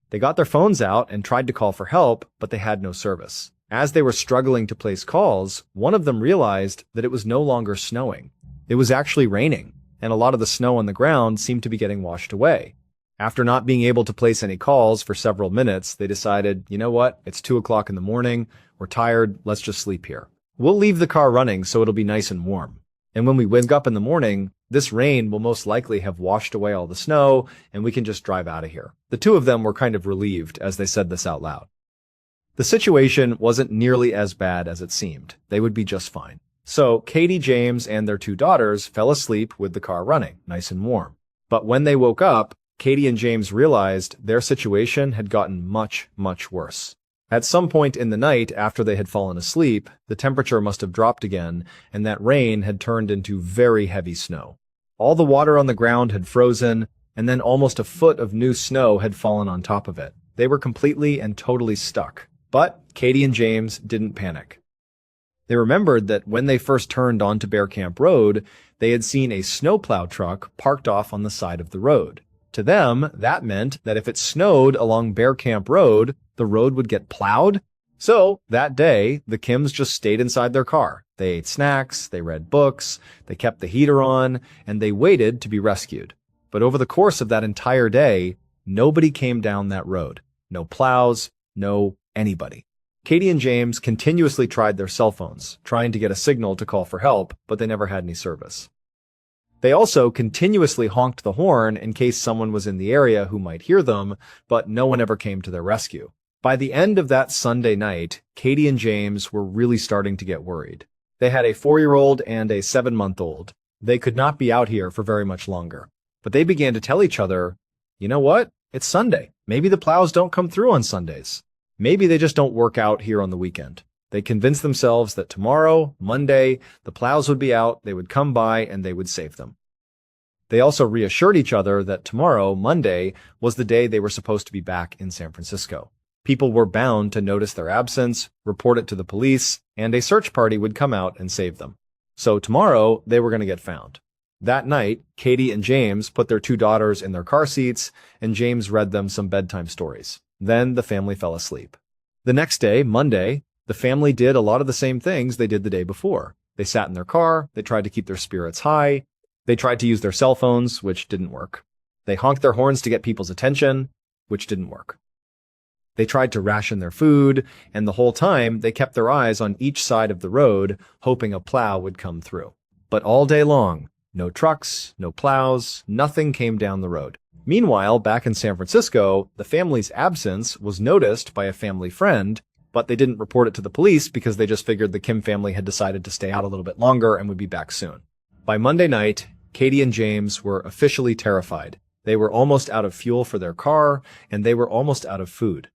They got their phones out and tried to call for help, but they had no service. As they were struggling to place calls, one of them realized that it was no longer snowing. It was actually raining, and a lot of the snow on the ground seemed to be getting washed away. After not being able to place any calls for several minutes, they decided, you know what, it's 2 o'clock in the morning, we're tired, let's just sleep here. We'll leave the car running so it'll be nice and warm. And when we wake up in the morning, this rain will most likely have washed away all the snow, and we can just drive out of here. The two of them were kind of relieved as they said this out loud. The situation wasn't nearly as bad as it seemed. They would be just fine. So Katie, James, and their 2 daughters fell asleep with the car running, nice and warm. But when they woke up, Katie and James realized their situation had gotten much, much worse. At some point in the night after they had fallen asleep, the temperature must have dropped again, and that rain had turned into very heavy snow. All the water on the ground had frozen, and then almost a foot of new snow had fallen on top of it. They were completely and totally stuck. But Katie and James didn't panic. They remembered that when they first turned onto Bear Camp Road, they had seen a snowplow truck parked off on the side of the road. To them, that meant that if it snowed along Bear Camp Road, the road would get plowed. So, that day, the Kims just stayed inside their car. They ate snacks, they read books, they kept the heater on, and they waited to be rescued. But over the course of that entire day, nobody came down that road. No plows, no anybody. Katie and James continuously tried their cell phones, trying to get a signal to call for help, but they never had any service. They also continuously honked the horn in case someone was in the area who might hear them, but no one ever came to their rescue. By the end of that Sunday night, Katie and James were really starting to get worried. They had a 4-year-old and a 7-month-old. They could not be out here for very much longer. But they began to tell each other, you know what? It's Sunday. Maybe the plows don't come through on Sundays. Maybe they just don't work out here on the weekend. They convinced themselves that tomorrow, Monday, the plows would be out, they would come by, and they would save them. They also reassured each other that tomorrow, Monday, was the day they were supposed to be back in San Francisco. People were bound to notice their absence, report it to the police, and a search party would come out and save them. So tomorrow, they were going to get found. That night, Katie and James put their 2 daughters in their car seats, and James read them some bedtime stories. Then the family fell asleep. The next day, Monday, the family did a lot of the same things they did the day before. They sat in their car, they tried to keep their spirits high, they tried to use their cell phones, which didn't work. They honked their horns to get people's attention, which didn't work. They tried to ration their food, and the whole time they kept their eyes on each side of the road, hoping a plow would come through. But all day long, no trucks, no plows, nothing came down the road. Meanwhile, back in San Francisco, the family's absence was noticed by a family friend, but they didn't report it to the police because they just figured the Kim family had decided to stay out a little bit longer and would be back soon. By Monday night, Katie and James were officially terrified. They were almost out of fuel for their car, and they were almost out of food.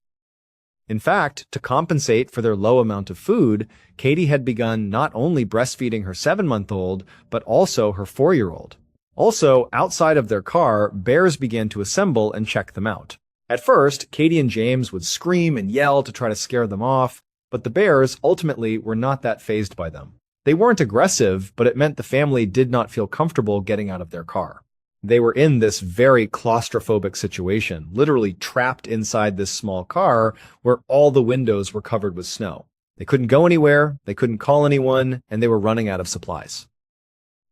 In fact, to compensate for their low amount of food, Katie had begun not only breastfeeding her 7-month-old, but also her 4-year-old. Also, outside of their car, bears began to assemble and check them out. At first, Katie and James would scream and yell to try to scare them off, but the bears ultimately were not that fazed by them. They weren't aggressive, but it meant the family did not feel comfortable getting out of their car. They were in this very claustrophobic situation, literally trapped inside this small car where all the windows were covered with snow. They couldn't go anywhere, they couldn't call anyone, and they were running out of supplies.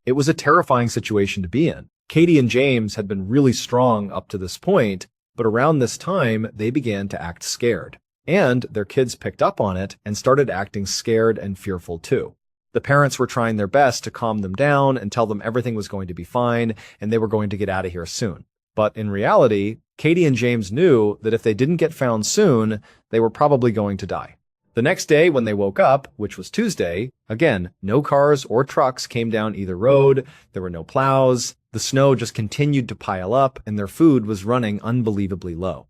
It was a terrifying situation to be in. Katie and James had been really strong up to this point, but around this time, they began to act scared. And their kids picked up on it and started acting scared and fearful too. The parents were trying their best to calm them down and tell them everything was going to be fine and they were going to get out of here soon. But in reality, Katie and James knew that if they didn't get found soon, they were probably going to die. The next day when they woke up, which was Tuesday, again, no cars or trucks came down either road, there were no plows, the snow just continued to pile up, and their food was running unbelievably low.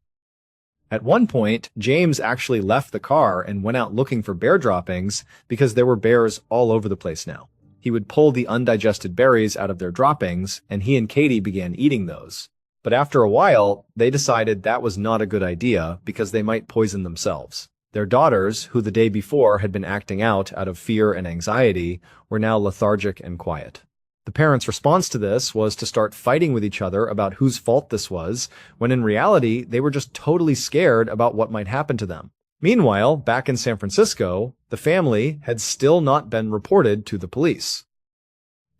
At one point, James actually left the car and went out looking for bear droppings because there were bears all over the place now. He would pull the undigested berries out of their droppings, and he and Katie began eating those. But after a while, they decided that was not a good idea because they might poison themselves. Their daughters, who the day before had been acting out of fear and anxiety, were now lethargic and quiet. The parents' response to this was to start fighting with each other about whose fault this was, when in reality, they were just totally scared about what might happen to them. Meanwhile, back in San Francisco, the family had still not been reported to the police.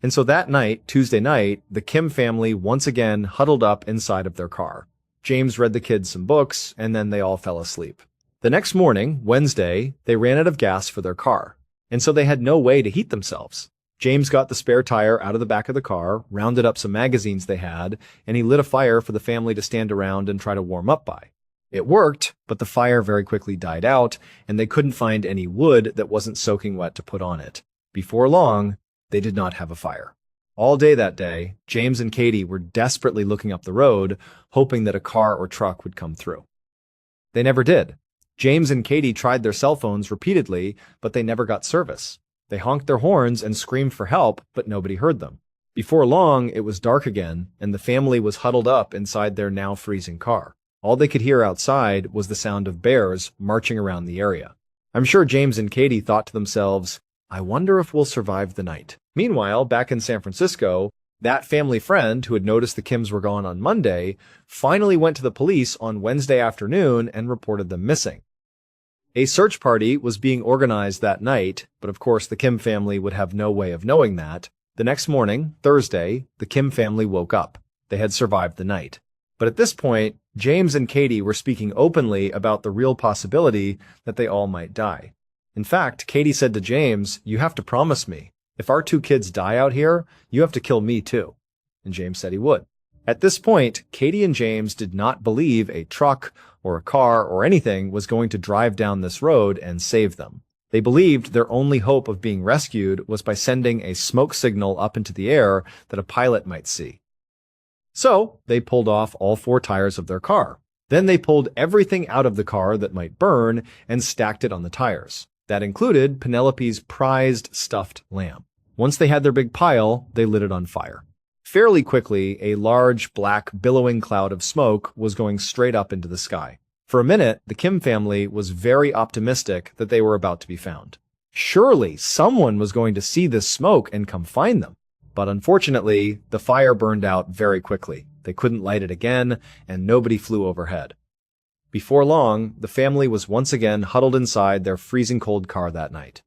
And so that night, Tuesday night, the Kim family once again huddled up inside of their car. James read the kids some books, and then they all fell asleep. The next morning, Wednesday, they ran out of gas for their car, and so they had no way to heat themselves. James got the spare tire out of the back of the car, rounded up some magazines they had, and he lit a fire for the family to stand around and try to warm up by. It worked, but the fire very quickly died out, and they couldn't find any wood that wasn't soaking wet to put on it. Before long, they did not have a fire. All day that day, James and Katie were desperately looking up the road, hoping that a car or truck would come through. They never did. James and Katie tried their cell phones repeatedly, but they never got service. They honked their horns and screamed for help, but nobody heard them. Before long, it was dark again, and the family was huddled up inside their now freezing car. All they could hear outside was the sound of bears marching around the area. I'm sure James and Katie thought to themselves, I wonder if we'll survive the night. Meanwhile, back in San Francisco, that family friend who had noticed the Kims were gone on Monday finally went to the police on Wednesday afternoon and reported them missing. A search party was being organized that night, but of course the Kim family would have no way of knowing that. The next morning, Thursday, the Kim family woke up. They had survived the night. But at this point, James and Katie were speaking openly about the real possibility that they all might die. In fact, Katie said to James, you have to promise me, if our 2 kids die out here, you have to kill me too. And James said he would. At this point, Katie and James did not believe a truck or a car or anything was going to drive down this road and save them. They believed their only hope of being rescued was by sending a smoke signal up into the air that a pilot might see. So, they pulled off all 4 tires of their car. Then they pulled everything out of the car that might burn and stacked it on the tires. That included Penelope's prized stuffed lamb. Once they had their big pile, they lit it on fire. Fairly quickly, a large, black, billowing cloud of smoke was going straight up into the sky. For a minute, the Kim family was very optimistic that they were about to be found. Surely, someone was going to see this smoke and come find them. But unfortunately, the fire burned out very quickly. They couldn't light it again, and nobody flew overhead. Before long, the family was once again huddled inside their freezing cold car that night.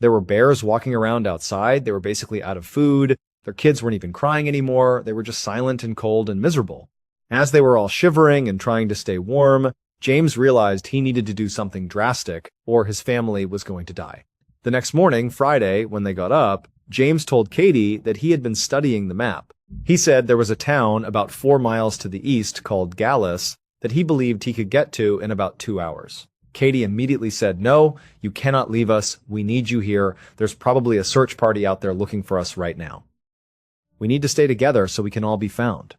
There were bears walking around outside. They were basically out of food. Their kids weren't even crying anymore. They were just silent and cold and miserable. As they were all shivering and trying to stay warm, James realized he needed to do something drastic, or his family was going to die. The next morning, Friday, when they got up, James told Katie that he had been studying the map. He said there was a town about 4 miles to the east called Gallus that he believed he could get to in about 2 hours. Katie immediately said, no, you cannot leave us. We need you here. There's probably a search party out there looking for us right now. We need to stay together so we can all be found.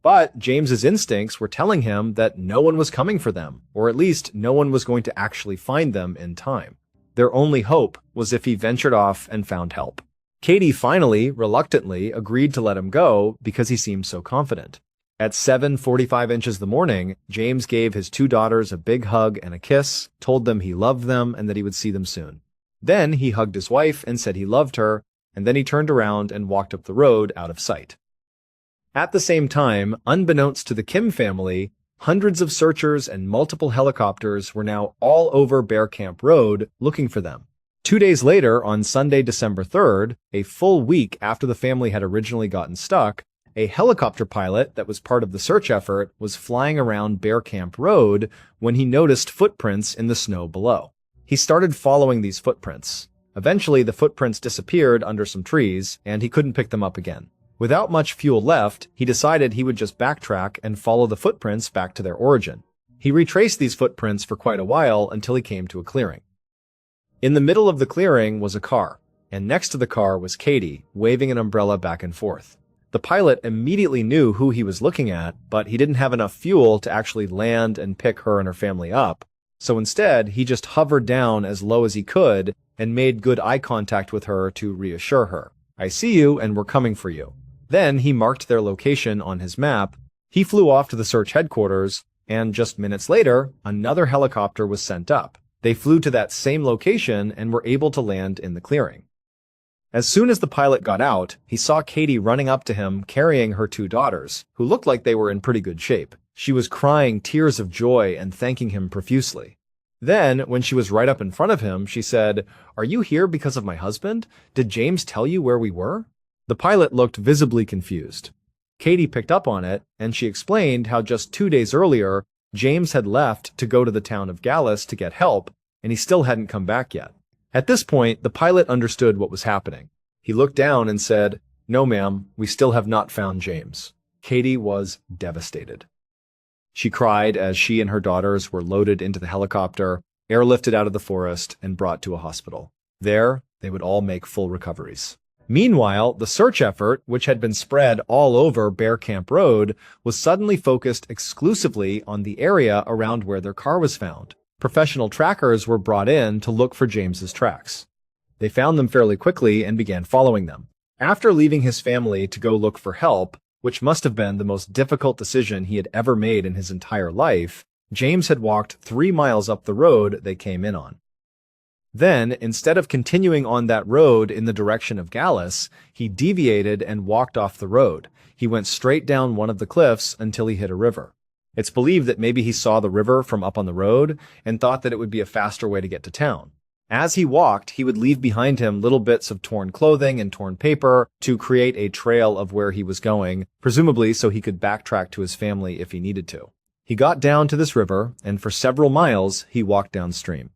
But James's instincts were telling him that no one was coming for them, or at least no one was going to actually find them in time. Their only hope was if he ventured off and found help. Katie finally, reluctantly, agreed to let him go because he seemed so confident. At 7:45 inches the morning, James gave his 2 daughters a big hug and a kiss, told them he loved them and that he would see them soon. Then he hugged his wife and said he loved her, and then he turned around and walked up the road out of sight. At the same time, unbeknownst to the Kim family, hundreds of searchers and multiple helicopters were now all over Bear Camp Road looking for them. 2 days later, on Sunday, December 3rd, a full week after the family had originally gotten stuck, a helicopter pilot that was part of the search effort was flying around Bear Camp Road when he noticed footprints in the snow below. He started following these footprints. Eventually, the footprints disappeared under some trees, and he couldn't pick them up again. Without much fuel left, he decided he would just backtrack and follow the footprints back to their origin. He retraced these footprints for quite a while until he came to a clearing. In the middle of the clearing was a car, and next to the car was Katie, waving an umbrella back and forth. The pilot immediately knew who he was looking at, but he didn't have enough fuel to actually land and pick her and her family up. So instead, he just hovered down as low as he could and made good eye contact with her to reassure her. "I see you and we're coming for you." Then he marked their location on his map. He flew off to the search headquarters, and just minutes later, another helicopter was sent up. They flew to that same location and were able to land in the clearing. As soon as the pilot got out, he saw Katie running up to him carrying her 2 daughters, who looked like they were in pretty good shape. She was crying tears of joy and thanking him profusely. Then, when she was right up in front of him, she said, "Are you here because of my husband? Did James tell you where we were?" The pilot looked visibly confused. Katie picked up on it, and she explained how just 2 days earlier, James had left to go to the town of Gallus to get help, and he still hadn't come back yet. At this point, the pilot understood what was happening. He looked down and said, "No, ma'am, we still have not found James." Katie was devastated. She cried as she and her daughters were loaded into the helicopter, airlifted out of the forest, and brought to a hospital. There, they would all make full recoveries. Meanwhile, the search effort, which had been spread all over Bear Camp Road, was suddenly focused exclusively on the area around where their car was found. Professional trackers were brought in to look for James's tracks. They found them fairly quickly and began following them. After leaving his family to go look for help, which must have been the most difficult decision he had ever made in his entire life, James had walked 3 miles up the road they came in on. Then, instead of continuing on that road in the direction of Gallus, he deviated and walked off the road. He went straight down one of the cliffs until he hit a river. It's believed that maybe he saw the river from up on the road and thought that it would be a faster way to get to town. As he walked, he would leave behind him little bits of torn clothing and torn paper to create a trail of where he was going, presumably so he could backtrack to his family if he needed to. He got down to this river, and for several miles, he walked downstream.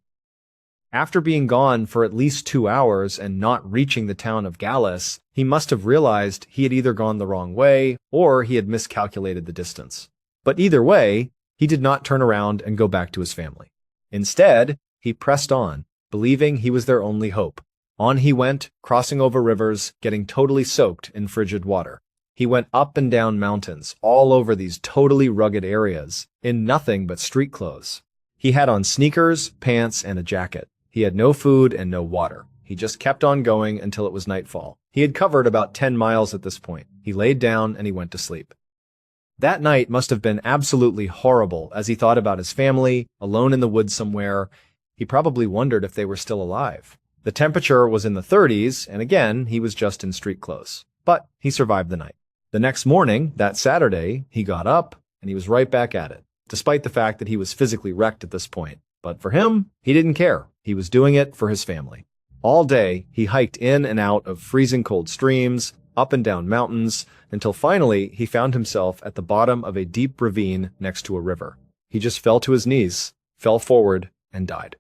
After being gone for at least 2 hours and not reaching the town of Gallus, he must have realized he had either gone the wrong way or he had miscalculated the distance. But either way, he did not turn around and go back to his family. Instead, he pressed on, believing he was their only hope. On he went, crossing over rivers, getting totally soaked in frigid water. He went up and down mountains, all over these totally rugged areas, in nothing but street clothes. He had on sneakers, pants, and a jacket. He had no food and no water. He just kept on going until it was nightfall. He had covered about 10 miles at this point. He laid down and he went to sleep. That night must have been absolutely horrible as he thought about his family, alone in the woods somewhere. He probably wondered if they were still alive. The temperature was in the 30s, and again, he was just in street clothes. But he survived the night. The next morning, that Saturday, he got up and he was right back at it, despite the fact that he was physically wrecked at this point. But for him, he didn't care. He was doing it for his family. All day, he hiked in and out of freezing cold streams, up and down mountains, until finally he found himself at the bottom of a deep ravine next to a river. He just fell to his knees, fell forward, and died.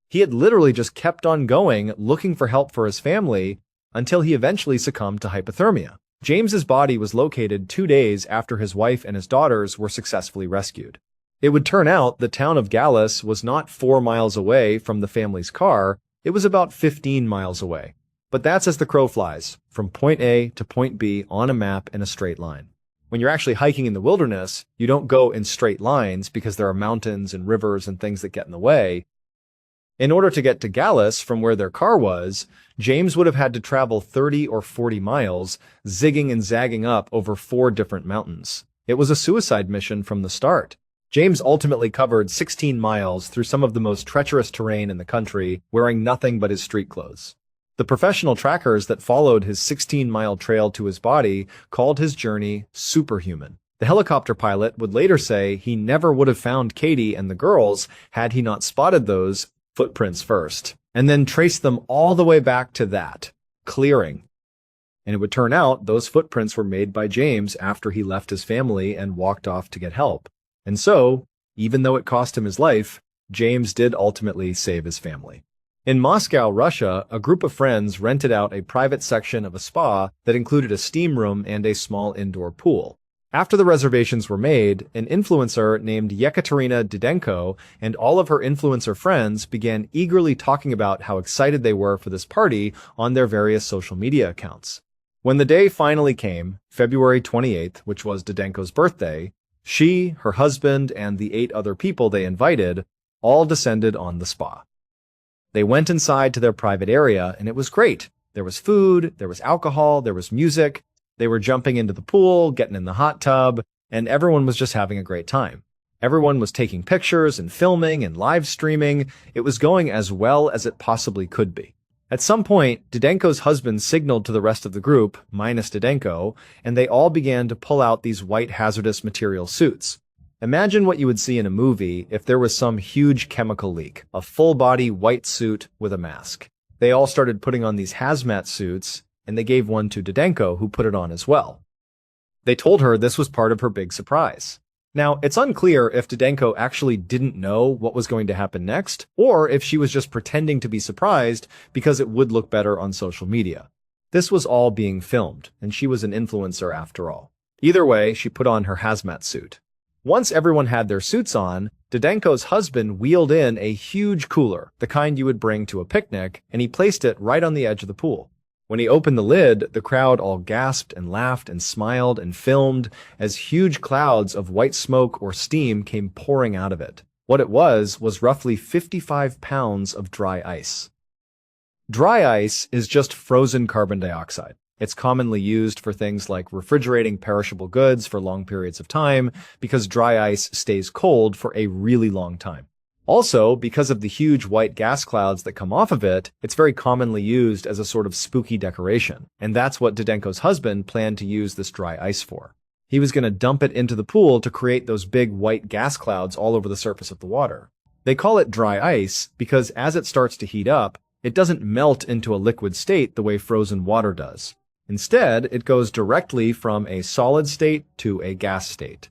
He had literally just kept on going, looking for help for his family, until he eventually succumbed to hypothermia. James's body was located 2 days after his wife and his daughters were successfully rescued. It would turn out the town of Gallus was not 4 miles away from the family's car, it was about 15 miles away. But that's as the crow flies, from point A to point B on a map in a straight line. When you're actually hiking in the wilderness, you don't go in straight lines because there are mountains and rivers and things that get in the way. In order to get to Gallus from where their car was, James would have had to travel 30 or 40 miles, zigging and zagging up over 4 different mountains. It was a suicide mission from the start. James ultimately covered 16 miles through some of the most treacherous terrain in the country, wearing nothing but his street clothes. The professional trackers that followed his 16-mile trail to his body called his journey superhuman. The helicopter pilot would later say he never would have found Katie and the girls had he not spotted those footprints first, and then traced them all the way back to that clearing. And it would turn out those footprints were made by James after he left his family and walked off to get help. And so, even though it cost him his life, James did ultimately save his family. In Moscow, Russia, a group of friends rented out a private section of a spa that included a steam room and a small indoor pool. After the reservations were made, an influencer named Yekaterina Didenko and all of her influencer friends began eagerly talking about how excited they were for this party on their various social media accounts. When the day finally came, February 28th, which was Didenko's birthday, she, her husband, and the 8 other people they invited all descended on the spa. They went inside to their private area, and it was great. There was food, there was alcohol, there was music. They were jumping into the pool, getting in the hot tub, and everyone was just having a great time. Everyone was taking pictures and filming and live streaming. It was going as well as it possibly could be. At some point, Didenko's husband signaled to the rest of the group, minus Didenko, and they all began to pull out these white hazardous material suits. Imagine what you would see in a movie if there was some huge chemical leak, a full-body white suit with a mask. They all started putting on these hazmat suits, and they gave one to Didenko, who put it on as well. They told her this was part of her big surprise. Now, it's unclear if Didenko actually didn't know what was going to happen next, or if she was just pretending to be surprised because it would look better on social media. This was all being filmed, and she was an influencer after all. Either way, she put on her hazmat suit. Once everyone had their suits on, Didenko's husband wheeled in a huge cooler, the kind you would bring to a picnic, and he placed it right on the edge of the pool. When he opened the lid, the crowd all gasped and laughed and smiled and filmed as huge clouds of white smoke or steam came pouring out of it. What it was roughly 55 pounds of dry ice. Dry ice is just frozen carbon dioxide. It's commonly used for things like refrigerating perishable goods for long periods of time because dry ice stays cold for a really long time. Also, because of the huge white gas clouds that come off of it, it's very commonly used as a sort of spooky decoration, and that's what Didenko's husband planned to use this dry ice for. He was going to dump it into the pool to create those big white gas clouds all over the surface of the water. They call it dry ice because as it starts to heat up, it doesn't melt into a liquid state the way frozen water does. Instead, it goes directly from a solid state to a gas state.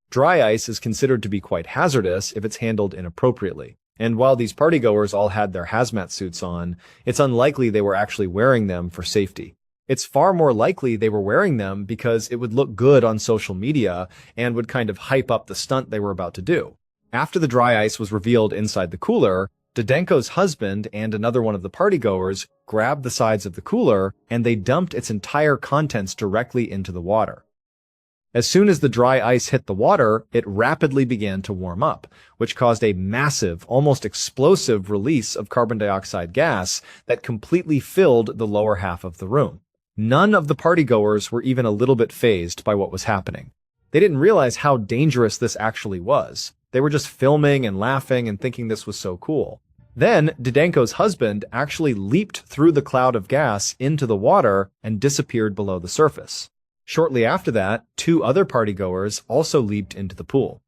Dry ice is considered to be quite hazardous if it's handled inappropriately. And while these partygoers all had their hazmat suits on, it's unlikely they were actually wearing them for safety. It's far more likely they were wearing them because it would look good on social media and would kind of hype up the stunt they were about to do. After the dry ice was revealed inside the cooler, Didenko's husband and another one of the partygoers grabbed the sides of the cooler and they dumped its entire contents directly into the water. As soon as the dry ice hit the water, it rapidly began to warm up, which caused a massive, almost explosive release of carbon dioxide gas that completely filled the lower half of the room. None of the partygoers were even a little bit fazed by what was happening. They didn't realize how dangerous this actually was. They were just filming and laughing and thinking this was so cool. Then, Didenko's husband actually leaped through the cloud of gas into the water and disappeared below the surface. Shortly after that, 2 other partygoers also leaped into the pool.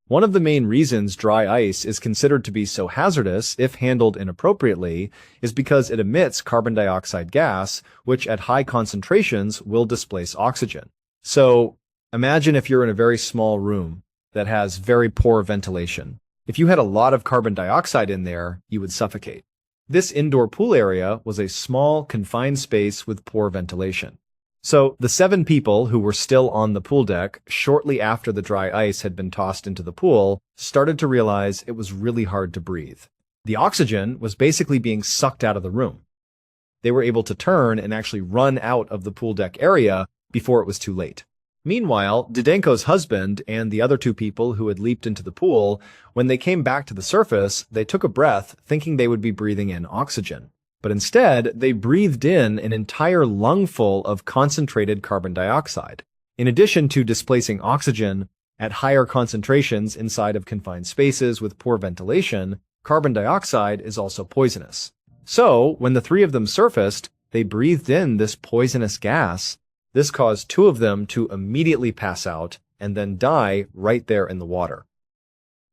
One of the main reasons dry ice is considered to be so hazardous if handled inappropriately is because it emits carbon dioxide gas, which at high concentrations will displace oxygen. So, imagine if you're in a very small room that has very poor ventilation. If you had a lot of carbon dioxide in there, you would suffocate. This indoor pool area was a small, confined space with poor ventilation. So, the 7 people who were still on the pool deck shortly after the dry ice had been tossed into the pool started to realize it was really hard to breathe. The oxygen was basically being sucked out of the room. They were able to turn and actually run out of the pool deck area before it was too late. Meanwhile, Didenko's husband and the other 2 people who had leaped into the pool, when they came back to the surface, they took a breath thinking they would be breathing in oxygen. But instead, they breathed in an entire lungful of concentrated carbon dioxide. In addition to displacing oxygen at higher concentrations inside of confined spaces with poor ventilation, carbon dioxide is also poisonous. So, when the 3 of them surfaced, they breathed in this poisonous gas. This caused 2 of them to immediately pass out and then die right there in the water.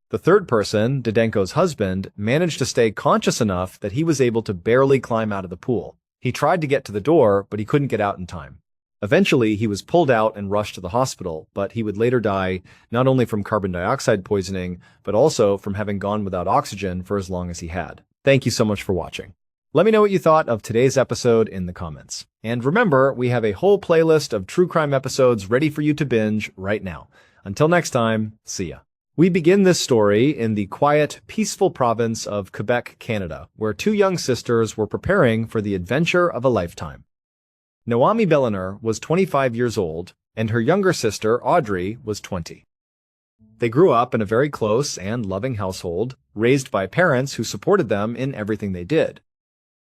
The 3rd person, Didenko's husband, managed to stay conscious enough that he was able to barely climb out of the pool. He tried to get to the door, but he couldn't get out in time. Eventually, he was pulled out and rushed to the hospital, but he would later die not only from carbon dioxide poisoning, but also from having gone without oxygen for as long as he had. Thank you so much for watching. Let me know what you thought of today's episode in the comments. And remember, we have a whole playlist of true crime episodes ready for you to binge right now. Until next time, see ya. We begin this story in the quiet, peaceful province of Quebec, Canada, where 2 young sisters were preparing for the adventure of a lifetime. Noami Bellener was 25 years old, and her younger sister, Audrey, was 20. They grew up in a very close and loving household, raised by parents who supported them in everything they did.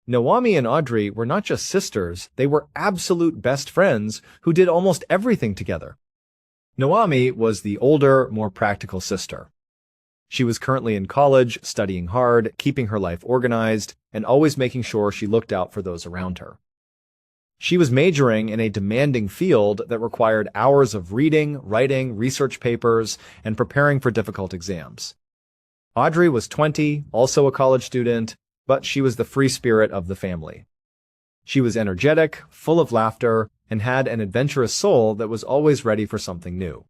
Noami and Audrey were not just sisters, they were absolute best friends who did almost everything together. Noami was the older, more practical sister. She was currently in college, studying hard, keeping her life organized, and always making sure she looked out for those around her. She was majoring in a demanding field that required hours of reading, writing, research papers, and preparing for difficult exams. Audrey was 20, also a college student, but she was the free spirit of the family. She was energetic, full of laughter, and had an adventurous soul that was always ready for something new.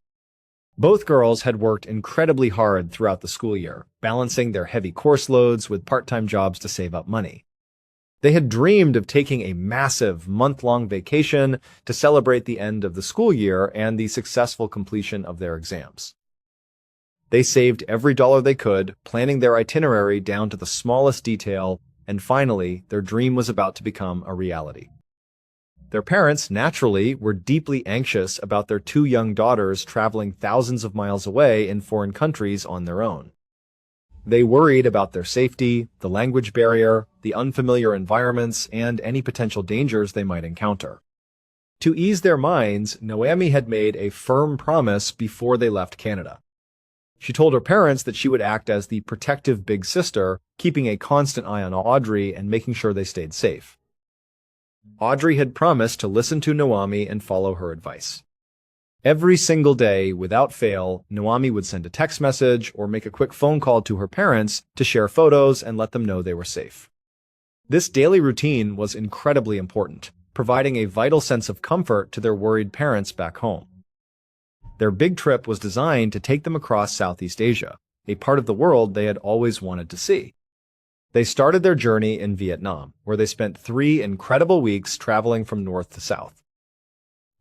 Both girls had worked incredibly hard throughout the school year, balancing their heavy course loads with part-time jobs to save up money. They had dreamed of taking a massive month-long vacation to celebrate the end of the school year and the successful completion of their exams. They saved every dollar they could, planning their itinerary down to the smallest detail, and finally, their dream was about to become a reality. Their parents, naturally, were deeply anxious about their two young daughters traveling thousands of miles away in foreign countries on their own. They worried about their safety, the language barrier, the unfamiliar environments, and any potential dangers they might encounter. To ease their minds, Noami had made a firm promise before they left Canada. She told her parents that she would act as the protective big sister, keeping a constant eye on Audrey and making sure they stayed safe. Audrey had promised to listen to Noami and follow her advice. Every single day, without fail, Noami would send a text message or make a quick phone call to her parents to share photos and let them know they were safe. This daily routine was incredibly important, providing a vital sense of comfort to their worried parents back home. Their big trip was designed to take them across Southeast Asia, a part of the world they had always wanted to see. They started their journey in Vietnam, where they spent 3 incredible weeks traveling from north to south.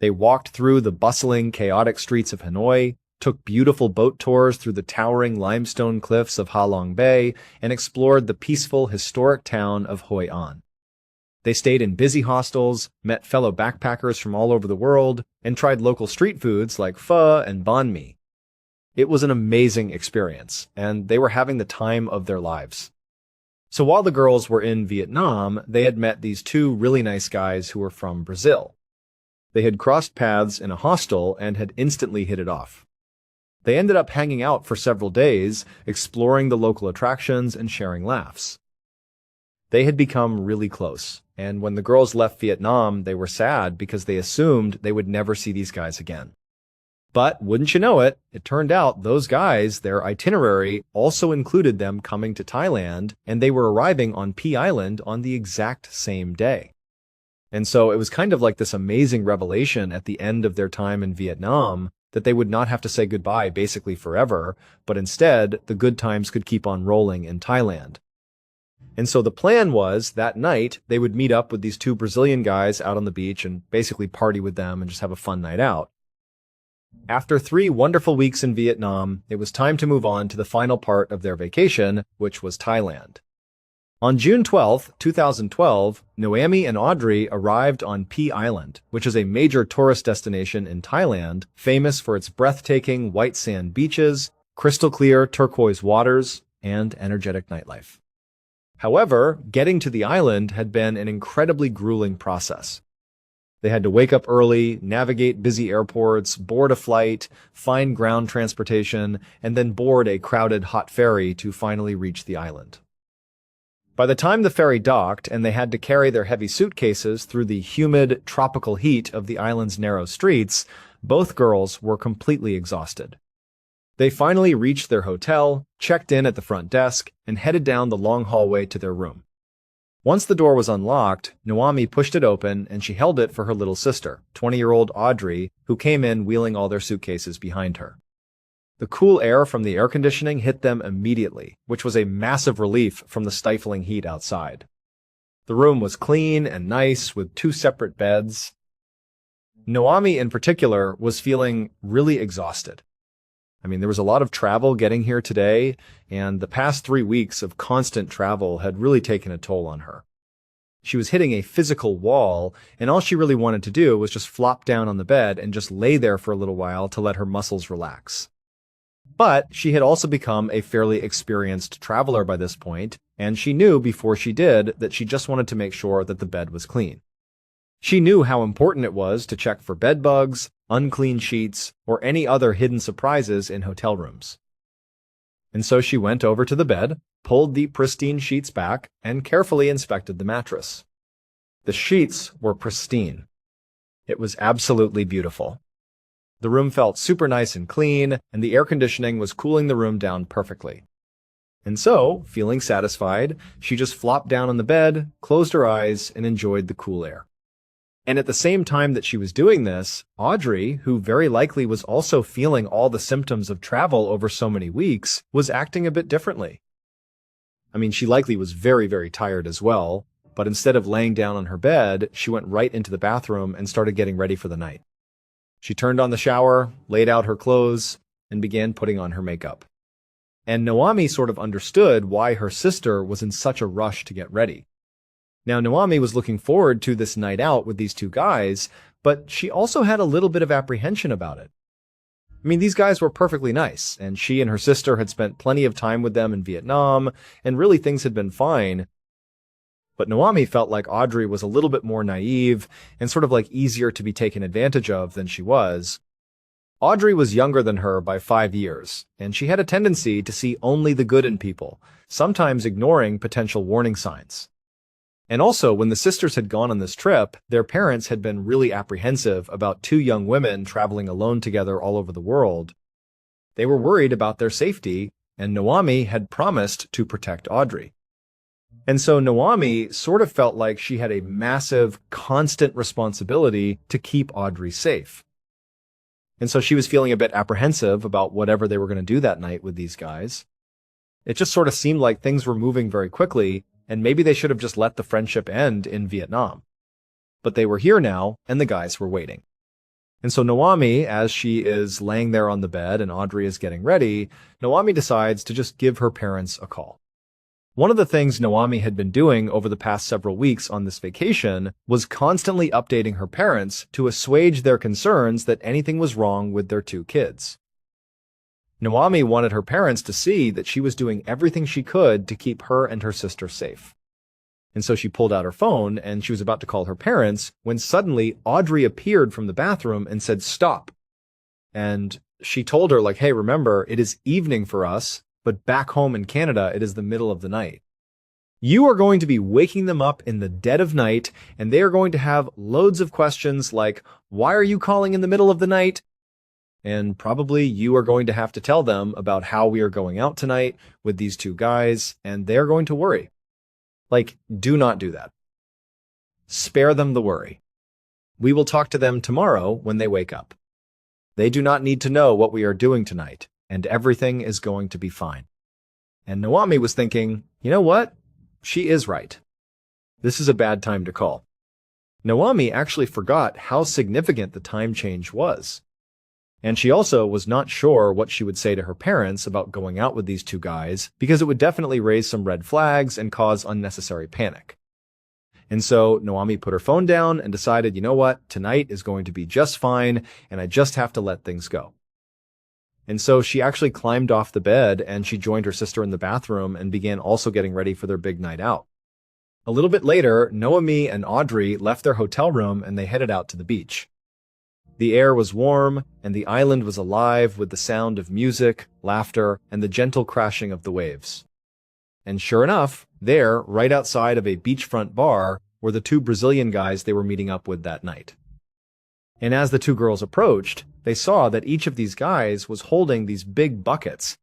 They walked through the bustling, chaotic streets of Hanoi, took beautiful boat tours through the towering limestone cliffs of Ha Long Bay, and explored the peaceful, historic town of Hoi An. They stayed in busy hostels, met fellow backpackers from all over the world, and tried local street foods like pho and banh mi. It was an amazing experience, and they were having the time of their lives. So while the girls were in Vietnam, they had met these 2 really nice guys who were from Brazil. They had crossed paths in a hostel and had instantly hit it off. They ended up hanging out for several days, exploring the local attractions and sharing laughs. They had become really close, and when the girls left Vietnam, they were sad because they assumed they would never see these guys again. But wouldn't you know it, it turned out those guys, their itinerary also included them coming to Thailand, and they were arriving on Phi Island on the exact same day. And so it was kind of like this amazing revelation at the end of their time in Vietnam that they would not have to say goodbye basically forever, but instead the good times could keep on rolling in Thailand. And so the plan was that night they would meet up with these 2 Brazilian guys out on the beach and basically party with them and just have a fun night out. After 3 wonderful weeks in Vietnam, it was time to move on to the final part of their vacation, which was Thailand. On June 12, 2012, Noami and Audrey arrived on Phi Island, which is a major tourist destination in Thailand, famous for its breathtaking white sand beaches, crystal clear turquoise waters, and energetic nightlife. However, getting to the island had been an incredibly grueling process. They had to wake up early, navigate busy airports, board a flight, find ground transportation, and then board a crowded hot ferry to finally reach the island. By the time the ferry docked and they had to carry their heavy suitcases through the humid, tropical heat of the island's narrow streets, both girls were completely exhausted. They finally reached their hotel, checked in at the front desk, and headed down the long hallway to their room. Once the door was unlocked, Noami pushed it open and she held it for her little sister, 20-year-old Audrey, who came in wheeling all their suitcases behind her. The cool air from the air conditioning hit them immediately, which was a massive relief from the stifling heat outside. The room was clean and nice with 2 separate beds. Noami, in particular, was feeling really exhausted. There was a lot of travel getting here today, and the past 3 weeks of constant travel had really taken a toll on her. She was hitting a physical wall, and all she really wanted to do was just flop down on the bed and just lay there for a little while to let her muscles relax. But she had also become a fairly experienced traveler by this point, and she knew before she did that she just wanted to make sure that the bed was clean. She knew how important it was to check for bed bugs, unclean sheets, or any other hidden surprises in hotel rooms. And so she went over to the bed, pulled the pristine sheets back, and carefully inspected the mattress. The sheets were pristine. It was absolutely beautiful. The room felt super nice and clean, and the air conditioning was cooling the room down perfectly. And so, feeling satisfied, she just flopped down on the bed, closed her eyes, and enjoyed the cool air. And at the same time that she was doing this, Audrey, who very likely was also feeling all the symptoms of travel over so many weeks, was acting a bit differently. I mean, she likely was very, very tired as well, but instead of laying down on her bed, she went right into the bathroom and started getting ready for the night. She turned on the shower, laid out her clothes, and began putting on her makeup. And Naomi sort of understood why her sister was in such a rush to get ready. Now, Naomi was looking forward to this night out with these two guys, but she also had a little bit of apprehension about it. I mean, these guys were perfectly nice, and she and her sister had spent plenty of time with them in Vietnam, and really things had been fine. But Naomi felt like Audrey was a little bit more naive and sort of like easier to be taken advantage of than she was. Audrey was younger than her by 5 years, and she had a tendency to see only the good in people, sometimes ignoring potential warning signs. And also, when the sisters had gone on this trip, their parents had been really apprehensive about two young women traveling alone together all over the world. They were worried about their safety, and Naomi had promised to protect Audrey. And so Naomi sort of felt like she had a massive, constant responsibility to keep Audrey safe. And so she was feeling a bit apprehensive about whatever they were going to do that night with these guys. It just sort of seemed like things were moving very quickly, and maybe they should have just let the friendship end in Vietnam. But they were here now, and the guys were waiting. And so Naomi, as she is laying there on the bed and Audrey is getting ready, Naomi decides to just give her parents a call. One of the things Naomi had been doing over the past several weeks on this vacation was constantly updating her parents to assuage their concerns that anything was wrong with their two kids. Naomi wanted her parents to see that she was doing everything she could to keep her and her sister safe. And so she pulled out her phone and she was about to call her parents when suddenly Audrey appeared from the bathroom and said, "Stop." And she told her, like, "Hey, remember, it is evening for us, but back home in Canada, it is the middle of the night. You are going to be waking them up in the dead of night, and they are going to have loads of questions like, why are you calling in the middle of the night? And probably you are going to have to tell them about how we are going out tonight with these two guys, and they're going to worry. Like, do not do that. Spare them the worry. We will talk to them tomorrow when they wake up. They do not need to know what we are doing tonight, and everything is going to be fine." And Naomi was thinking, you know what? She is right. This is a bad time to call. Naomi actually forgot how significant the time change was. And she also was not sure what she would say to her parents about going out with these two guys because it would definitely raise some red flags and cause unnecessary panic. And so Naomi put her phone down and decided, you know what? Tonight is going to be just fine, and I just have to let things go. And so she actually climbed off the bed and she joined her sister in the bathroom and began also getting ready for their big night out. A little bit later, Naomi and Audrey left their hotel room and they headed out to the beach. The air was warm and the island was alive with the sound of music, laughter, and the gentle crashing of the waves. And sure enough, there, right outside of a beachfront bar, were the two Brazilian guys they were meeting up with that night. And as the two girls approached, they saw that each of these guys was holding these big buckets.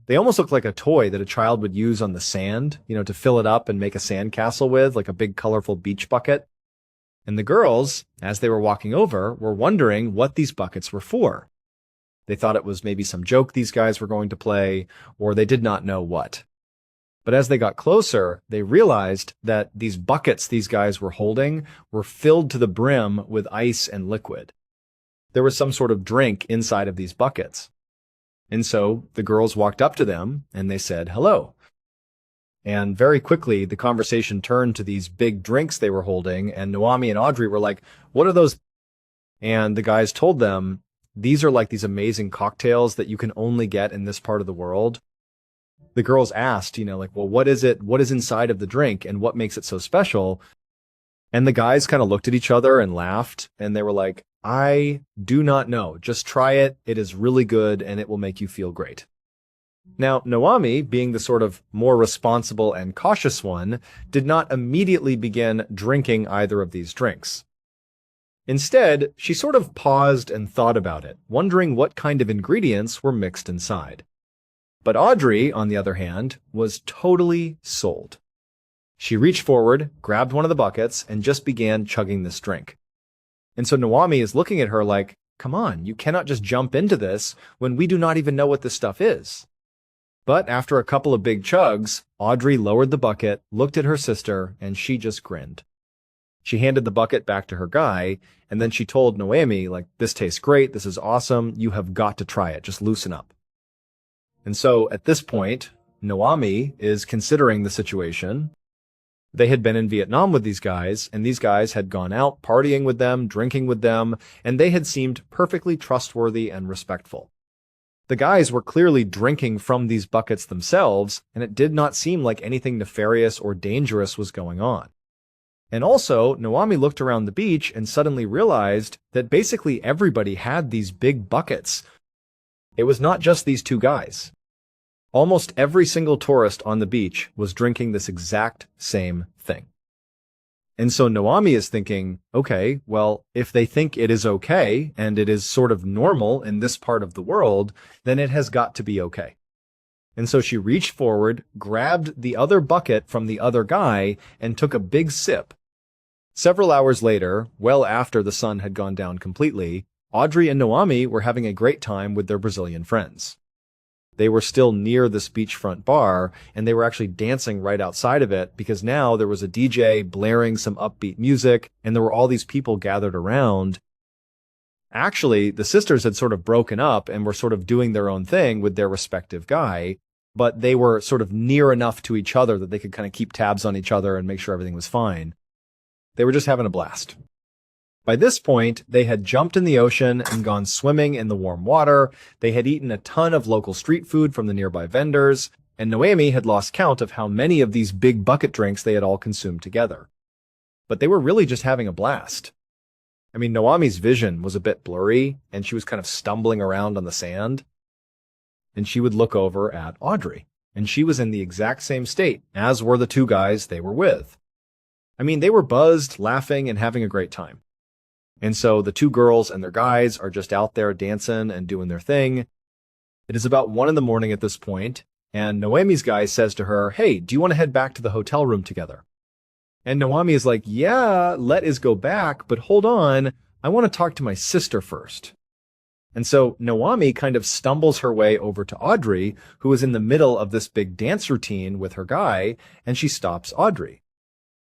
They almost looked like a toy that a child would use on the sand, to fill it up and make a sandcastle with, like a big colorful beach bucket. And the girls, as they were walking over, were wondering what these buckets were for. They thought it was maybe some joke these guys were going to play, or they did not know what. But as they got closer, they realized that these buckets these guys were holding were filled to the brim with ice and liquid. There was some sort of drink inside of these buckets. And so the girls walked up to them and they said, "Hello." And very quickly, the conversation turned to these big drinks they were holding, and Naomi and Audrey were like, "What are those?" And the guys told them, "These are like these amazing cocktails that you can only get in this part of the world." The girls asked, like, "Well, what is it? What is inside of the drink and what makes it so special?" And the guys kind of looked at each other and laughed, and they were like, "I do not know. Just try it. It is really good and it will make you feel great." Now, Naomi, being the sort of more responsible and cautious one, did not immediately begin drinking either of these drinks. Instead, she sort of paused and thought about it, wondering what kind of ingredients were mixed inside. But Audrey, on the other hand, was totally sold. She reached forward, grabbed one of the buckets, and just began chugging this drink. And so Naomi is looking at her like, "Come on, you cannot just jump into this when we do not even know what this stuff is." But after a couple of big chugs, Audrey lowered the bucket, looked at her sister, and she just grinned. She handed the bucket back to her guy, and then she told Naomi, like, "This tastes great, this is awesome, you have got to try it, just loosen up." And so at this point, Naomi is considering the situation. They had been in Vietnam with these guys, and these guys had gone out partying with them, drinking with them, and they had seemed perfectly trustworthy and respectful. The guys were clearly drinking from these buckets themselves, and it did not seem like anything nefarious or dangerous was going on. And also, Naomi looked around the beach and suddenly realized that basically everybody had these big buckets. It was not just these two guys. Almost every single tourist on the beach was drinking this exact same thing. And so Naomi is thinking, okay, well, if they think it is okay and it is sort of normal in this part of the world, then it has got to be okay. And so she reached forward, grabbed the other bucket from the other guy, and took a big sip. Several hours later, well after the sun had gone down completely, Audrey and Naomi were having a great time with their Brazilian friends. They were still near this beachfront bar, and they were actually dancing right outside of it because now there was a DJ blaring some upbeat music, and there were all these people gathered around. Actually, the sisters had sort of broken up and were sort of doing their own thing with their respective guy, but they were sort of near enough to each other that they could kind of keep tabs on each other and make sure everything was fine. They were just having a blast. By this point, they had jumped in the ocean and gone swimming in the warm water. They had eaten a ton of local street food from the nearby vendors, and Naomi had lost count of how many of these big bucket drinks they had all consumed together. But they were really just having a blast. I mean, Naomi's vision was a bit blurry, and she was kind of stumbling around on the sand. And she would look over at Audrey, and she was in the exact same state, as were the two guys they were with. I mean, they were buzzed, laughing, and having a great time. And so the two girls and their guys are just out there dancing and doing their thing. It is about 1 a.m. at this point, and Naomi's guy says to her, "Hey, do you want to head back to the hotel room together?" And Naomi is like, "Yeah, let us go back, but hold on, I want to talk to my sister first." And so Naomi kind of stumbles her way over to Audrey, who is in the middle of this big dance routine with her guy, and she stops Audrey.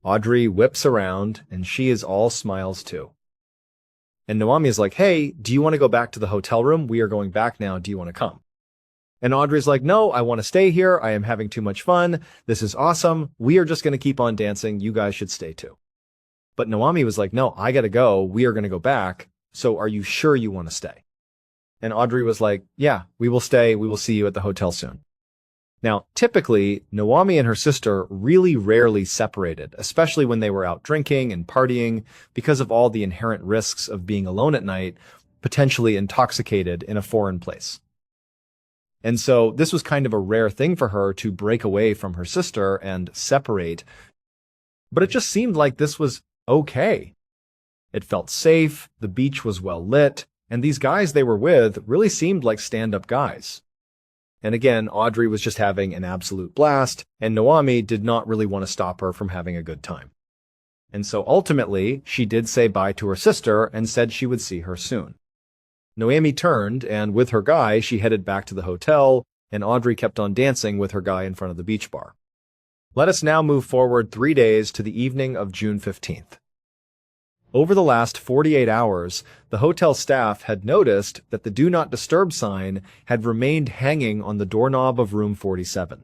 Audrey whips around, and she is all smiles too. And Naomi is like, "Hey, do you want to go back to the hotel room? We are going back now. Do you want to come?" And Audrey's like, "No, I want to stay here. I am having too much fun. This is awesome. We are just going to keep on dancing. You guys should stay too." But Naomi was like, "No, I got to go. We are going to go back. So are you sure you want to stay?" And Audrey was like, "Yeah, we will stay. We will see you at the hotel soon." Now, typically, Naomi and her sister really rarely separated, especially when they were out drinking and partying, because of all the inherent risks of being alone at night, potentially intoxicated in a foreign place. And so this was kind of a rare thing for her to break away from her sister and separate. But it just seemed like this was okay. It felt safe, the beach was well lit, and these guys they were with really seemed like stand-up guys. And again, Audrey was just having an absolute blast, and Naomi did not really want to stop her from having a good time. And so ultimately, she did say bye to her sister and said she would see her soon. Naomi turned, and with her guy, she headed back to the hotel, and Audrey kept on dancing with her guy in front of the beach bar. Let us now move forward 3 days to the evening of June 15th. Over the last 48 hours, the hotel staff had noticed that the Do Not Disturb sign had remained hanging on the doorknob of room 47.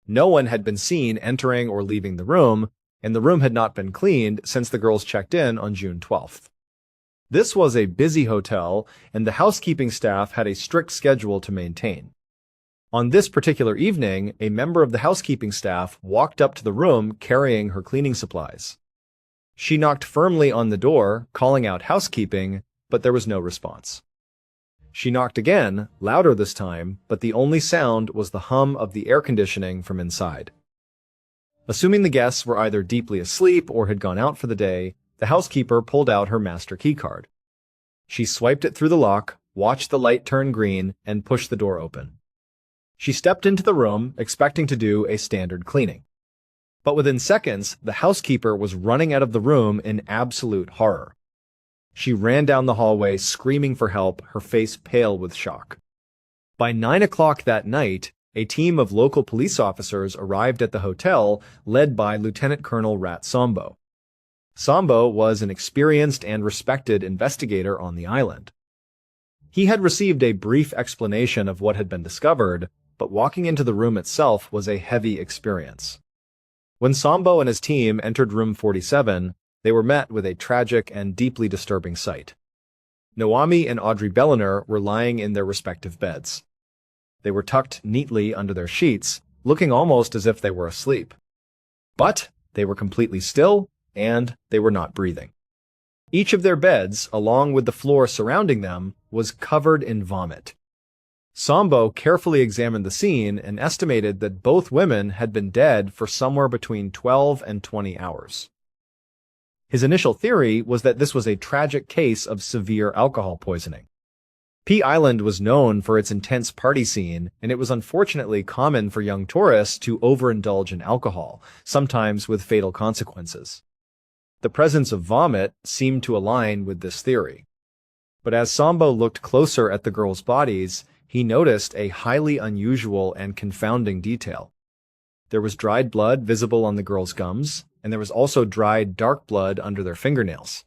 No one had been seen entering or leaving the room, and the room had not been cleaned since the girls checked in on June 12th. This was a busy hotel, and the housekeeping staff had a strict schedule to maintain. On this particular evening, a member of the housekeeping staff walked up to the room carrying her cleaning supplies. She knocked firmly on the door, calling out housekeeping, but there was no response. She knocked again, louder this time, but the only sound was the hum of the air conditioning from inside. Assuming the guests were either deeply asleep or had gone out for the day, the housekeeper pulled out her master keycard. She swiped it through the lock, watched the light turn green, and pushed the door open. She stepped into the room, expecting to do a standard cleaning. But within seconds, the housekeeper was running out of the room in absolute horror. She ran down the hallway, screaming for help, her face pale with shock. By 9 o'clock that night, a team of local police officers arrived at the hotel, led by Lieutenant Colonel Rat Sambo. Sambo was an experienced and respected investigator on the island. He had received a brief explanation of what had been discovered, but walking into the room itself was a heavy experience. When Sambo and his team entered room 47, they were met with a tragic and deeply disturbing sight. Naomi and Audrey Belliner were lying in their respective beds. They were tucked neatly under their sheets, looking almost as if they were asleep. But they were completely still, and they were not breathing. Each of their beds, along with the floor surrounding them, was covered in vomit. Sambo carefully examined the scene and estimated that both women had been dead for somewhere between 12 and 20 hours. His initial theory was that this was a tragic case of severe alcohol poisoning. Pea Island was known for its intense party scene, and it was unfortunately common for young tourists to overindulge in alcohol, sometimes with fatal consequences. The presence of vomit seemed to align with this theory. But as Sambo looked closer at the girls' bodies, he noticed a highly unusual and confounding detail. There was dried blood visible on the girls' gums, and there was also dried dark blood under their fingernails.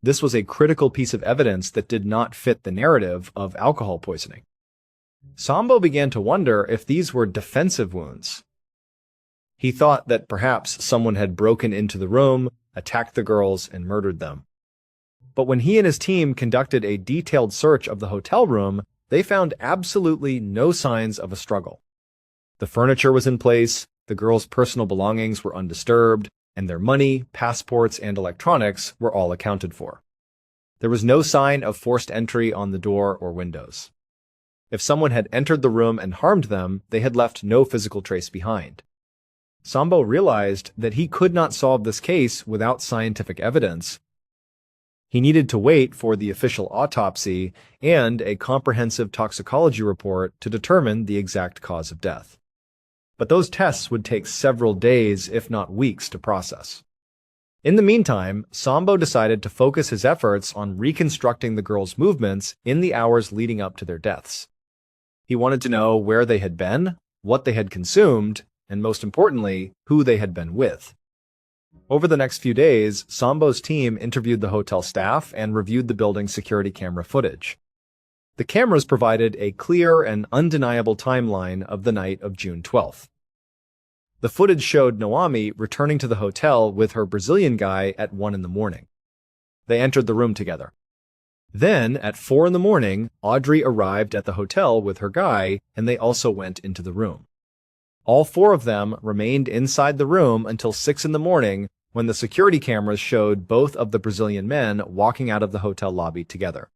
This was a critical piece of evidence that did not fit the narrative of alcohol poisoning. Sambo began to wonder if these were defensive wounds. He thought that perhaps someone had broken into the room, attacked the girls, and murdered them. But when he and his team conducted a detailed search of the hotel room, they found absolutely no signs of a struggle. The furniture was in place, the girls' personal belongings were undisturbed, and their money, passports, and electronics were all accounted for. There was no sign of forced entry on the door or windows. If someone had entered the room and harmed them, they had left no physical trace behind. Sambo realized that he could not solve this case without scientific evidence. He needed to wait for the official autopsy and a comprehensive toxicology report to determine the exact cause of death. But those tests would take several days, if not weeks, to process. In the meantime, Sambo decided to focus his efforts on reconstructing the girls' movements in the hours leading up to their deaths. He wanted to know where they had been, what they had consumed, and most importantly, who they had been with. Over the next few days, Sambo's team interviewed the hotel staff and reviewed the building's security camera footage. The cameras provided a clear and undeniable timeline of the night of June 12th. The footage showed Naomi returning to the hotel with her Brazilian guy at 1 a.m. They entered the room together. Then, at 4 a.m, Audrey arrived at the hotel with her guy, and they also went into the room. All four of them remained inside the room until 6 a.m, when the security cameras showed both of the Brazilian men walking out of the hotel lobby together.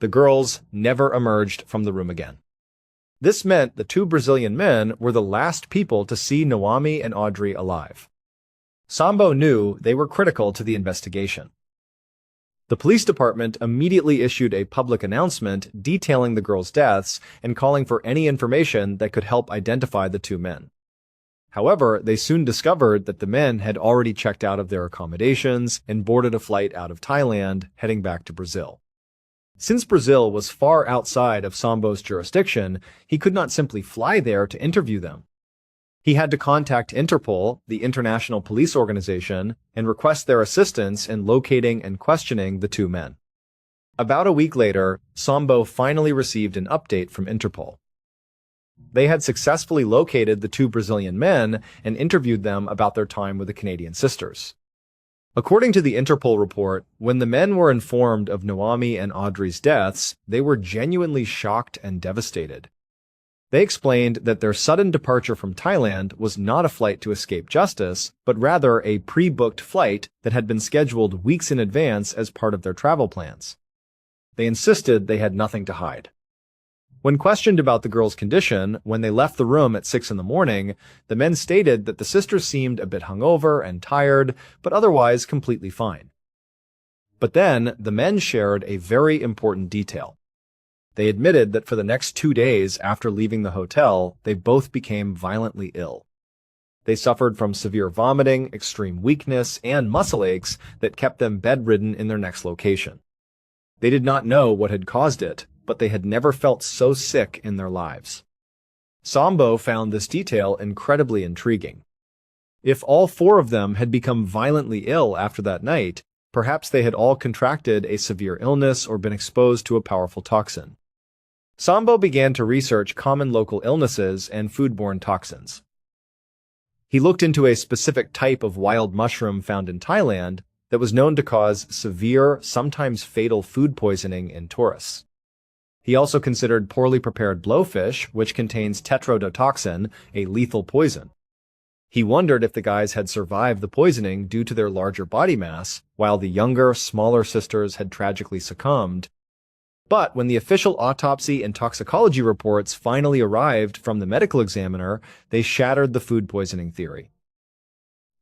The girls never emerged from the room again. This meant the two Brazilian men were the last people to see Naomi and Audrey alive. Sambo knew they were critical to the investigation. The police department immediately issued a public announcement detailing the girls' deaths and calling for any information that could help identify the two men. However, they soon discovered that the men had already checked out of their accommodations and boarded a flight out of Thailand, heading back to Brazil. Since Brazil was far outside of Sambo's jurisdiction, he could not simply fly there to interview them. He had to contact Interpol, the international police organization, and request their assistance in locating and questioning the two men. About a week later, Sambo finally received an update from Interpol. They had successfully located the two Brazilian men and interviewed them about their time with the Canadian sisters. According to the Interpol report, when the men were informed of Noami and Audrey's deaths, they were genuinely shocked and devastated. They explained that their sudden departure from Thailand was not a flight to escape justice, but rather a pre-booked flight that had been scheduled weeks in advance as part of their travel plans. They insisted they had nothing to hide. When questioned about the girls' condition, when they left the room at 6 a.m, the men stated that the sisters seemed a bit hungover and tired, but otherwise completely fine. But then, the men shared a very important detail. They admitted that for the next 2 days after leaving the hotel, they both became violently ill. They suffered from severe vomiting, extreme weakness, and muscle aches that kept them bedridden in their next location. They did not know what had caused it, but they had never felt so sick in their lives. Sambo found this detail incredibly intriguing. If all 4 of them had become violently ill after that night, perhaps they had all contracted a severe illness or been exposed to a powerful toxin. Sambo began to research common local illnesses and foodborne toxins. He looked into a specific type of wild mushroom found in Thailand that was known to cause severe, sometimes fatal food poisoning in tourists. He also considered poorly prepared blowfish, which contains tetrodotoxin, a lethal poison. He wondered if the guys had survived the poisoning due to their larger body mass, while the younger, smaller sisters had tragically succumbed. But when the official autopsy and toxicology reports finally arrived from the medical examiner, they shattered the food poisoning theory.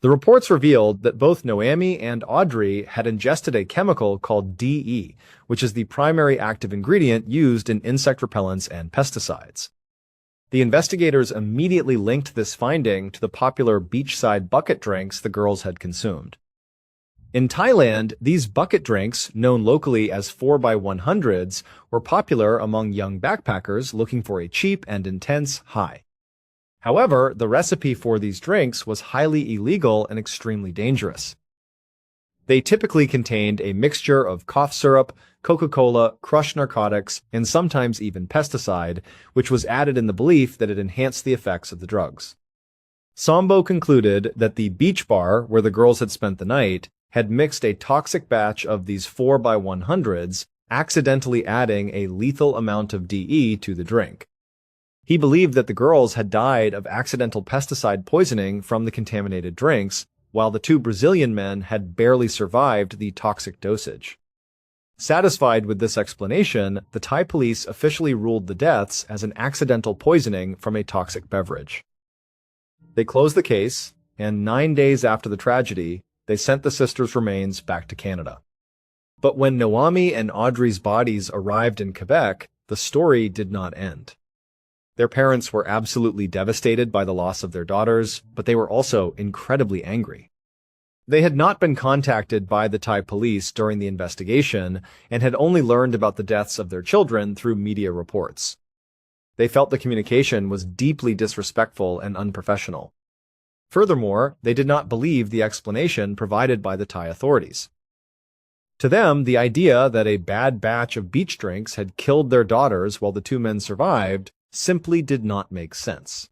The reports revealed that both Noami and Audrey had ingested a chemical called DE, which is the primary active ingredient used in insect repellents and pesticides. The investigators immediately linked this finding to the popular beachside bucket drinks the girls had consumed. In Thailand, these bucket drinks, known locally as 4x100s, were popular among young backpackers looking for a cheap and intense high. However, the recipe for these drinks was highly illegal and extremely dangerous. They typically contained a mixture of cough syrup, Coca-Cola, crushed narcotics, and sometimes even pesticide, which was added in the belief that it enhanced the effects of the drugs. Sambo concluded that the beach bar where the girls had spent the night had mixed a toxic batch of these 4x100s, accidentally adding a lethal amount of DE to the drink. He believed that the girls had died of accidental pesticide poisoning from the contaminated drinks, while the 2 Brazilian men had barely survived the toxic dosage. Satisfied with this explanation, the Thai police officially ruled the deaths as an accidental poisoning from a toxic beverage. They closed the case, and 9 days after the tragedy, they sent the sisters' remains back to Canada. But when Noami and Audrey's bodies arrived in Quebec, the story did not end. Their parents were absolutely devastated by the loss of their daughters, but they were also incredibly angry. They had not been contacted by the Thai police during the investigation and had only learned about the deaths of their children through media reports. They felt the communication was deeply disrespectful and unprofessional. Furthermore, they did not believe the explanation provided by the Thai authorities. To them, the idea that a bad batch of beach drinks had killed their daughters while the 2 men survived simply did not make sense.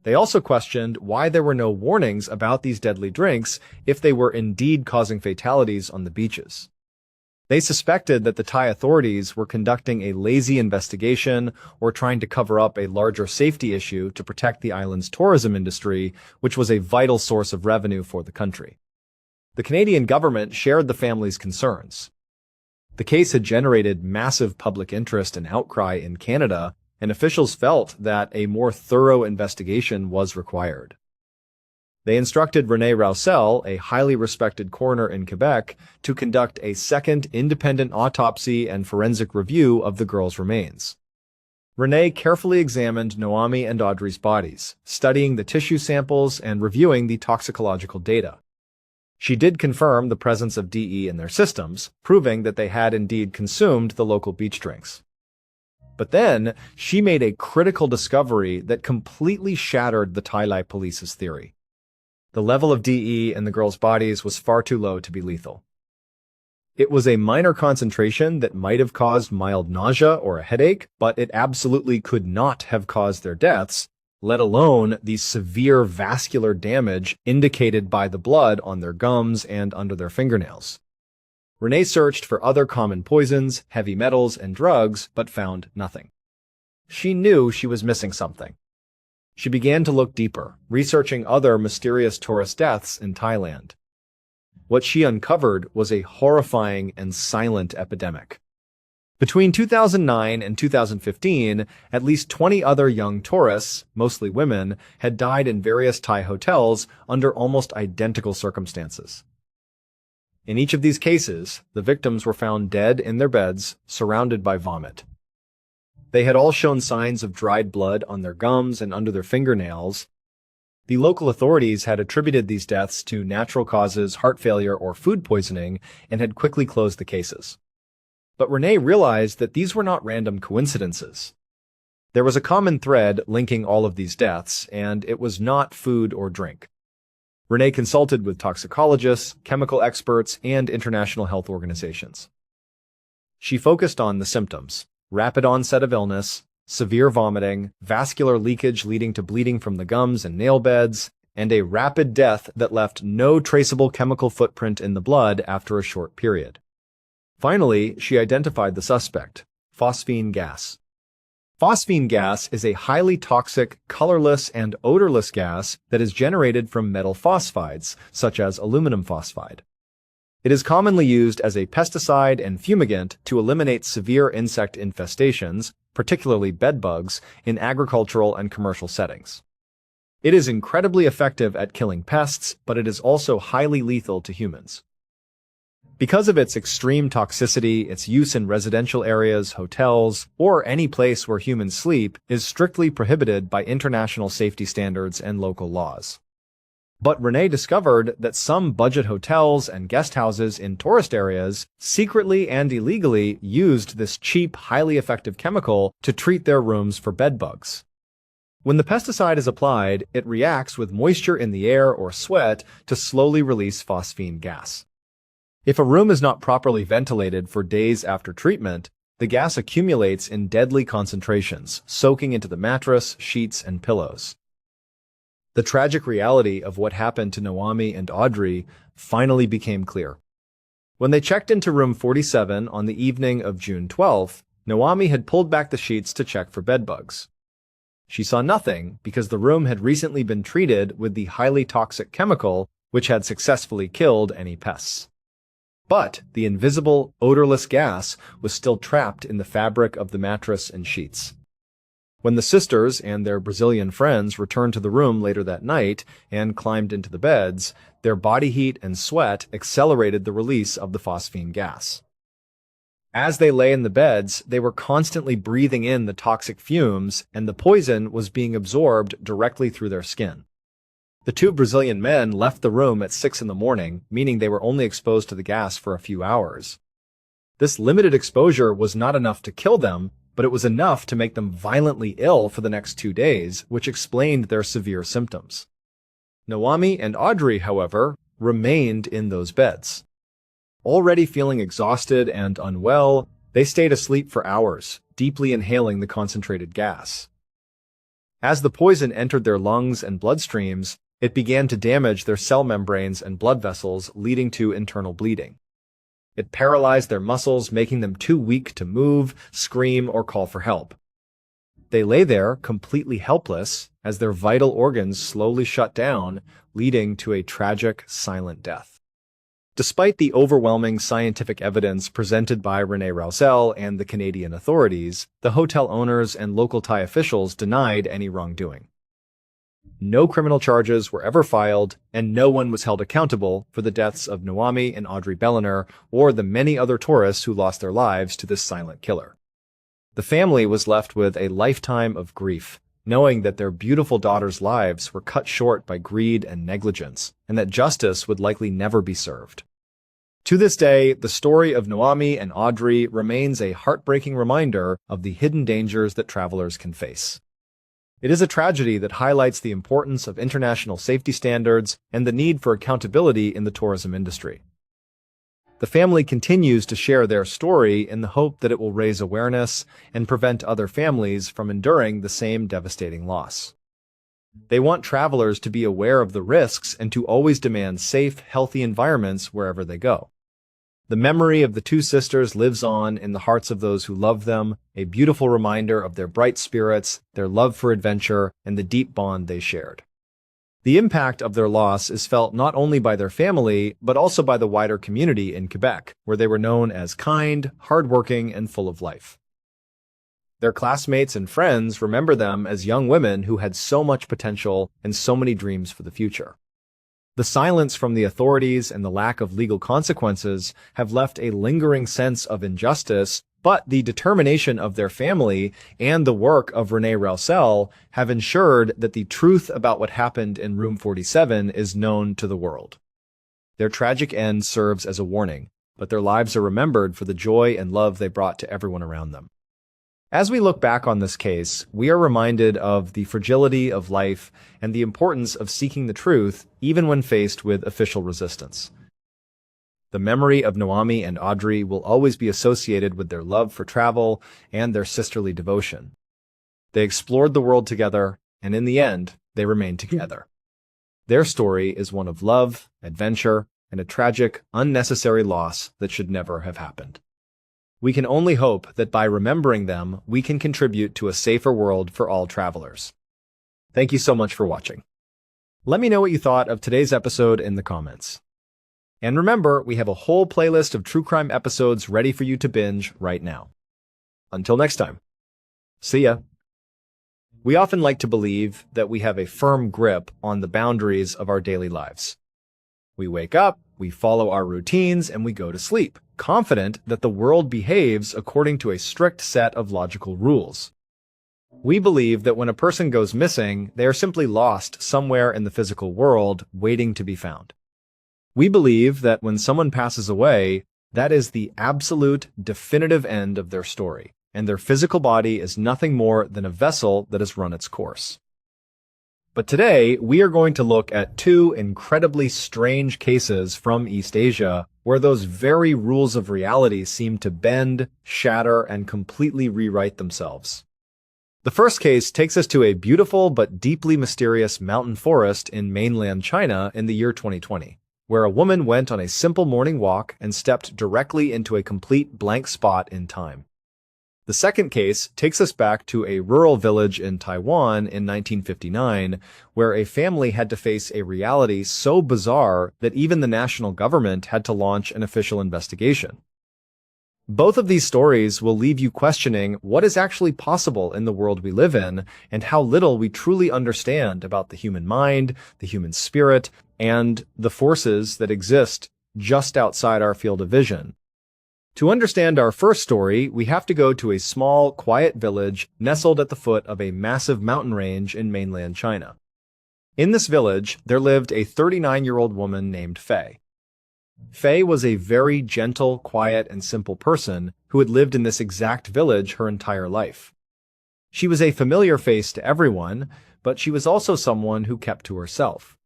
They also questioned why there were no warnings about these deadly drinks if they were indeed causing fatalities on the beaches. They suspected that the Thai authorities were conducting a lazy investigation or trying to cover up a larger safety issue to protect the island's tourism industry, which was a vital source of revenue for the country. The Canadian government shared the family's concerns. The case had generated massive public interest and outcry in Canada, and officials felt that a more thorough investigation was required. They instructed René Roussel, a highly respected coroner in Quebec, to conduct a second independent autopsy and forensic review of the girls' remains. René carefully examined Noami and Audrey's bodies, studying the tissue samples and reviewing the toxicological data. She did confirm the presence of DE in their systems, proving that they had indeed consumed the local beach drinks. But then, she made a critical discovery that completely shattered the Thai police's theory. The level of DE in the girls' bodies was far too low to be lethal. It was a minor concentration that might have caused mild nausea or a headache, but it absolutely could not have caused their deaths, let alone the severe vascular damage indicated by the blood on their gums and under their fingernails. Renee searched for other common poisons, heavy metals, and drugs, but found nothing. She knew she was missing something. She began to look deeper, researching other mysterious tourist deaths in Thailand. What she uncovered was a horrifying and silent epidemic. Between 2009 and 2015, at least 20 other young tourists, mostly women, had died in various Thai hotels under almost identical circumstances. In each of these cases, the victims were found dead in their beds, surrounded by vomit. They had all shown signs of dried blood on their gums and under their fingernails. The local authorities had attributed these deaths to natural causes, heart failure, or food poisoning, and had quickly closed the cases. But Renee realized that these were not random coincidences. There was a common thread linking all of these deaths, and it was not food or drink. Renee consulted with toxicologists, chemical experts, and international health organizations. She focused on the symptoms: rapid onset of illness, severe vomiting, vascular leakage leading to bleeding from the gums and nail beds, and a rapid death that left no traceable chemical footprint in the blood after a short period. Finally, she identified the suspect: phosphine gas. Phosphine gas is a highly toxic, colorless, and odorless gas that is generated from metal phosphides, such as aluminum phosphide. It is commonly used as a pesticide and fumigant to eliminate severe insect infestations, particularly bedbugs, in agricultural and commercial settings. It is incredibly effective at killing pests, but it is also highly lethal to humans. Because of its extreme toxicity, its use in residential areas, hotels, or any place where humans sleep is strictly prohibited by international safety standards and local laws. But Renee discovered that some budget hotels and guest houses in tourist areas secretly and illegally used this cheap, highly effective chemical to treat their rooms for bedbugs. When the pesticide is applied, it reacts with moisture in the air or sweat to slowly release phosphine gas. If a room is not properly ventilated for days after treatment, the gas accumulates in deadly concentrations, soaking into the mattress, sheets, and pillows. The tragic reality of what happened to Naomi and Audrey finally became clear. When they checked into room 47 on the evening of June 12th, Naomi had pulled back the sheets to check for bedbugs. She saw nothing because the room had recently been treated with the highly toxic chemical which had successfully killed any pests. But the invisible, odorless gas was still trapped in the fabric of the mattress and sheets. When the sisters and their Brazilian friends returned to the room later that night and climbed into the beds, their body heat and sweat accelerated the release of the phosphine gas. As they lay in the beds, they were constantly breathing in the toxic fumes, and the poison was being absorbed directly through their skin. The two Brazilian men left the room at 6 a.m, meaning they were only exposed to the gas for a few hours. This limited exposure was not enough to kill them, but it was enough to make them violently ill for the next 2 days, which explained their severe symptoms. Naomi and Audrey, however, remained in those beds. Already feeling exhausted and unwell, they stayed asleep for hours, deeply inhaling the concentrated gas. As the poison entered their lungs and bloodstreams, it began to damage their cell membranes and blood vessels, leading to internal bleeding. It paralyzed their muscles, making them too weak to move, scream, or call for help. They lay there, completely helpless, as their vital organs slowly shut down, leading to a tragic, silent death. Despite the overwhelming scientific evidence presented by Renee Rousel and the Canadian authorities, the hotel owners and local Thai officials denied any wrongdoing. No criminal charges were ever filed, and no one was held accountable for the deaths of Naomi and Audrey Bellener or the many other tourists who lost their lives to this silent killer. The family was left with a lifetime of grief, knowing that their beautiful daughters' lives were cut short by greed and negligence, and that justice would likely never be served. To this day, the story of Naomi and Audrey remains a heartbreaking reminder of the hidden dangers that travelers can face. It is a tragedy that highlights the importance of international safety standards and the need for accountability in the tourism industry. The family continues to share their story in the hope that it will raise awareness and prevent other families from enduring the same devastating loss. They want travelers to be aware of the risks and to always demand safe, healthy environments wherever they go. The memory of the two sisters lives on in the hearts of those who love them, a beautiful reminder of their bright spirits, their love for adventure, and the deep bond they shared. The impact of their loss is felt not only by their family, but also by the wider community in Quebec, where they were known as kind, hardworking, and full of life. Their classmates and friends remember them as young women who had so much potential and so many dreams for the future. The silence from the authorities and the lack of legal consequences have left a lingering sense of injustice, but the determination of their family and the work of René Roussel have ensured that the truth about what happened in Room 47 is known to the world. Their tragic end serves as a warning, but their lives are remembered for the joy and love they brought to everyone around them. As we look back on this case, we are reminded of the fragility of life and the importance of seeking the truth even when faced with official resistance. The memory of Noami and Audrey will always be associated with their love for travel and their sisterly devotion. They explored the world together, and in the end, they remained together. Their story is one of love, adventure, and a tragic, unnecessary loss that should never have happened. We can only hope that by remembering them, we can contribute to a safer world for all travelers. Thank you so much for watching. Let me know what you thought of today's episode in the comments. And remember, we have a whole playlist of true crime episodes ready for you to binge right now. Until next time. See ya. We often like to believe that we have a firm grip on the boundaries of our daily lives. We wake up, we follow our routines, and we go to sleep, confident that the world behaves according to a strict set of logical rules. We believe that when a person goes missing, they are simply lost somewhere in the physical world, waiting to be found. We believe that when someone passes away, that is the absolute, definitive end of their story, and their physical body is nothing more than a vessel that has run its course. But today, we are going to look at two incredibly strange cases from East Asia where those very rules of reality seem to bend, shatter, and completely rewrite themselves. The first case takes us to a beautiful but deeply mysterious mountain forest in mainland China in the year 2020. Where a woman went on a simple morning walk and stepped directly into a complete blank spot in time. The second case takes us back to a rural village in Taiwan in 1959, where a family had to face a reality so bizarre that even the national government had to launch an official investigation. Both of these stories will leave you questioning what is actually possible in the world we live in and how little we truly understand about the human mind, the human spirit, and the forces that exist just outside our field of vision. To understand our first story, we have to go to a small, quiet village nestled at the foot of a massive mountain range in mainland China. In this village, there lived a 39-year-old woman named Fei. Fei was a very gentle, quiet, and simple person who had lived in this exact village her entire life. She was a familiar face to everyone, but she was also someone who kept to herself.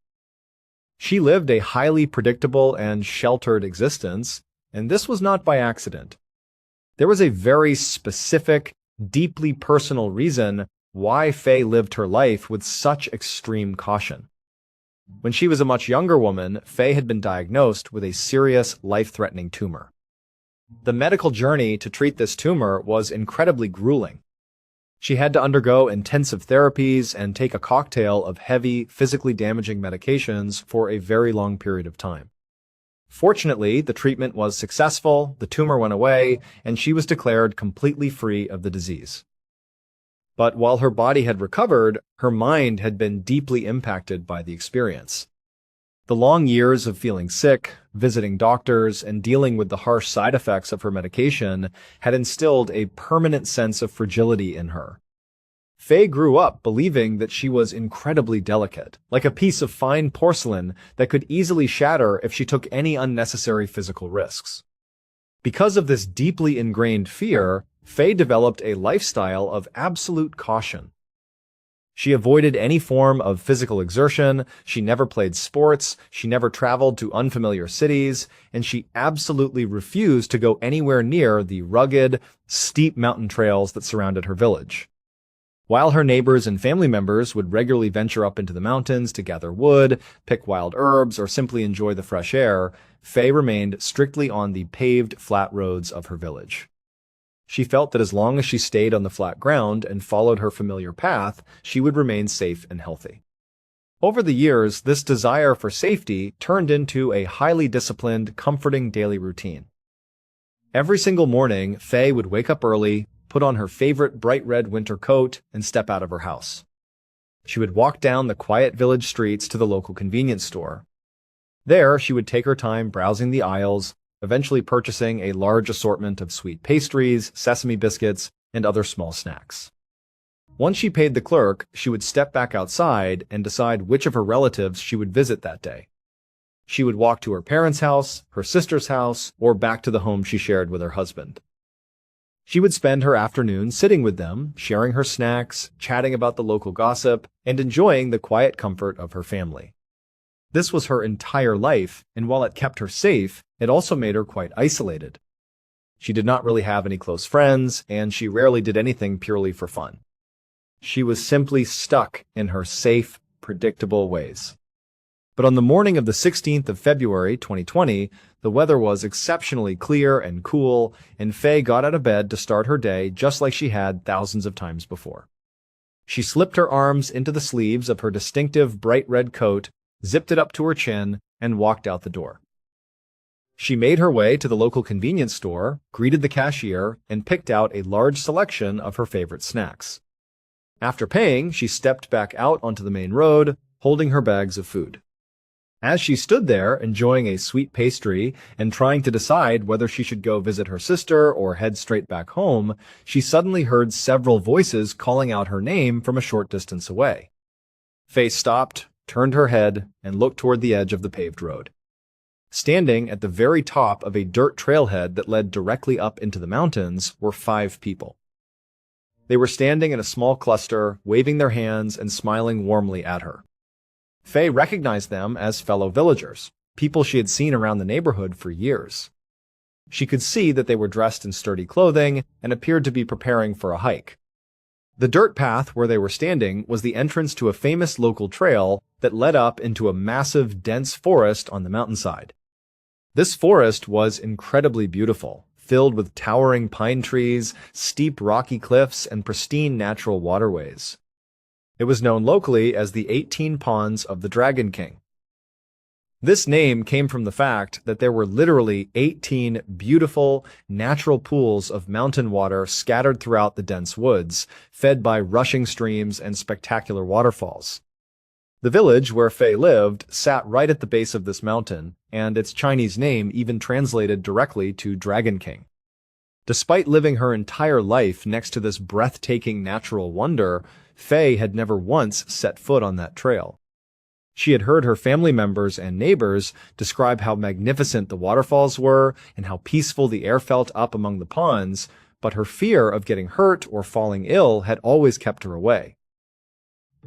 She lived a highly predictable and sheltered existence, and this was not by accident. There was a very specific, deeply personal reason why Fei lived her life with such extreme caution. When she was a much younger woman, Fei had been diagnosed with a serious, life-threatening tumor. The medical journey to treat this tumor was incredibly grueling. She had to undergo intensive therapies and take a cocktail of heavy, physically damaging medications for a very long period of time. Fortunately, the treatment was successful, the tumor went away, and she was declared completely free of the disease. But while her body had recovered, her mind had been deeply impacted by the experience. The long years of feeling sick, visiting doctors, and dealing with the harsh side effects of her medication had instilled a permanent sense of fragility in her. Fei grew up believing that she was incredibly delicate, like a piece of fine porcelain that could easily shatter if she took any unnecessary physical risks. Because of this deeply ingrained fear, Fei developed a lifestyle of absolute caution. She avoided any form of physical exertion, she never played sports, she never traveled to unfamiliar cities, and she absolutely refused to go anywhere near the rugged, steep mountain trails that surrounded her village. While her neighbors and family members would regularly venture up into the mountains to gather wood, pick wild herbs, or simply enjoy the fresh air, Faye remained strictly on the paved, flat roads of her village. She felt that as long as she stayed on the flat ground and followed her familiar path, she would remain safe and healthy. Over the years, this desire for safety turned into a highly disciplined, comforting daily routine. Every single morning, Faye would wake up early, put on her favorite bright red winter coat, and step out of her house. She would walk down the quiet village streets to the local convenience store. There, she would take her time browsing the aisles, eventually purchasing a large assortment of sweet pastries, sesame biscuits, and other small snacks. Once she paid the clerk, she would step back outside and decide which of her relatives she would visit that day. She would walk to her parents' house, her sister's house, or back to the home she shared with her husband. She would spend her afternoon sitting with them, sharing her snacks, chatting about the local gossip, and enjoying the quiet comfort of her family. This was her entire life, and while it kept her safe, it also made her quite isolated. She did not really have any close friends, and she rarely did anything purely for fun. She was simply stuck in her safe, predictable ways. But on the morning of the 16th of February, 2020, the weather was exceptionally clear and cool, and Faye got out of bed to start her day just like she had thousands of times before. She slipped her arms into the sleeves of her distinctive bright red coat, zipped it up to her chin, and walked out the door. She made her way to the local convenience store, greeted the cashier, and picked out a large selection of her favorite snacks. After paying, she stepped back out onto the main road, holding her bags of food. As she stood there, enjoying a sweet pastry and trying to decide whether she should go visit her sister or head straight back home, she suddenly heard several voices calling out her name from a short distance away. Faye stopped, turned her head, and looked toward the edge of the paved road. Standing at the very top of a dirt trailhead that led directly up into the mountains were 5 people. They were standing in a small cluster, waving their hands and smiling warmly at her. Faye recognized them as fellow villagers, people she had seen around the neighborhood for years. She could see that they were dressed in sturdy clothing and appeared to be preparing for a hike. The dirt path where they were standing was the entrance to a famous local trail that led up into a massive, dense forest on the mountainside. This forest was incredibly beautiful, filled with towering pine trees, steep rocky cliffs, and pristine natural waterways. It was known locally as the 18 Ponds of the Dragon King. This name came from the fact that there were literally 18 beautiful, natural pools of mountain water scattered throughout the dense woods, fed by rushing streams and spectacular waterfalls. The village where Faye lived sat right at the base of this mountain, and its Chinese name even translated directly to Dragon King. Despite living her entire life next to this breathtaking natural wonder, Faye had never once set foot on that trail. She had heard her family members and neighbors describe how magnificent the waterfalls were and how peaceful the air felt up among the ponds, but her fear of getting hurt or falling ill had always kept her away.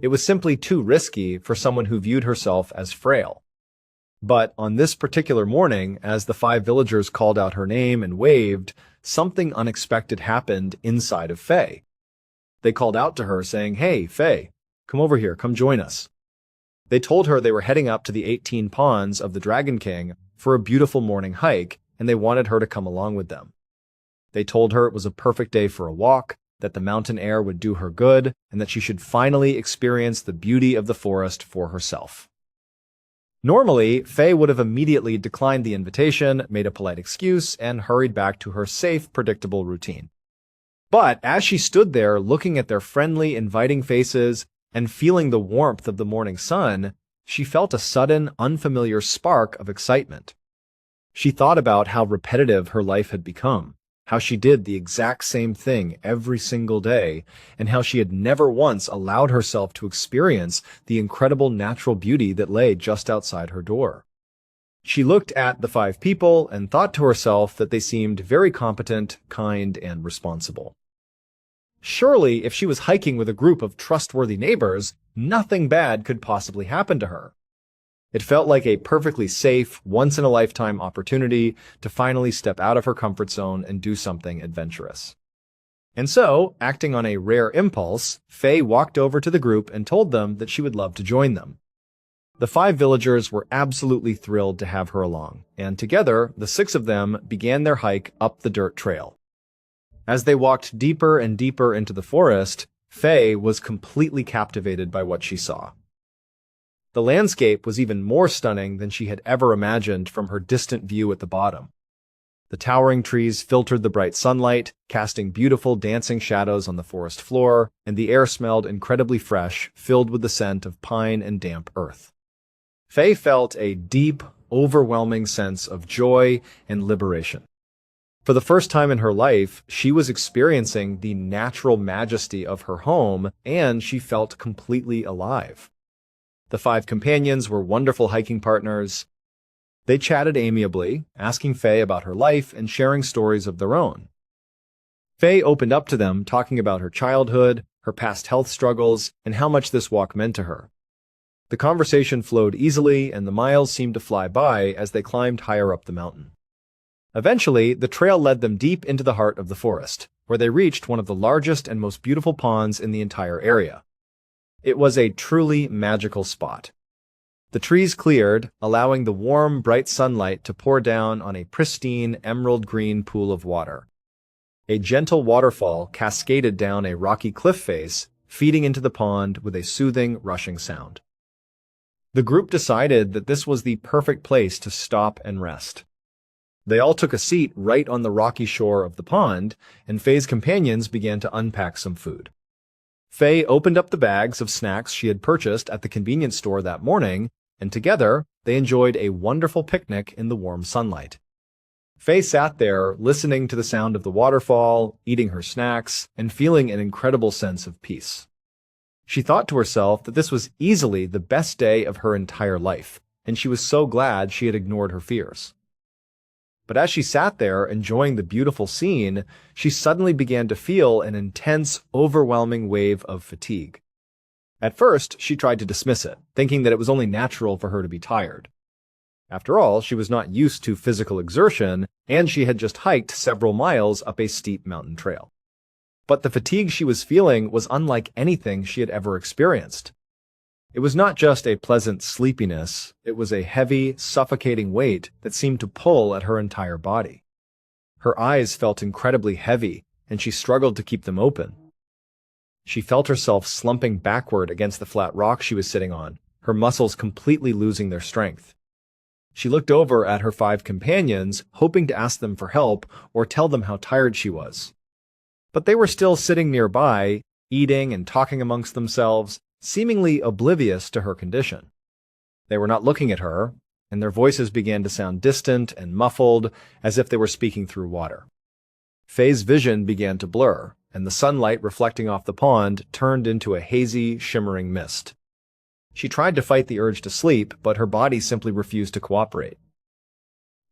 It was simply too risky for someone who viewed herself as frail. But on this particular morning, as the 5 villagers called out her name and waved, something unexpected happened inside of Faye. They called out to her saying, "Hey, Faye, come over here, come join us." They told her they were heading up to the 18 Ponds of the Dragon King for a beautiful morning hike, and they wanted her to come along with them. They told her it was a perfect day for a walk, that the mountain air would do her good, and that she should finally experience the beauty of the forest for herself. Normally, Faye would have immediately declined the invitation, made a polite excuse, and hurried back to her safe, predictable routine. But as she stood there looking at their friendly, inviting faces and feeling the warmth of the morning sun, she felt a sudden, unfamiliar spark of excitement. She thought about how repetitive her life had become, how she did the exact same thing every single day, and how she had never once allowed herself to experience the incredible natural beauty that lay just outside her door. She looked at the 5 people and thought to herself that they seemed very competent, kind, and responsible. Surely, if she was hiking with a group of trustworthy neighbors, nothing bad could possibly happen to her. It felt like a perfectly safe, once-in-a-lifetime opportunity to finally step out of her comfort zone and do something adventurous. And so, acting on a rare impulse, Faye walked over to the group and told them that she would love to join them. The 5 villagers were absolutely thrilled to have her along, and together, the 6 of them began their hike up the dirt trail. As they walked deeper and deeper into the forest, Faye was completely captivated by what she saw. The landscape was even more stunning than she had ever imagined from her distant view at the bottom. The towering trees filtered the bright sunlight, casting beautiful dancing shadows on the forest floor, and the air smelled incredibly fresh, filled with the scent of pine and damp earth. Faye felt a deep, overwhelming sense of joy and liberation. For the first time in her life, she was experiencing the natural majesty of her home, and she felt completely alive. The 5 companions were wonderful hiking partners. They chatted amiably, asking Faye about her life and sharing stories of their own. Faye opened up to them, talking about her childhood, her past health struggles, and how much this walk meant to her. The conversation flowed easily, and the miles seemed to fly by as they climbed higher up the mountain. Eventually, the trail led them deep into the heart of the forest, where they reached one of the largest and most beautiful ponds in the entire area. It was a truly magical spot. The trees cleared, allowing the warm, bright sunlight to pour down on a pristine, emerald-green pool of water. A gentle waterfall cascaded down a rocky cliff face, feeding into the pond with a soothing, rushing sound. The group decided that this was the perfect place to stop and rest. They all took a seat right on the rocky shore of the pond, and Faye's companions began to unpack some food. Faye opened up the bags of snacks she had purchased at the convenience store that morning, and together, they enjoyed a wonderful picnic in the warm sunlight. Faye sat there, listening to the sound of the waterfall, eating her snacks, and feeling an incredible sense of peace. She thought to herself that this was easily the best day of her entire life, and she was so glad she had ignored her fears. But as she sat there enjoying the beautiful scene, she suddenly began to feel an intense, overwhelming wave of fatigue. At first, she tried to dismiss it, thinking that it was only natural for her to be tired. After all, she was not used to physical exertion, and she had just hiked several miles up a steep mountain trail. But the fatigue she was feeling was unlike anything she had ever experienced. It was not just a pleasant sleepiness, it was a heavy, suffocating weight that seemed to pull at her entire body. Her eyes felt incredibly heavy, and she struggled to keep them open. She felt herself slumping backward against the flat rock she was sitting on, her muscles completely losing their strength. She looked over at her 5 companions, hoping to ask them for help or tell them how tired she was. But they were still sitting nearby, eating and talking amongst themselves, seemingly oblivious to her condition. They were not looking at her, and their voices began to sound distant and muffled, as if they were speaking through water. Faye's vision began to blur, and the sunlight reflecting off the pond turned into a hazy, shimmering mist. She tried to fight the urge to sleep, but her body simply refused to cooperate.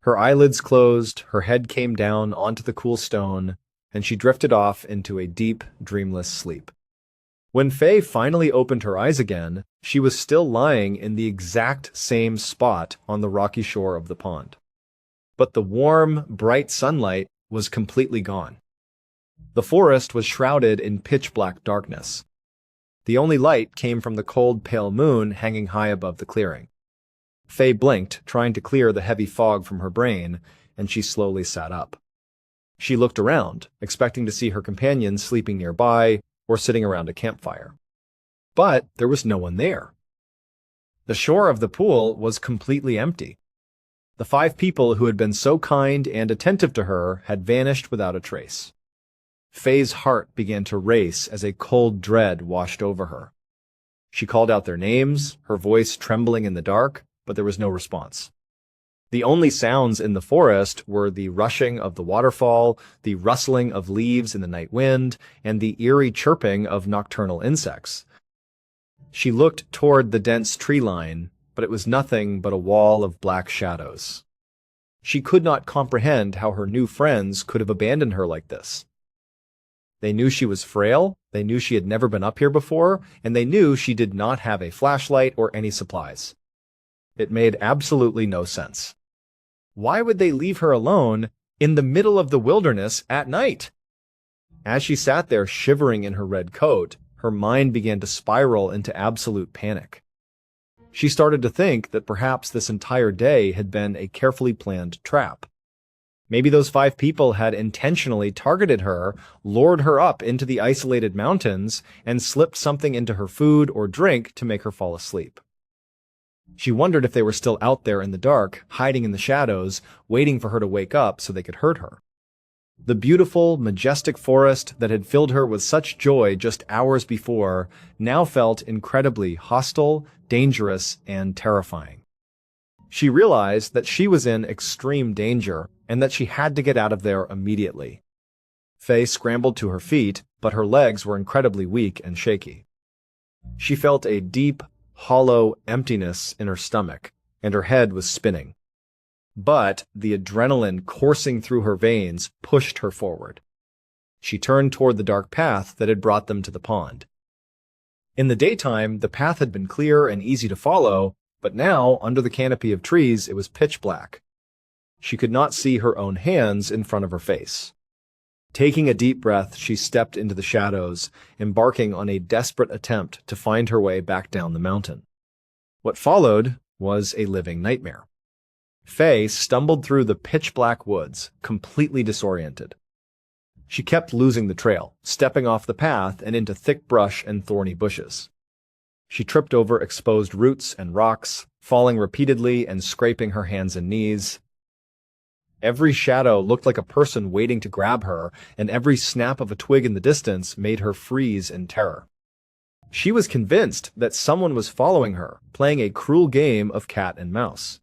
Her eyelids closed, her head came down onto the cool stone, and she drifted off into a deep, dreamless sleep. When Faye finally opened her eyes again, she was still lying in the exact same spot on the rocky shore of the pond. But the warm, bright sunlight was completely gone. The forest was shrouded in pitch-black darkness. The only light came from the cold, pale moon hanging high above the clearing. Faye blinked, trying to clear the heavy fog from her brain, and she slowly sat up. She looked around, expecting to see her companions sleeping nearby or sitting around a campfire. But there was no one there. The shore of the pool was completely empty. The 5 people who had been so kind and attentive to her had vanished without a trace. Faye's heart began to race as a cold dread washed over her. She called out their names, her voice trembling in the dark, but there was no response. The only sounds in the forest were the rushing of the waterfall, the rustling of leaves in the night wind, and the eerie chirping of nocturnal insects. She looked toward the dense tree line, but it was nothing but a wall of black shadows. She could not comprehend how her new friends could have abandoned her like this. They knew she was frail, they knew she had never been up here before, and they knew she did not have a flashlight or any supplies. It made absolutely no sense. Why would they leave her alone in the middle of the wilderness at night? As she sat there shivering in her red coat, her mind began to spiral into absolute panic. She started to think that perhaps this entire day had been a carefully planned trap. Maybe those 5 people had intentionally targeted her, lured her up into the isolated mountains, and slipped something into her food or drink to make her fall asleep. She wondered if they were still out there in the dark, hiding in the shadows, waiting for her to wake up so they could hurt her. The beautiful, majestic forest that had filled her with such joy just hours before now felt incredibly hostile, dangerous, and terrifying. She realized that she was in extreme danger and that she had to get out of there immediately. Faye scrambled to her feet, but her legs were incredibly weak and shaky. She felt a deep, hollow emptiness in her stomach, and her head was spinning. But the adrenaline coursing through her veins pushed her forward. She turned toward the dark path that had brought them to the pond. In the daytime, the path had been clear and easy to follow, but now, under the canopy of trees, it was pitch black. She could not see her own hands in front of her face. Taking a deep breath, she stepped into the shadows, embarking on a desperate attempt to find her way back down the mountain. What followed was a living nightmare. Faye stumbled through the pitch-black woods, completely disoriented. She kept losing the trail, stepping off the path and into thick brush and thorny bushes. She tripped over exposed roots and rocks, falling repeatedly and scraping her hands and knees. Every shadow looked like a person waiting to grab her, and every snap of a twig in the distance made her freeze in terror. She was convinced that someone was following her, playing a cruel game of cat and mouse.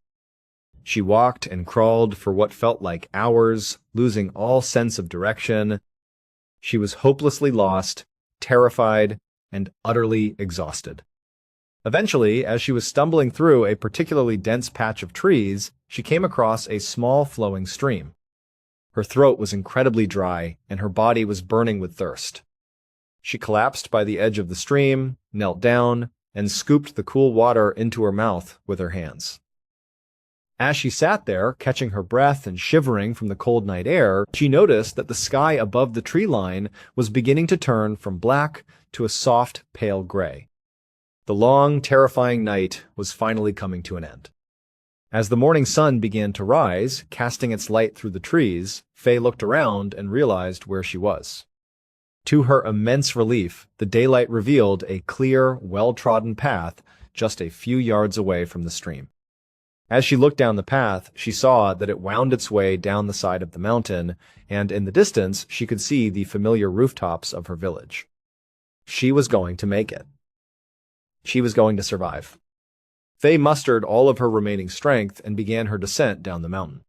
She walked and crawled for what felt like hours, losing all sense of direction. She was hopelessly lost, terrified, and utterly exhausted. Eventually, as she was stumbling through a particularly dense patch of trees, she came across a small flowing stream. Her throat was incredibly dry, and her body was burning with thirst. She collapsed by the edge of the stream, knelt down, and scooped the cool water into her mouth with her hands. As she sat there, catching her breath and shivering from the cold night air, she noticed that the sky above the tree line was beginning to turn from black to a soft, pale gray. The long, terrifying night was finally coming to an end. As the morning sun began to rise, casting its light through the trees, Faye looked around and realized where she was. To her immense relief, the daylight revealed a clear, well-trodden path just a few yards away from the stream. As she looked down the path, she saw that it wound its way down the side of the mountain, and in the distance she could see the familiar rooftops of her village. She was going to make it. She was going to survive. Faye mustered all of her remaining strength and began her descent down the mountain.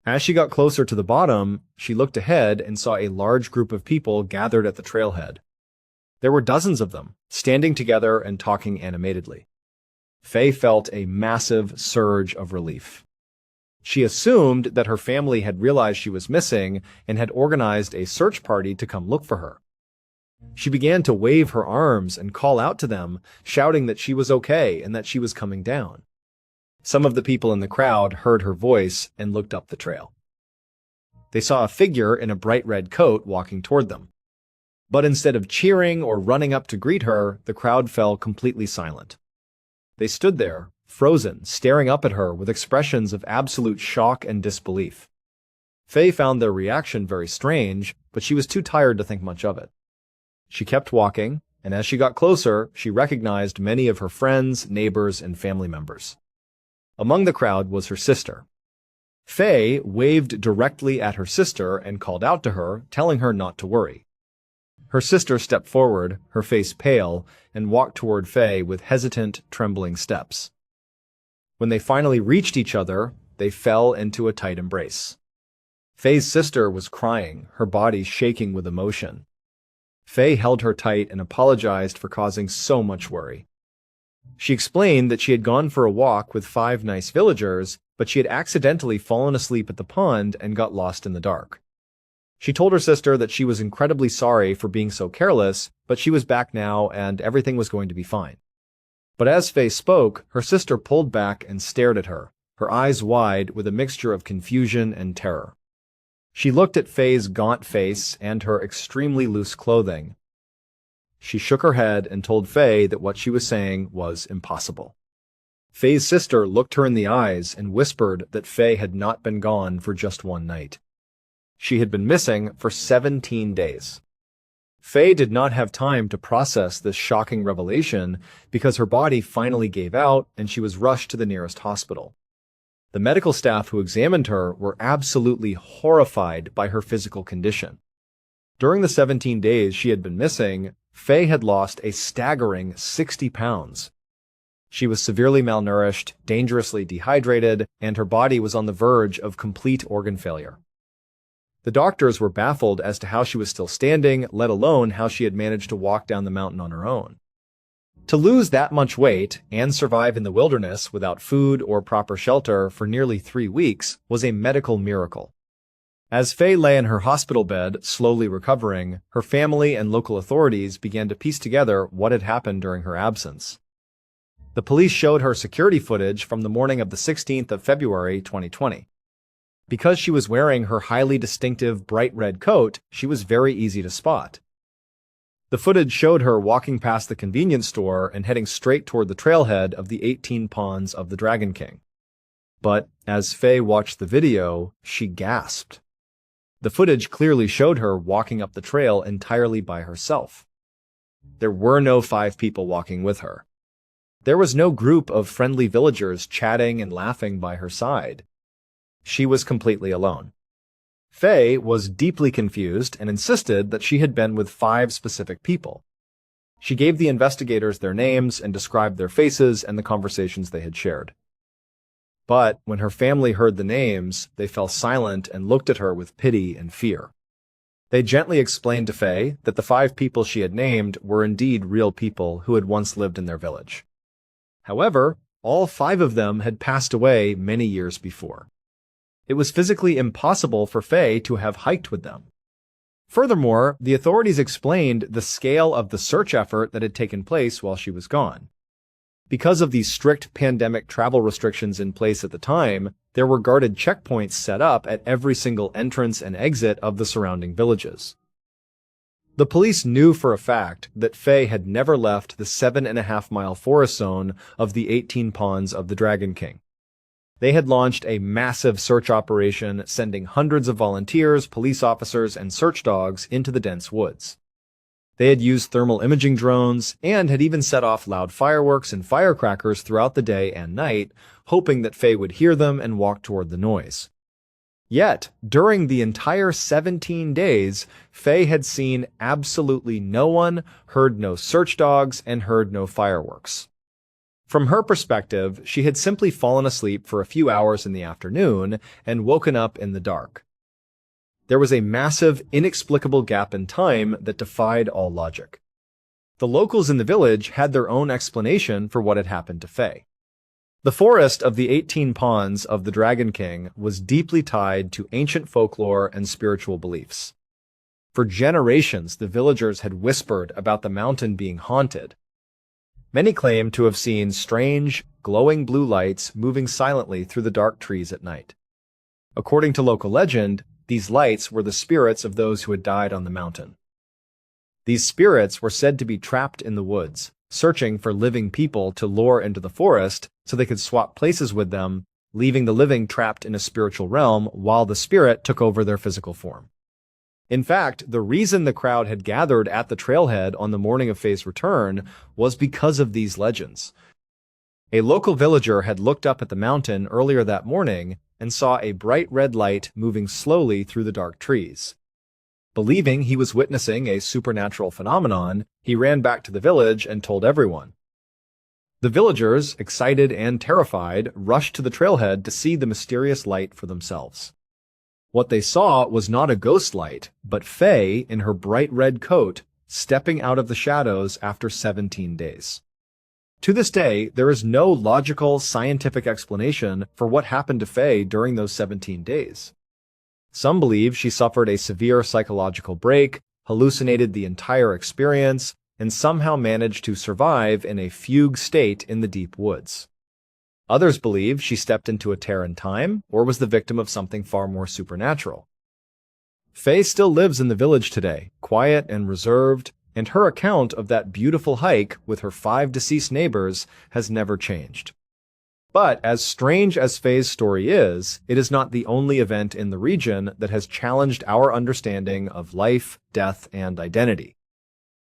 As she got closer to the bottom, she looked ahead and saw a large group of people gathered at the trailhead. There were dozens of them, standing together and talking animatedly. Faye felt a massive surge of relief. She assumed that her family had realized she was missing and had organized a search party to come look for her. She began to wave her arms and call out to them, shouting that she was okay and that she was coming down. Some of the people in the crowd heard her voice and looked up the trail. They saw a figure in a bright red coat walking toward them. But instead of cheering or running up to greet her, the crowd fell completely silent. They stood there, frozen, staring up at her with expressions of absolute shock and disbelief. Faye found their reaction very strange, but she was too tired to think much of it. She kept walking, and as she got closer, she recognized many of her friends, neighbors, and family members. Among the crowd was her sister. Faye waved directly at her sister and called out to her, telling her not to worry. Her sister stepped forward, her face pale, and walked toward Faye with hesitant, trembling steps. When they finally reached each other, they fell into a tight embrace. Faye's sister was crying, her body shaking with emotion. Faye held her tight and apologized for causing so much worry. She explained that she had gone for a walk with 5 nice villagers, but she had accidentally fallen asleep at the pond and got lost in the dark. She told her sister that she was incredibly sorry for being so careless, but she was back now and everything was going to be fine. But as Faye spoke, her sister pulled back and stared at her, her eyes wide with a mixture of confusion and terror. She looked at Faye's gaunt face and her extremely loose clothing. She shook her head and told Faye that what she was saying was impossible. Faye's sister looked her in the eyes and whispered that Faye had not been gone for just one night. She had been missing for 17 days. Faye did not have time to process this shocking revelation because her body finally gave out and she was rushed to the nearest hospital. The medical staff who examined her were absolutely horrified by her physical condition. During the 17 days she had been missing, Faye had lost a staggering 60 pounds. She was severely malnourished, dangerously dehydrated, and her body was on the verge of complete organ failure. The doctors were baffled as to how she was still standing, let alone how she had managed to walk down the mountain on her own. To lose that much weight and survive in the wilderness without food or proper shelter for nearly 3 weeks was a medical miracle. As Faye lay in her hospital bed, slowly recovering, her family and local authorities began to piece together what had happened during her absence. The police showed her security footage from the morning of the 16th of February 2020. Because she was wearing her highly distinctive bright red coat, she was very easy to spot. The footage showed her walking past the convenience store and heading straight toward the trailhead of the 18 Ponds of the Dragon King. But as Faye watched the video, she gasped. The footage clearly showed her walking up the trail entirely by herself. There were no 5 people walking with her. There was no group of friendly villagers chatting and laughing by her side. She was completely alone. Faye was deeply confused and insisted that she had been with 5 specific people. She gave the investigators their names and described their faces and the conversations they had shared. But when her family heard the names, they fell silent and looked at her with pity and fear. They gently explained to Faye that the 5 people she had named were indeed real people who had once lived in their village. However, all 5 of them had passed away many years before. It was physically impossible for Faye to have hiked with them. Furthermore, the authorities explained the scale of the search effort that had taken place while she was gone. Because of these strict pandemic travel restrictions in place at the time, there were guarded checkpoints set up at every single entrance and exit of the surrounding villages. The police knew for a fact that Faye had never left the 7.5-mile forest zone of the 18 Ponds of the Dragon King. They had launched a massive search operation, sending hundreds of volunteers, police officers, and search dogs into the dense woods. They had used thermal imaging drones and had even set off loud fireworks and firecrackers throughout the day and night, hoping that Faye would hear them and walk toward the noise. Yet, during the entire 17 days, Faye had seen absolutely no one, heard no search dogs, and heard no fireworks. From her perspective, she had simply fallen asleep for a few hours in the afternoon and woken up in the dark. There was a massive, inexplicable gap in time that defied all logic. The locals in the village had their own explanation for what had happened to Faye. The forest of the 18 Ponds of the Dragon King was deeply tied to ancient folklore and spiritual beliefs. For generations, the villagers had whispered about the mountain being haunted. Many claimed to have seen strange, glowing blue lights moving silently through the dark trees at night. According to local legend, these lights were the spirits of those who had died on the mountain. These spirits were said to be trapped in the woods, searching for living people to lure into the forest so they could swap places with them, leaving the living trapped in a spiritual realm while the spirit took over their physical form. In fact, the reason the crowd had gathered at the trailhead on the morning of Faye's return was because of these legends. A local villager had looked up at the mountain earlier that morning and saw a bright red light moving slowly through the dark trees. Believing he was witnessing a supernatural phenomenon, he ran back to the village and told everyone. The villagers, excited and terrified, rushed to the trailhead to see the mysterious light for themselves. What they saw was not a ghost light, but Faye in her bright red coat, stepping out of the shadows after 17 days. To this day, there is no logical, scientific explanation for what happened to Faye during those 17 days. Some believe she suffered a severe psychological break, hallucinated the entire experience, and somehow managed to survive in a fugue state in the deep woods. Others believe she stepped into a tear in time or was the victim of something far more supernatural. Faye still lives in the village today, quiet and reserved, and her account of that beautiful hike with her 5 deceased neighbors has never changed. But as strange as Faye's story is, it is not the only event in the region that has challenged our understanding of life, death, and identity.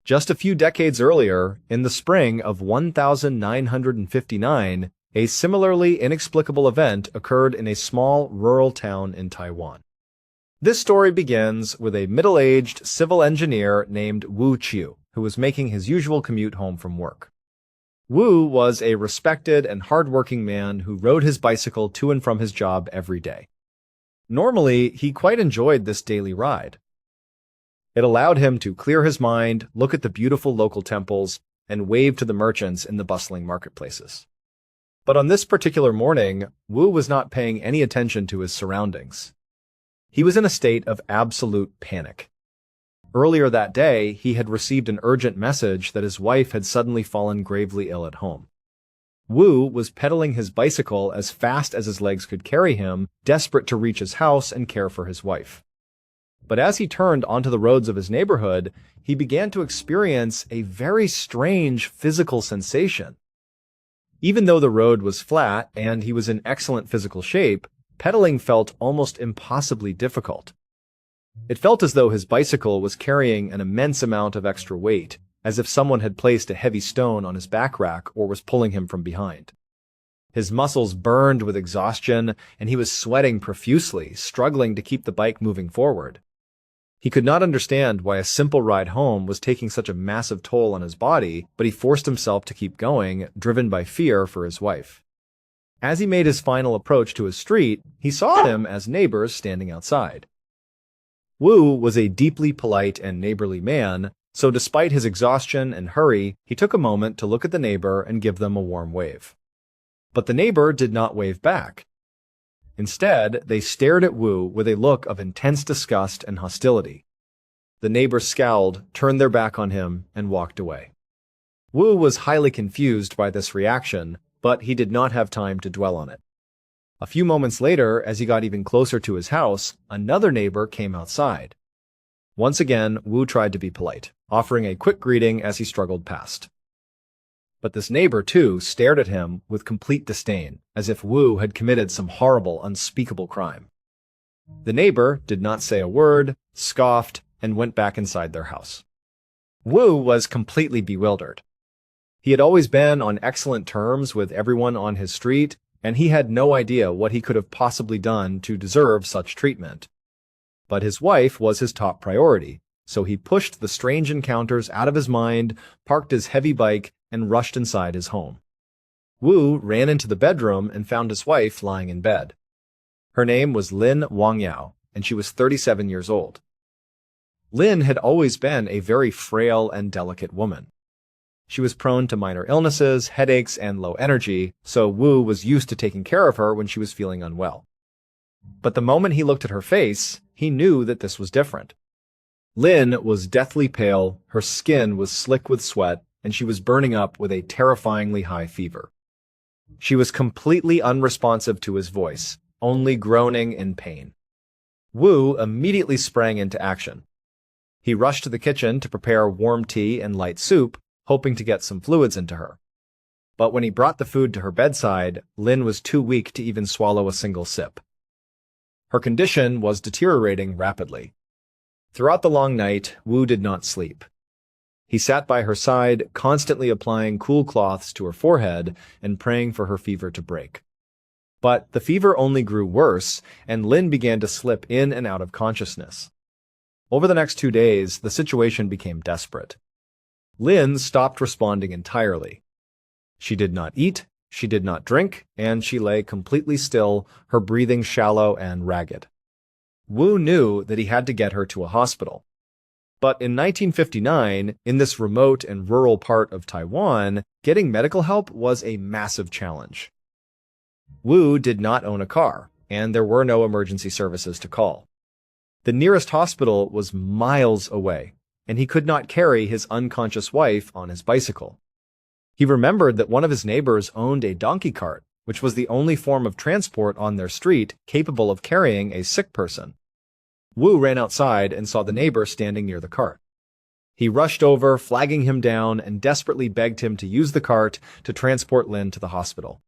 Just a few decades earlier, in the spring of 1959, a similarly inexplicable event occurred in a small rural town in Taiwan. This story begins with a middle-aged civil engineer named Wu Chiu, who was making his usual commute home from work. Wu was a respected and hard-working man who rode his bicycle to and from his job every day. Normally, he quite enjoyed this daily ride. It allowed him to clear his mind, look at the beautiful local temples, and wave to the merchants in the bustling marketplaces. But on this particular morning, Wu was not paying any attention to his surroundings. He was in a state of absolute panic. Earlier that day, he had received an urgent message that his wife had suddenly fallen gravely ill at home. Wu was pedaling his bicycle as fast as his legs could carry him, desperate to reach his house and care for his wife. But as he turned onto the roads of his neighborhood, he began to experience a very strange physical sensation. Even though the road was flat and he was in excellent physical shape, pedaling felt almost impossibly difficult. It felt as though his bicycle was carrying an immense amount of extra weight, as if someone had placed a heavy stone on his back rack or was pulling him from behind. His muscles burned with exhaustion, and he was sweating profusely, struggling to keep the bike moving forward. He could not understand why a simple ride home was taking such a massive toll on his body, but he forced himself to keep going, driven by fear for his wife. As he made his final approach to his street, he saw them as neighbors standing outside. Wu was a deeply polite and neighborly man, so despite his exhaustion and hurry, he took a moment to look at the neighbor and give them a warm wave. But the neighbor did not wave back. Instead, they stared at Wu with a look of intense disgust and hostility. The neighbors scowled, turned their back on him, and walked away. Wu was highly confused by this reaction, but he did not have time to dwell on it. A few moments later, as he got even closer to his house, another neighbor came outside. Once again, Wu tried to be polite, offering a quick greeting as he struggled past. But this neighbor, too, stared at him with complete disdain, as if Wu had committed some horrible, unspeakable crime. The neighbor did not say a word, scoffed, and went back inside their house. Wu was completely bewildered. He had always been on excellent terms with everyone on his street, and he had no idea what he could have possibly done to deserve such treatment. But his wife was his top priority, so he pushed the strange encounters out of his mind, parked his heavy bike, and rushed inside his home. Wu ran into the bedroom and found his wife lying in bed. Her name was Lin Wangyao, and she was 37 years old. Lin had always been a very frail and delicate woman. She was prone to minor illnesses, headaches, and low energy, so Wu was used to taking care of her when she was feeling unwell. But the moment he looked at her face, he knew that this was different. Lin was deathly pale, her skin was slick with sweat, and she was burning up with a terrifyingly high fever. She was completely unresponsive to his voice, only groaning in pain. Wu immediately sprang into action. He rushed to the kitchen to prepare warm tea and light soup, hoping to get some fluids into her. But when he brought the food to her bedside, Lin was too weak to even swallow a single sip. Her condition was deteriorating rapidly. Throughout the long night, Wu did not sleep. He sat by her side, constantly applying cool cloths to her forehead and praying for her fever to break. But the fever only grew worse, and Lin began to slip in and out of consciousness. Over the next 2 days, the situation became desperate. Lin stopped responding entirely. She did not eat, she did not drink, and she lay completely still, her breathing shallow and ragged. Wu knew that he had to get her to a hospital. But in 1959, in this remote and rural part of Taiwan, getting medical help was a massive challenge. Wu did not own a car, and there were no emergency services to call. The nearest hospital was miles away, and he could not carry his unconscious wife on his bicycle. He remembered that one of his neighbors owned a donkey cart, which was the only form of transport on their street capable of carrying a sick person. Wu ran outside and saw the neighbor standing near the cart. He rushed over, flagging him down, and desperately begged him to use the cart to transport Lin to the hospital.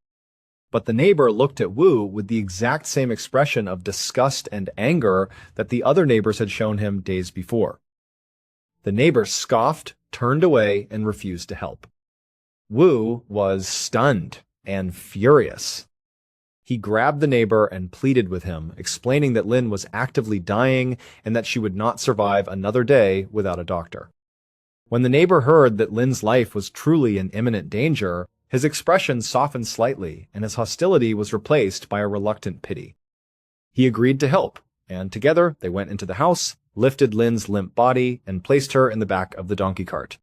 But the neighbor looked at Wu with the exact same expression of disgust and anger that the other neighbors had shown him days before. The neighbor scoffed, turned away, and refused to help. Wu was stunned and furious. He grabbed the neighbor and pleaded with him, explaining that Lin was actively dying and that she would not survive another day without a doctor. When the neighbor heard that Lin's life was truly in imminent danger, his expression softened slightly and his hostility was replaced by a reluctant pity. He agreed to help, and together they went into the house, lifted Lin's limp body, and placed her in the back of the donkey cart.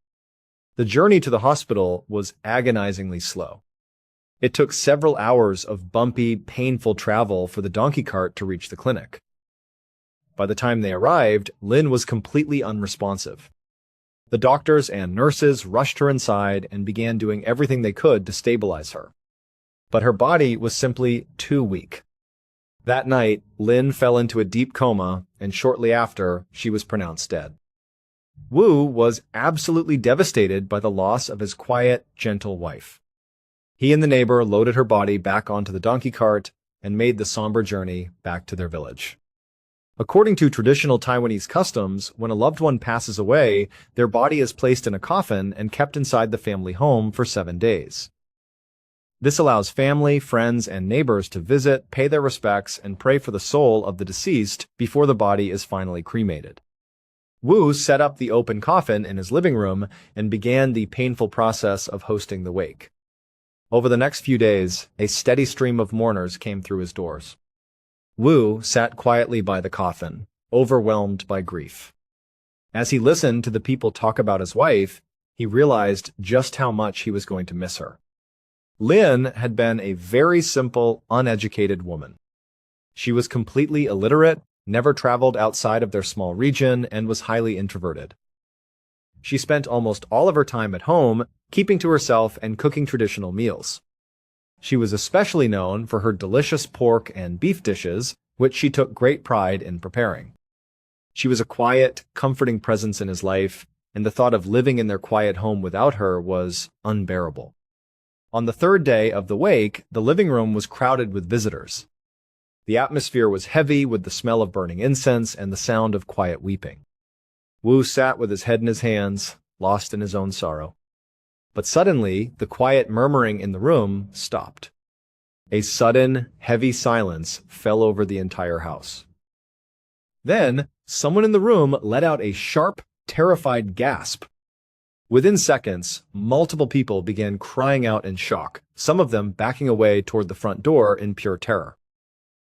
The journey to the hospital was agonizingly slow. It took several hours of bumpy, painful travel for the donkey cart to reach the clinic. By the time they arrived, Lin was completely unresponsive. The doctors and nurses rushed her inside and began doing everything they could to stabilize her. But her body was simply too weak. That night, Lin fell into a deep coma, and shortly after, she was pronounced dead. Wu was absolutely devastated by the loss of his quiet, gentle wife. He and the neighbor loaded her body back onto the donkey cart and made the somber journey back to their village. According to traditional Taiwanese customs, when a loved one passes away, their body is placed in a coffin and kept inside the family home for 7 days. This allows family, friends, and neighbors to visit, pay their respects, and pray for the soul of the deceased before the body is finally cremated. Wu set up the open coffin in his living room and began the painful process of hosting the wake. Over the next few days, a steady stream of mourners came through his doors. Wu sat quietly by the coffin, overwhelmed by grief. As he listened to the people talk about his wife, he realized just how much he was going to miss her. Lin had been a very simple, uneducated woman. She was completely illiterate, never traveled outside of their small region, and was highly introverted. She spent almost all of her time at home, keeping to herself and cooking traditional meals. She was especially known for her delicious pork and beef dishes, which she took great pride in preparing. She was a quiet, comforting presence in his life, and the thought of living in their quiet home without her was unbearable. On the third day of the wake, the living room was crowded with visitors. The atmosphere was heavy with the smell of burning incense and the sound of quiet weeping. Wu sat with his head in his hands, lost in his own sorrow. But suddenly, the quiet murmuring in the room stopped. A sudden, heavy silence fell over the entire house. Then, someone in the room let out a sharp, terrified gasp. Within seconds, multiple people began crying out in shock, some of them backing away toward the front door in pure terror.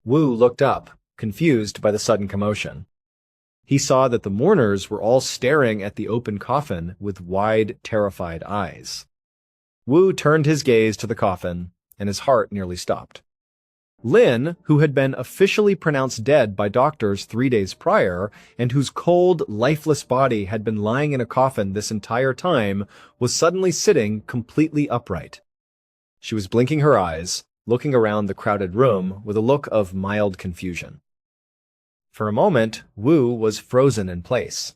Wu looked up, confused by the sudden commotion. He saw that the mourners were all staring at the open coffin with wide, terrified eyes. Wu turned his gaze to the coffin, and his heart nearly stopped. Lin, who had been officially pronounced dead by doctors 3 days prior, and whose cold, lifeless body had been lying in a coffin this entire time, was suddenly sitting completely upright. She was blinking her eyes, looking around the crowded room with a look of mild confusion. For a moment, Wu was frozen in place.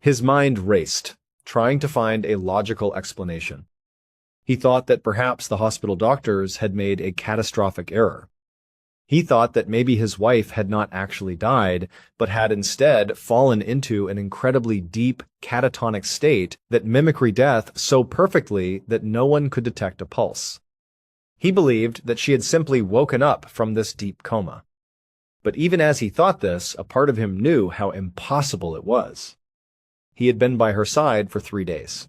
His mind raced, trying to find a logical explanation. He thought that perhaps the hospital doctors had made a catastrophic error. He thought that maybe his wife had not actually died, but had instead fallen into an incredibly deep, catatonic state that mimicry death so perfectly that no one could detect a pulse. He believed that she had simply woken up from this deep coma. But even as he thought this, a part of him knew how impossible it was. He had been by her side for 3 days.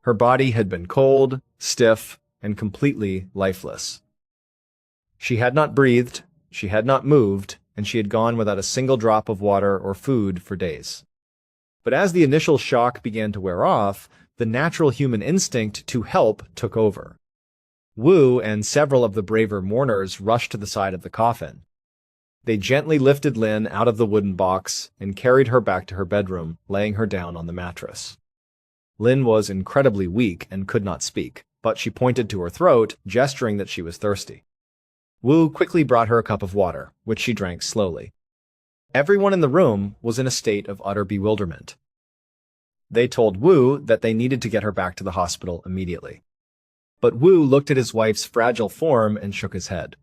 Her body had been cold, stiff, and completely lifeless. She had not breathed, she had not moved, and she had gone without a single drop of water or food for days. But as the initial shock began to wear off, the natural human instinct to help took over. Wu and several of the braver mourners rushed to the side of the coffin. They gently lifted Lynn out of the wooden box and carried her back to her bedroom, laying her down on the mattress. Lynn was incredibly weak and could not speak, but she pointed to her throat, gesturing that she was thirsty. Wu quickly brought her a cup of water, which she drank slowly. Everyone in the room was in a state of utter bewilderment. They told Wu that they needed to get her back to the hospital immediately. But Wu looked at his wife's fragile form and shook his head.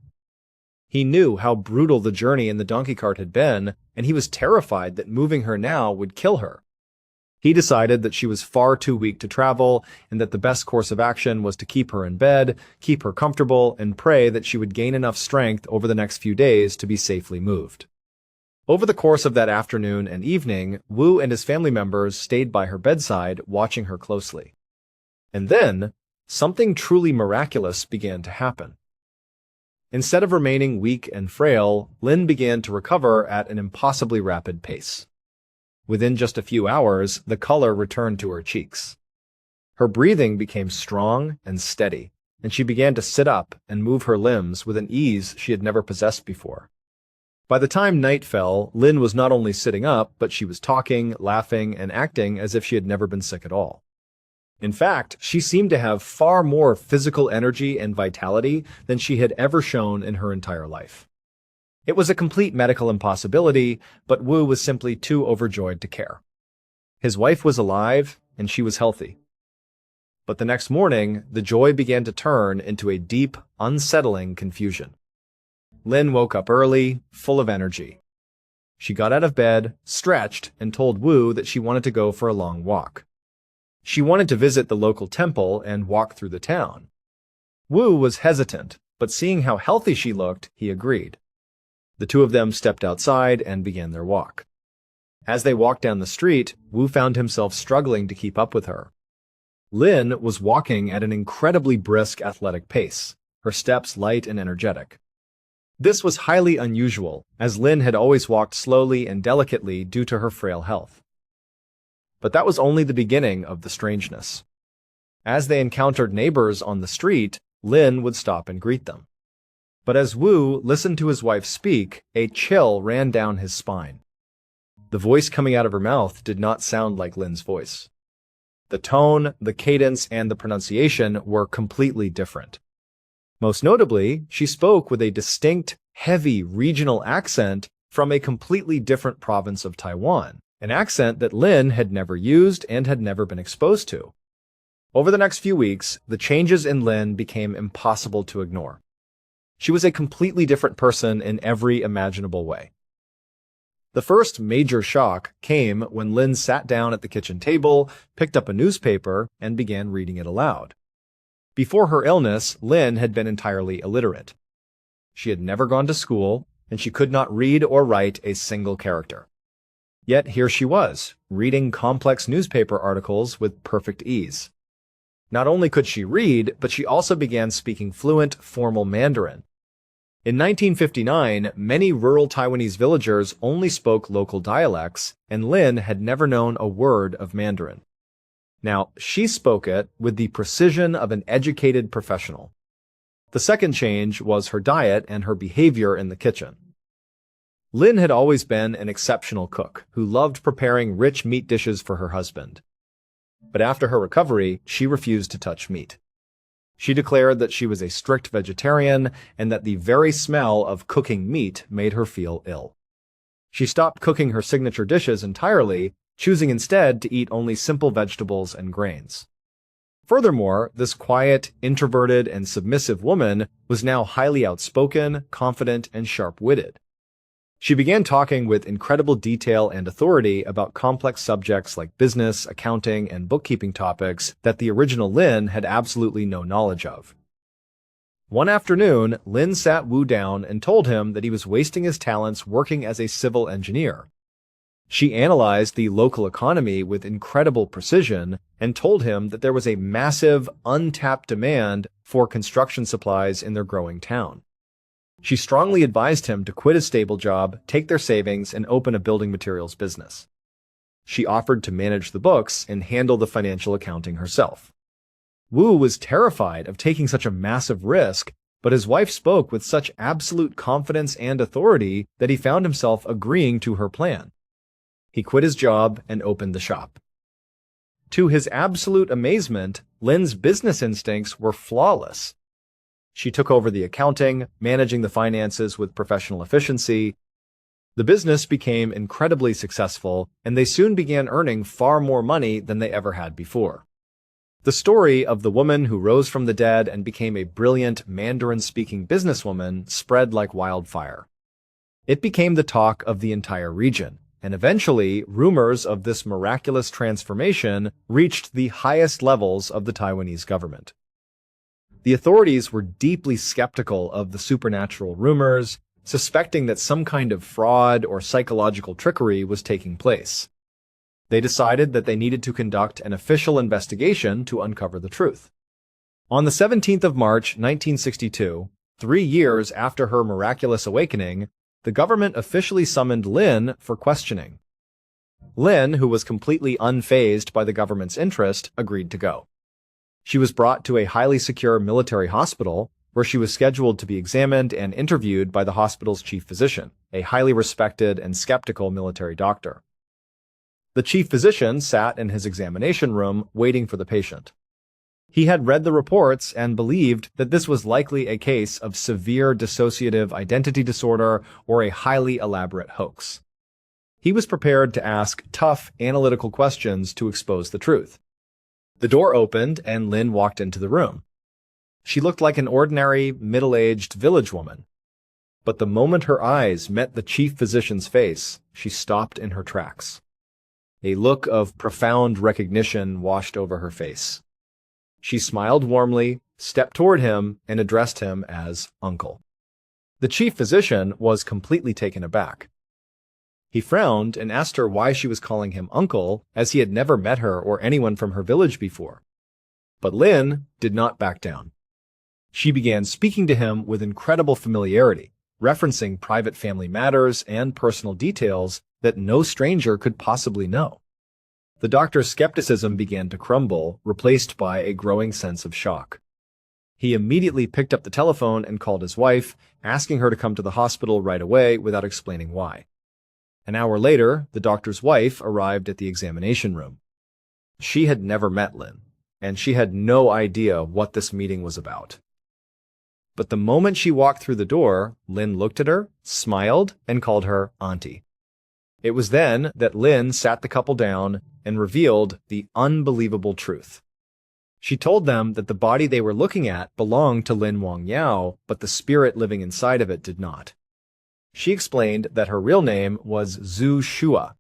He knew how brutal the journey in the donkey cart had been, and he was terrified that moving her now would kill her. He decided that she was far too weak to travel, and that the best course of action was to keep her in bed, keep her comfortable, and pray that she would gain enough strength over the next few days to be safely moved. Over the course of that afternoon and evening, Wu and his family members stayed by her bedside, watching her closely. And then, something truly miraculous began to happen. Instead of remaining weak and frail, Lynn began to recover at an impossibly rapid pace. Within just a few hours, the color returned to her cheeks. Her breathing became strong and steady, and she began to sit up and move her limbs with an ease she had never possessed before. By the time night fell, Lynn was not only sitting up, but she was talking, laughing, and acting as if she had never been sick at all. In fact, she seemed to have far more physical energy and vitality than she had ever shown in her entire life. It was a complete medical impossibility, but Wu was simply too overjoyed to care. His wife was alive, and she was healthy. But the next morning, the joy began to turn into a deep, unsettling confusion. Lynn woke up early, full of energy. She got out of bed, stretched, and told Wu that she wanted to go for a long walk. She wanted to visit the local temple and walk through the town. Wu was hesitant, but seeing how healthy she looked, he agreed. The two of them stepped outside and began their walk. As they walked down the street, Wu found himself struggling to keep up with her. Lynn was walking at an incredibly brisk, athletic pace, her steps light and energetic. This was highly unusual, as Lynn had always walked slowly and delicately due to her frail health. But that was only the beginning of the strangeness. As they encountered neighbors on the street, Lynn would stop and greet them. But as Wu listened to his wife speak, a chill ran down his spine. The voice coming out of her mouth did not sound like Lynn's voice. The tone, the cadence, and the pronunciation were completely different. Most notably, she spoke with a distinct, heavy regional accent from a completely different province of Taiwan, an accent that Lynn had never used and had never been exposed to. Over the next few weeks, the changes in Lynn became impossible to ignore. She was a completely different person in every imaginable way. The first major shock came when Lynn sat down at the kitchen table, picked up a newspaper, and began reading it aloud. Before her illness, Lynn had been entirely illiterate. She had never gone to school, and she could not read or write a single character. Yet here she was, reading complex newspaper articles with perfect ease. Not only could she read, but she also began speaking fluent, formal Mandarin. In 1959, many rural Taiwanese villagers only spoke local dialects, and Lynn had never known a word of Mandarin. Now, she spoke it with the precision of an educated professional. The second change was her diet and her behavior in the kitchen. Lynn had always been an exceptional cook who loved preparing rich meat dishes for her husband. But after her recovery, she refused to touch meat. She declared that she was a strict vegetarian and that the very smell of cooking meat made her feel ill. She stopped cooking her signature dishes entirely, choosing instead to eat only simple vegetables and grains. Furthermore, this quiet, introverted, and submissive woman was now highly outspoken, confident, and sharp-witted. She began talking with incredible detail and authority about complex subjects like business, accounting, and bookkeeping topics that the original Lynn had absolutely no knowledge of. One afternoon, Lynn sat Wu down and told him that he was wasting his talents working as a civil engineer. She analyzed the local economy with incredible precision and told him that there was a massive, untapped demand for construction supplies in their growing town. She strongly advised him to quit his stable job, take their savings, and open a building materials business. She offered to manage the books and handle the financial accounting herself. Wu was terrified of taking such a massive risk, But his wife spoke with such absolute confidence and authority that he found himself agreeing to her plan. He quit his job and opened the shop. To his absolute amazement, Lin's business instincts were flawless. She took over the accounting, managing the finances with professional efficiency. The business became incredibly successful, and they soon began earning far more money than they ever had before. The story of the woman who rose from the dead and became a brilliant Mandarin-speaking businesswoman spread like wildfire. It became the talk of the entire region, and eventually rumors of this miraculous transformation reached the highest levels of the Taiwanese government. The authorities were deeply skeptical of the supernatural rumors, suspecting that some kind of fraud or psychological trickery was taking place. They decided that they needed to conduct an official investigation to uncover the truth. On the 17th of March, 1962, 3 years after her miraculous awakening, the government officially summoned Lin for questioning. Lin, who was completely unfazed by the government's interest, agreed to go. She was brought to a highly secure military hospital, where she was scheduled to be examined and interviewed by the hospital's chief physician, a highly respected and skeptical military doctor. The chief physician sat in his examination room waiting for the patient. He had read the reports and believed that this was likely a case of severe dissociative identity disorder or a highly elaborate hoax. He was prepared to ask tough, analytical questions to expose the truth. The door opened and Lin walked into the room. She looked like an ordinary, middle-aged village woman. But the moment her eyes met the chief physician's face, she stopped in her tracks. A look of profound recognition washed over her face. She smiled warmly, stepped toward him, and addressed him as Uncle. The chief physician was completely taken aback. He frowned and asked her why she was calling him Uncle, as he had never met her or anyone from her village before. But Lin did not back down. She began speaking to him with incredible familiarity, referencing private family matters and personal details that no stranger could possibly know. The doctor's skepticism began to crumble, replaced by a growing sense of shock. He immediately picked up the telephone and called his wife, asking her to come to the hospital right away without explaining why. An hour later, the doctor's wife arrived at the examination room. She had never met Lin, and she had no idea what this meeting was about. But the moment she walked through the door, Lin looked at her, smiled, and called her Auntie. It was then that Lin sat the couple down and revealed the unbelievable truth. She told them that the body they were looking at belonged to Lin Wangyao, but the spirit living inside of it did not. She explained that her real name was Zhu Shua.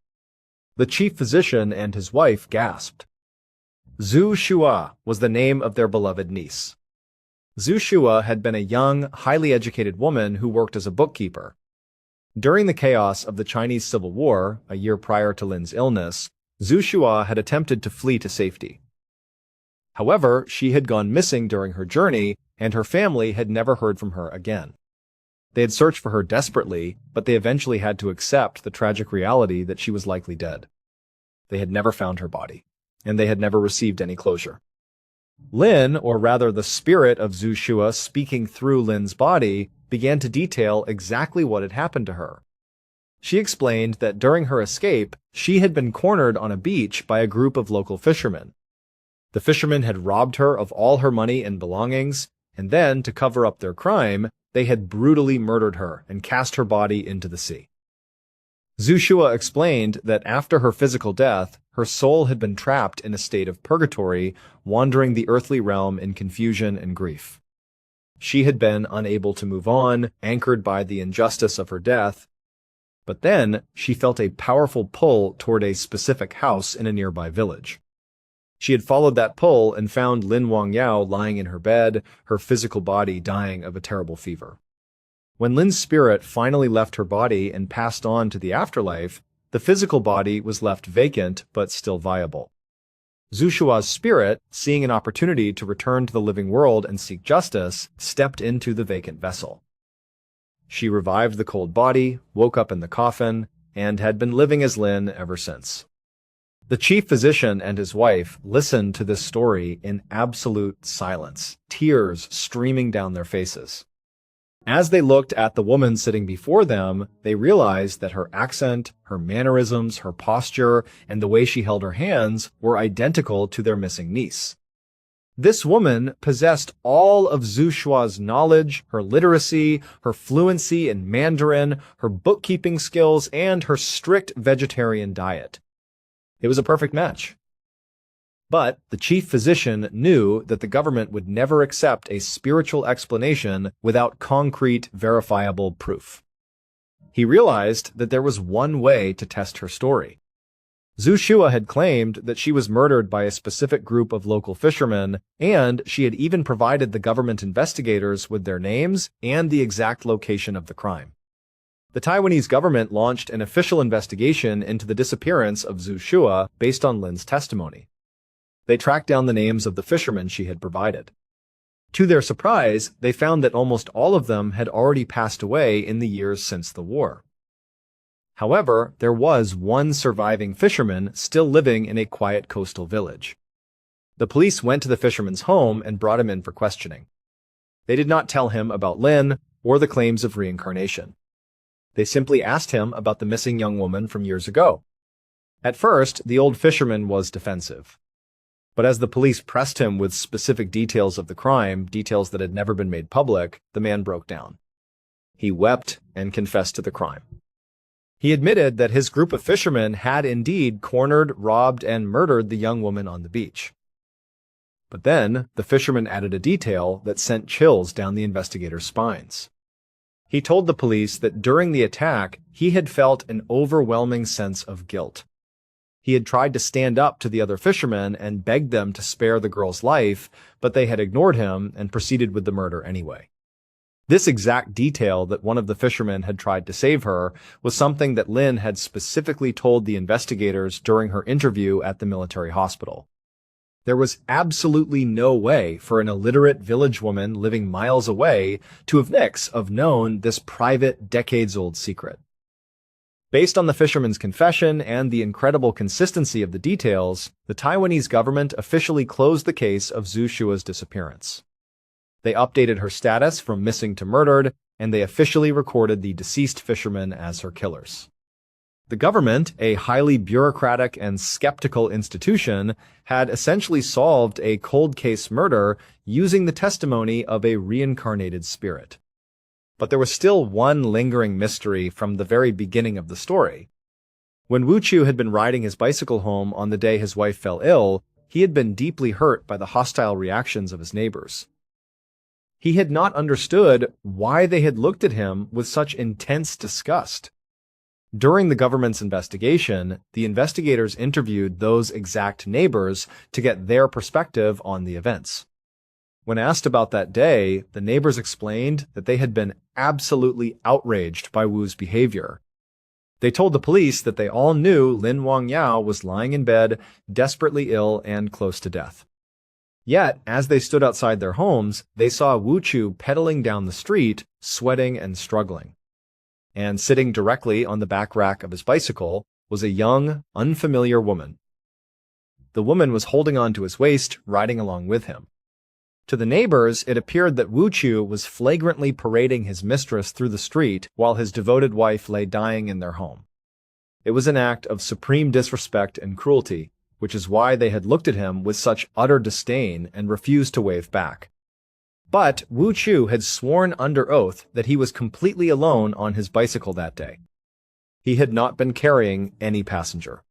The chief physician and his wife gasped. Zhu Shua was the name of their beloved niece. Zhu Shua had been a young, highly educated woman who worked as a bookkeeper. During the chaos of the Chinese Civil War, a year prior to Lin's illness, Zhu Shua had attempted to flee to safety. However, she had gone missing during her journey, and her family had never heard from her again. They had searched for her desperately, but they eventually had to accept the tragic reality that she was likely dead. They had never found her body, and they had never received any closure. Lin, or rather the spirit of Zhu Shua speaking through Lin's body, began to detail exactly what had happened to her. She explained that during her escape, she had been cornered on a beach by a group of local fishermen. The fishermen had robbed her of all her money and belongings, and then, to cover up their crime, they had brutally murdered her and cast her body into the sea. Zhu Shua explained that after her physical death, her soul had been trapped in a state of purgatory, wandering the earthly realm in confusion and grief. She had been unable to move on, anchored by the injustice of her death. But then, she felt a powerful pull toward a specific house in a nearby village. She had followed that pull and found Lin Wangyao lying in her bed, her physical body dying of a terrible fever. When Lin's spirit finally left her body and passed on to the afterlife, the physical body was left vacant but still viable. Zhu Shua's spirit, seeing an opportunity to return to the living world and seek justice, stepped into the vacant vessel. She revived the cold body, woke up in the coffin, and had been living as Lin ever since. The chief physician and his wife listened to this story in absolute silence, tears streaming down their faces. As they looked at the woman sitting before them, they realized that her accent, her mannerisms, her posture, and the way she held her hands were identical to their missing niece. This woman possessed all of Zhu Shua's knowledge, her literacy, her fluency in Mandarin, her bookkeeping skills, and her strict vegetarian diet. It was a perfect match. But the chief physician knew that the government would never accept a spiritual explanation without concrete, verifiable proof. He realized that there was one way to test her story. Zhu Shua had claimed that she was murdered by a specific group of local fishermen, and she had even provided the government investigators with their names and the exact location of the crime. The Taiwanese government launched an official investigation into the disappearance of Zhu Shua based on Lin's testimony. They tracked down the names of the fishermen she had provided. To their surprise, they found that almost all of them had already passed away in the years since the war. However, there was one surviving fisherman still living in a quiet coastal village. The police went to the fisherman's home and brought him in for questioning. They did not tell him about Lin or the claims of reincarnation. They simply asked him about the missing young woman from years ago. At first, the old fisherman was defensive. But as the police pressed him with specific details of the crime, details that had never been made public, the man broke down. He wept and confessed to the crime. He admitted that his group of fishermen had indeed cornered, robbed, and murdered the young woman on the beach. But then, the fisherman added a detail that sent chills down the investigators' spines. He told the police that during the attack, he had felt an overwhelming sense of guilt. He had tried to stand up to the other fishermen and begged them to spare the girl's life, but they had ignored him and proceeded with the murder anyway. This exact detail that one of the fishermen had tried to save her was something that Lin had specifically told the investigators during her interview at the military hospital. There was absolutely no way for an illiterate village woman living miles away to have known this private, decades-old secret. Based on the fisherman's confession and the incredible consistency of the details, the Taiwanese government officially closed the case of Zhu Shua's disappearance. They updated her status from missing to murdered, and they officially recorded the deceased fishermen as her killers. The government, a highly bureaucratic and skeptical institution, had essentially solved a cold case murder using the testimony of a reincarnated spirit. But there was still one lingering mystery from the very beginning of the story. When Wu Chu had been riding his bicycle home on the day his wife fell ill, he had been deeply hurt by the hostile reactions of his neighbors. He had not understood why they had looked at him with such intense disgust. During the government's investigation, the investigators interviewed those exact neighbors to get their perspective on the events. When asked about that day, the neighbors explained that they had been absolutely outraged by Wu's behavior. They told the police that they all knew Lin Wangyao was lying in bed, desperately ill and close to death. Yet, as they stood outside their homes, they saw Wu Chu pedaling down the street, sweating and struggling. And sitting directly on the back rack of his bicycle was a young, unfamiliar woman. The woman was holding on to his waist, riding along with him. To the neighbors, it appeared that Wu Chu was flagrantly parading his mistress through the street while his devoted wife lay dying in their home. It was an act of supreme disrespect and cruelty, which is why they had looked at him with such utter disdain and refused to wave back. But Wu Chu had sworn under oath that he was completely alone on his bicycle that day. He had not been carrying any passenger.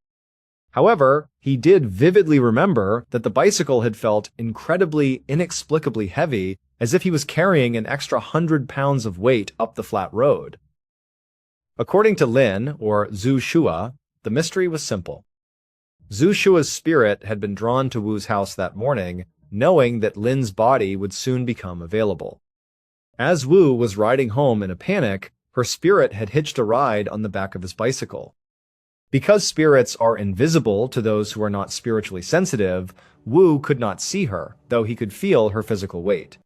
However, he did vividly remember that the bicycle had felt incredibly, inexplicably heavy, as if he was carrying an extra 100 pounds of weight up the flat road. According to Lin, or Zhu Shua, the mystery was simple. Zhu Shua's spirit had been drawn to Wu's house that morning, knowing that Lin's body would soon become available. As Wu was riding home in a panic, her spirit had hitched a ride on the back of his bicycle. Because spirits are invisible to those who are not spiritually sensitive, Wu could not see her, though he could feel her physical weight.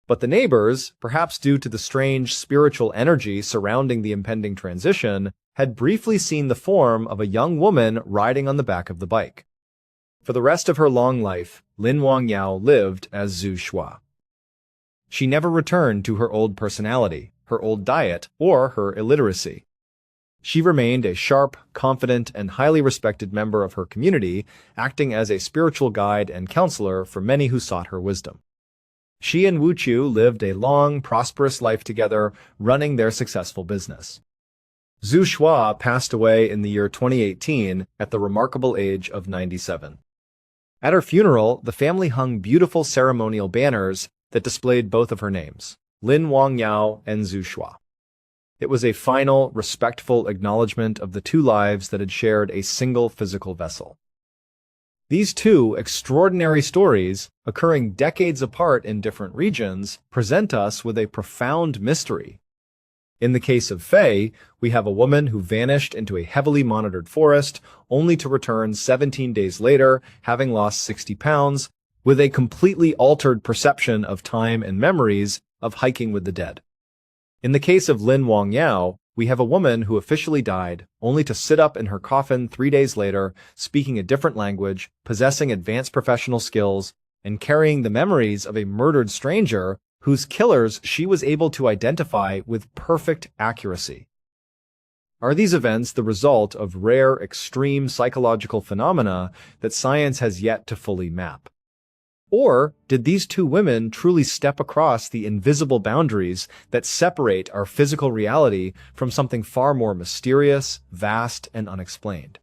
But the neighbors, perhaps due to the strange spiritual energy surrounding the impending transition, had briefly seen the form of a young woman riding on the back of the bike. For the rest of her long life, Lin Wangyao lived as Zhu Shua. She never returned to her old personality, her old diet, or her illiteracy. She remained a sharp, confident, and highly respected member of her community, acting as a spiritual guide and counselor for many who sought her wisdom. She and Wu Chu lived a long, prosperous life together, running their successful business. Zhu Shua passed away in the year 2018 at the remarkable age of 97. At her funeral, the family hung beautiful ceremonial banners that displayed both of her names, Lin Wangyao and Zhu Shua. It was a final, respectful acknowledgement of the two lives that had shared a single physical vessel. These two extraordinary stories, occurring decades apart in different regions, present us with a profound mystery. In the case of Faye, we have a woman who vanished into a heavily monitored forest, only to return 17 days later, having lost 60 pounds, with a completely altered perception of time and memories of hiking with the dead. In the case of Lin Wangyao, we have a woman who officially died, only to sit up in her coffin 3 days later, speaking a different language, possessing advanced professional skills, and carrying the memories of a murdered stranger whose killers she was able to identify with perfect accuracy. Are these events the result of rare, extreme psychological phenomena that science has yet to fully map? Or did these two women truly step across the invisible boundaries that separate our physical reality from something far more mysterious, vast, and unexplained?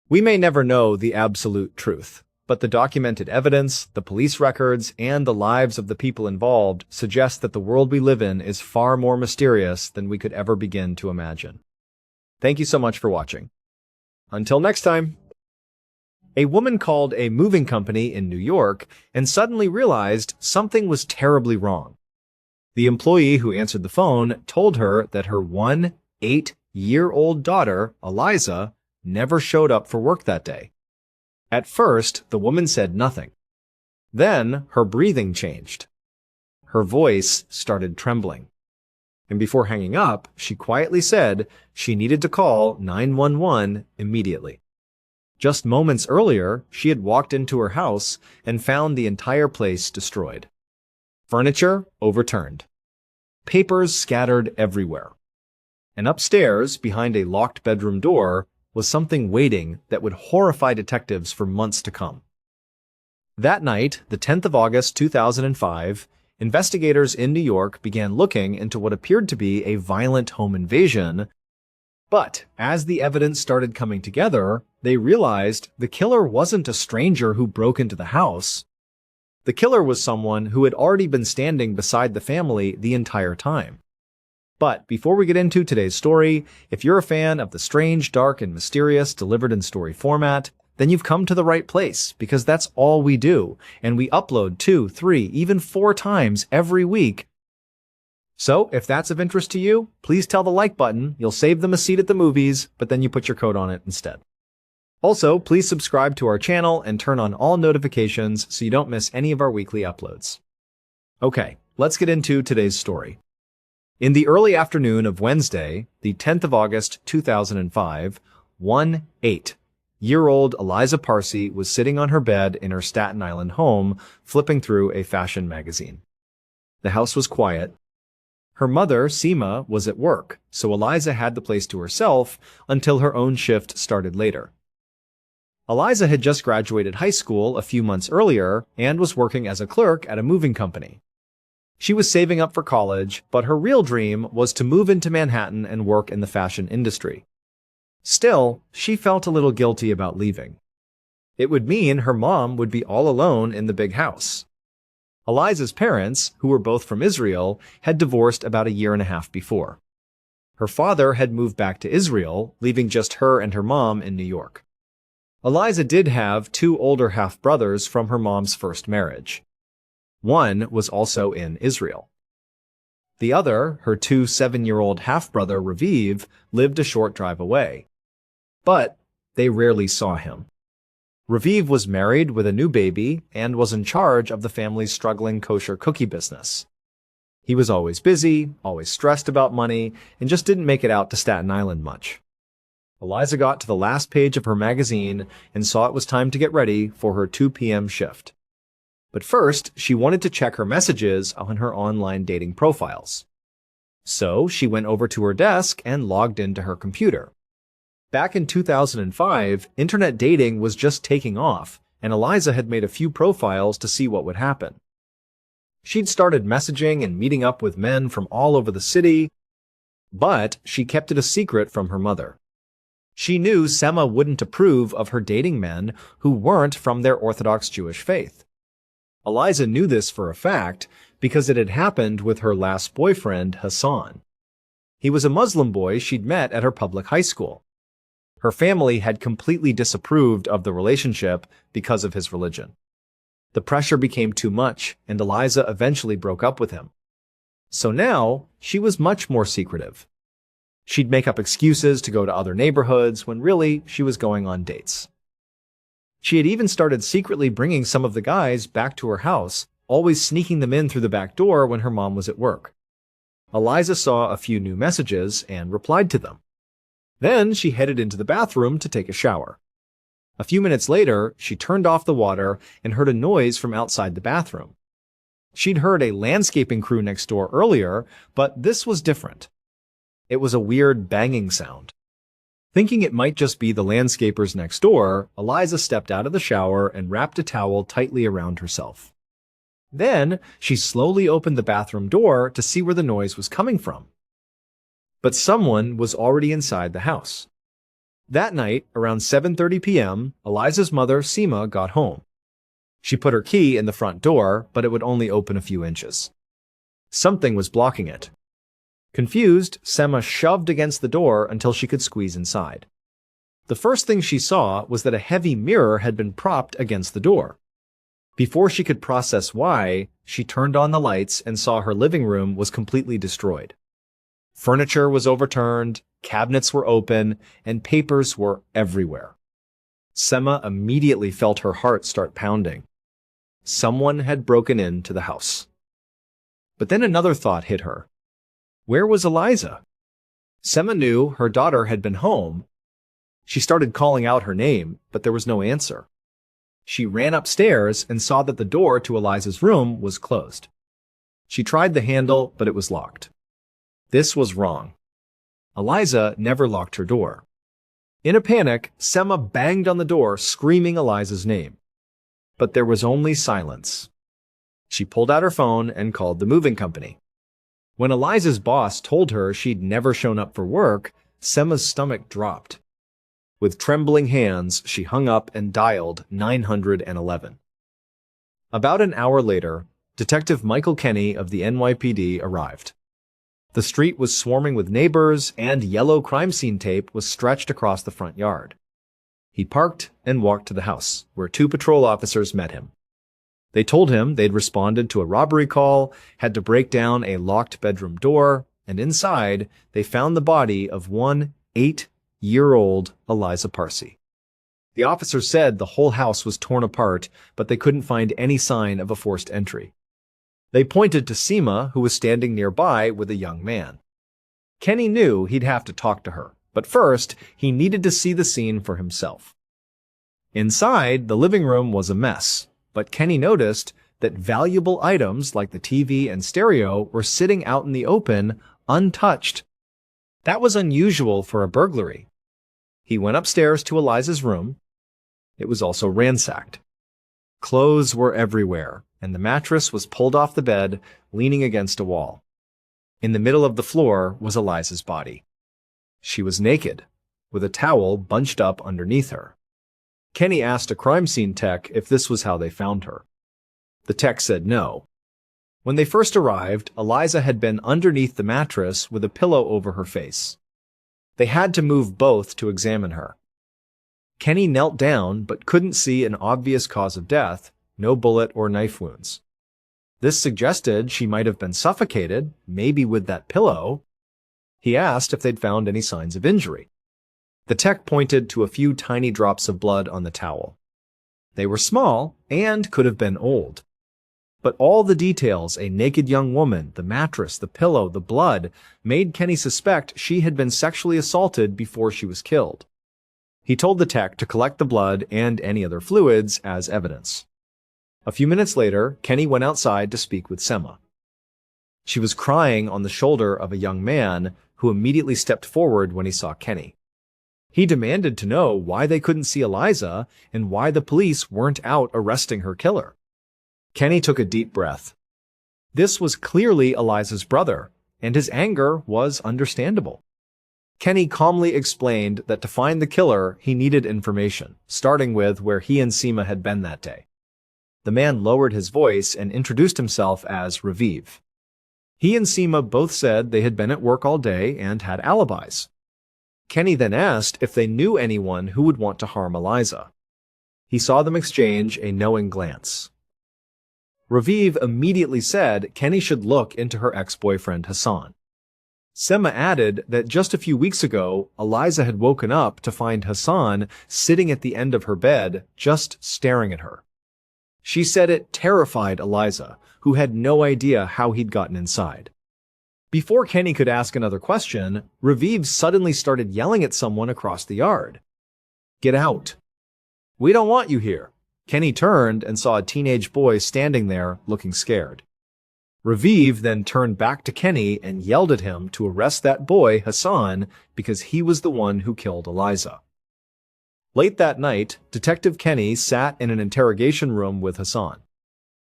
We may never know the absolute truth, but the documented evidence, the police records, and the lives of the people involved suggest that the world we live in is far more mysterious than we could ever begin to imagine. Thank you so much for watching. Until next time! A woman called a moving company in New York and suddenly realized something was terribly wrong. The employee who answered the phone told her that her 8-year-old daughter, Eliza, never showed up for work that day. At first, the woman said nothing. Then, her breathing changed. Her voice started trembling. And before hanging up, she quietly said she needed to call 911 immediately. Just moments earlier, she had walked into her house and found the entire place destroyed. Furniture overturned. Papers scattered everywhere. And upstairs, behind a locked bedroom door, was something waiting that would horrify detectives for months to come. That night, the 10th of August 2005, investigators in New York began looking into what appeared to be a violent home invasion. But as the evidence started coming together, they realized the killer wasn't a stranger who broke into the house. The killer was someone who had already been standing beside the family the entire time. But before we get into today's story, if you're a fan of the strange, dark, and mysterious delivered in story format, then you've come to the right place, because that's all we do, and we upload 2, 3, even 4 times every week. So, if that's of interest to you, please tell the like button. You'll save them a seat at the movies, but then you put your code on it instead. Also, please subscribe to our channel and turn on all notifications so you don't miss any of our weekly uploads. Okay, let's get into today's story. In the early afternoon of Wednesday, the 10th of August 2005, 8-year-old Eliza Parsi was sitting on her bed in her Staten Island home, flipping through a fashion magazine. The house was quiet. Her mother, Seema, was at work, so Eliza had the place to herself until her own shift started later. Eliza had just graduated high school a few months earlier and was working as a clerk at a moving company. She was saving up for college, but her real dream was to move into Manhattan and work in the fashion industry. Still, she felt a little guilty about leaving. It would mean her mom would be all alone in the big house. Eliza's parents, who were both from Israel, had divorced about a year and a half before. Her father had moved back to Israel, leaving just her and her mom in New York. Eliza did have 2 older half-brothers from her mom's first marriage. One was also in Israel. The other, her 7-year-old half-brother Raviv, lived a short drive away. But they rarely saw him. Raviv was married with a new baby and was in charge of the family's struggling kosher cookie business. He was always busy, always stressed about money, and just didn't make it out to Staten Island much. Eliza got to the last page of her magazine and saw it was time to get ready for her 2 p.m. shift. But first, she wanted to check her messages on her online dating profiles. So she went over to her desk and logged into her computer. Back in 2005, internet dating was just taking off, and Eliza had made a few profiles to see what would happen. She'd started messaging and meeting up with men from all over the city, but she kept it a secret from her mother. She knew Sema wouldn't approve of her dating men who weren't from their Orthodox Jewish faith. Eliza knew this for a fact because it had happened with her last boyfriend, Hassan. He was a Muslim boy she'd met at her public high school. Her family had completely disapproved of the relationship because of his religion. The pressure became too much, and Eliza eventually broke up with him. So now, she was much more secretive. She'd make up excuses to go to other neighborhoods when really she was going on dates. She had even started secretly bringing some of the guys back to her house, always sneaking them in through the back door when her mom was at work. Eliza saw a few new messages and replied to them. Then she headed into the bathroom to take a shower. A few minutes later, she turned off the water and heard a noise from outside the bathroom. She'd heard a landscaping crew next door earlier, but this was different. It was a weird banging sound. Thinking it might just be the landscapers next door, Eliza stepped out of the shower and wrapped a towel tightly around herself. Then, she slowly opened the bathroom door to see where the noise was coming from. But someone was already inside the house. That night, around 7:30 p.m., Eliza's mother, Sema, got home. She put her key in the front door, but it would only open a few inches. Something was blocking it. Confused, Sema shoved against the door until she could squeeze inside. The first thing she saw was that a heavy mirror had been propped against the door. Before she could process why, she turned on the lights and saw her living room was completely destroyed. Furniture was overturned, cabinets were open, and papers were everywhere. Sema immediately felt her heart start pounding. Someone had broken into the house. But then another thought hit her. Where was Eliza? Sema knew her daughter had been home. She started calling out her name, but there was no answer. She ran upstairs and saw that the door to Eliza's room was closed. She tried the handle, but it was locked. This was wrong. Eliza never locked her door. In a panic, Sema banged on the door, screaming Eliza's name. But there was only silence. She pulled out her phone and called the moving company. When Eliza's boss told her she'd never shown up for work, Sema's stomach dropped. With trembling hands, she hung up and dialed 911. About an hour later, Detective Michael Kenny of the NYPD arrived. The street was swarming with neighbors, and yellow crime scene tape was stretched across the front yard. He parked and walked to the house, where 2 patrol officers met him. They told him they'd responded to a robbery call, had to break down a locked bedroom door, and inside, they found the body of one 8-year-old Eliza Parsi. The officers said the whole house was torn apart, but they couldn't find any sign of a forced entry. They pointed to Sema, who was standing nearby with a young man. Kenny knew he'd have to talk to her, but first, he needed to see the scene for himself. Inside, the living room was a mess, but Kenny noticed that valuable items like the TV and stereo were sitting out in the open, untouched. That was unusual for a burglary. He went upstairs to Eliza's room. It was also ransacked. Clothes were everywhere, and the mattress was pulled off the bed, leaning against a wall. In the middle of the floor was Eliza's body. She was naked, with a towel bunched up underneath her. Kenny asked a crime scene tech if this was how they found her. The tech said no. When they first arrived, Eliza had been underneath the mattress with a pillow over her face. They had to move both to examine her. Kenny knelt down but couldn't see an obvious cause of death, no bullet or knife wounds. This suggested she might have been suffocated, maybe with that pillow. He asked if they'd found any signs of injury. The tech pointed to a few tiny drops of blood on the towel. They were small and could have been old. But all the details, a naked young woman, the mattress, the pillow, the blood, made Kenny suspect she had been sexually assaulted before she was killed. He told the tech to collect the blood and any other fluids as evidence. A few minutes later, Kenny went outside to speak with Sema. She was crying on the shoulder of a young man who immediately stepped forward when he saw Kenny. He demanded to know why they couldn't see Eliza and why the police weren't out arresting her killer. Kenny took a deep breath. This was clearly Eliza's brother, and his anger was understandable. Kenny calmly explained that to find the killer, he needed information, starting with where he and Sema had been that day. The man lowered his voice and introduced himself as Raviv. He and Sema both said they had been at work all day and had alibis. Kenny then asked if they knew anyone who would want to harm Eliza. He saw them exchange a knowing glance. Raviv immediately said Kenny should look into her ex-boyfriend Hassan. Sema added that just a few weeks ago, Eliza had woken up to find Hassan sitting at the end of her bed, just staring at her. She said it terrified Eliza, who had no idea how he'd gotten inside. Before Kenny could ask another question, Raviv suddenly started yelling at someone across the yard. "Get out. We don't want you here." Kenny turned and saw a teenage boy standing there looking scared. Raviv then turned back to Kenny and yelled at him to arrest that boy, Hassan, because he was the one who killed Eliza. Late that night, Detective Kenny sat in an interrogation room with Hassan.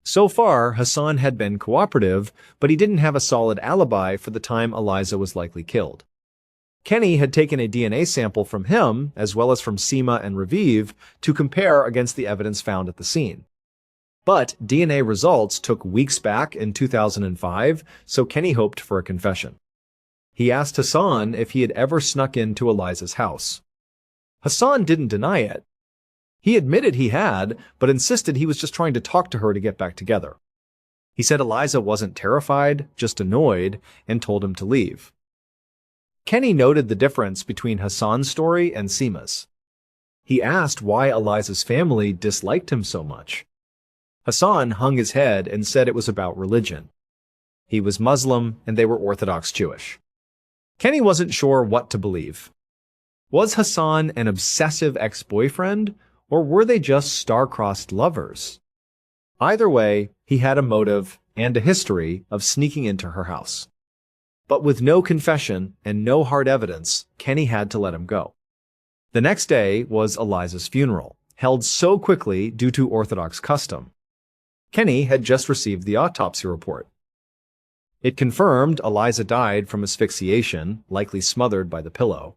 So far, Hassan had been cooperative, but he didn't have a solid alibi for the time Eliza was likely killed. Kenny had taken a DNA sample from him, as well as from Sema and Raviv, to compare against the evidence found at the scene. But DNA results took weeks back in 2005, so Kenny hoped for a confession. He asked Hassan if he had ever snuck into Eliza's house. Hassan didn't deny it. He admitted he had, but insisted he was just trying to talk to her to get back together. He said Eliza wasn't terrified, just annoyed, and told him to leave. Kenny noted the difference between Hassan's story and Sema's. He asked why Eliza's family disliked him so much. Hassan hung his head and said it was about religion. He was Muslim and they were Orthodox Jewish. Kenny wasn't sure what to believe. Was Hassan an obsessive ex-boyfriend, or were they just star-crossed lovers? Either way, he had a motive and a history of sneaking into her house. But with no confession and no hard evidence, Kenny had to let him go. The next day was Eliza's funeral, held so quickly due to Orthodox custom. Kenny had just received the autopsy report. It confirmed Eliza died from asphyxiation, likely smothered by the pillow.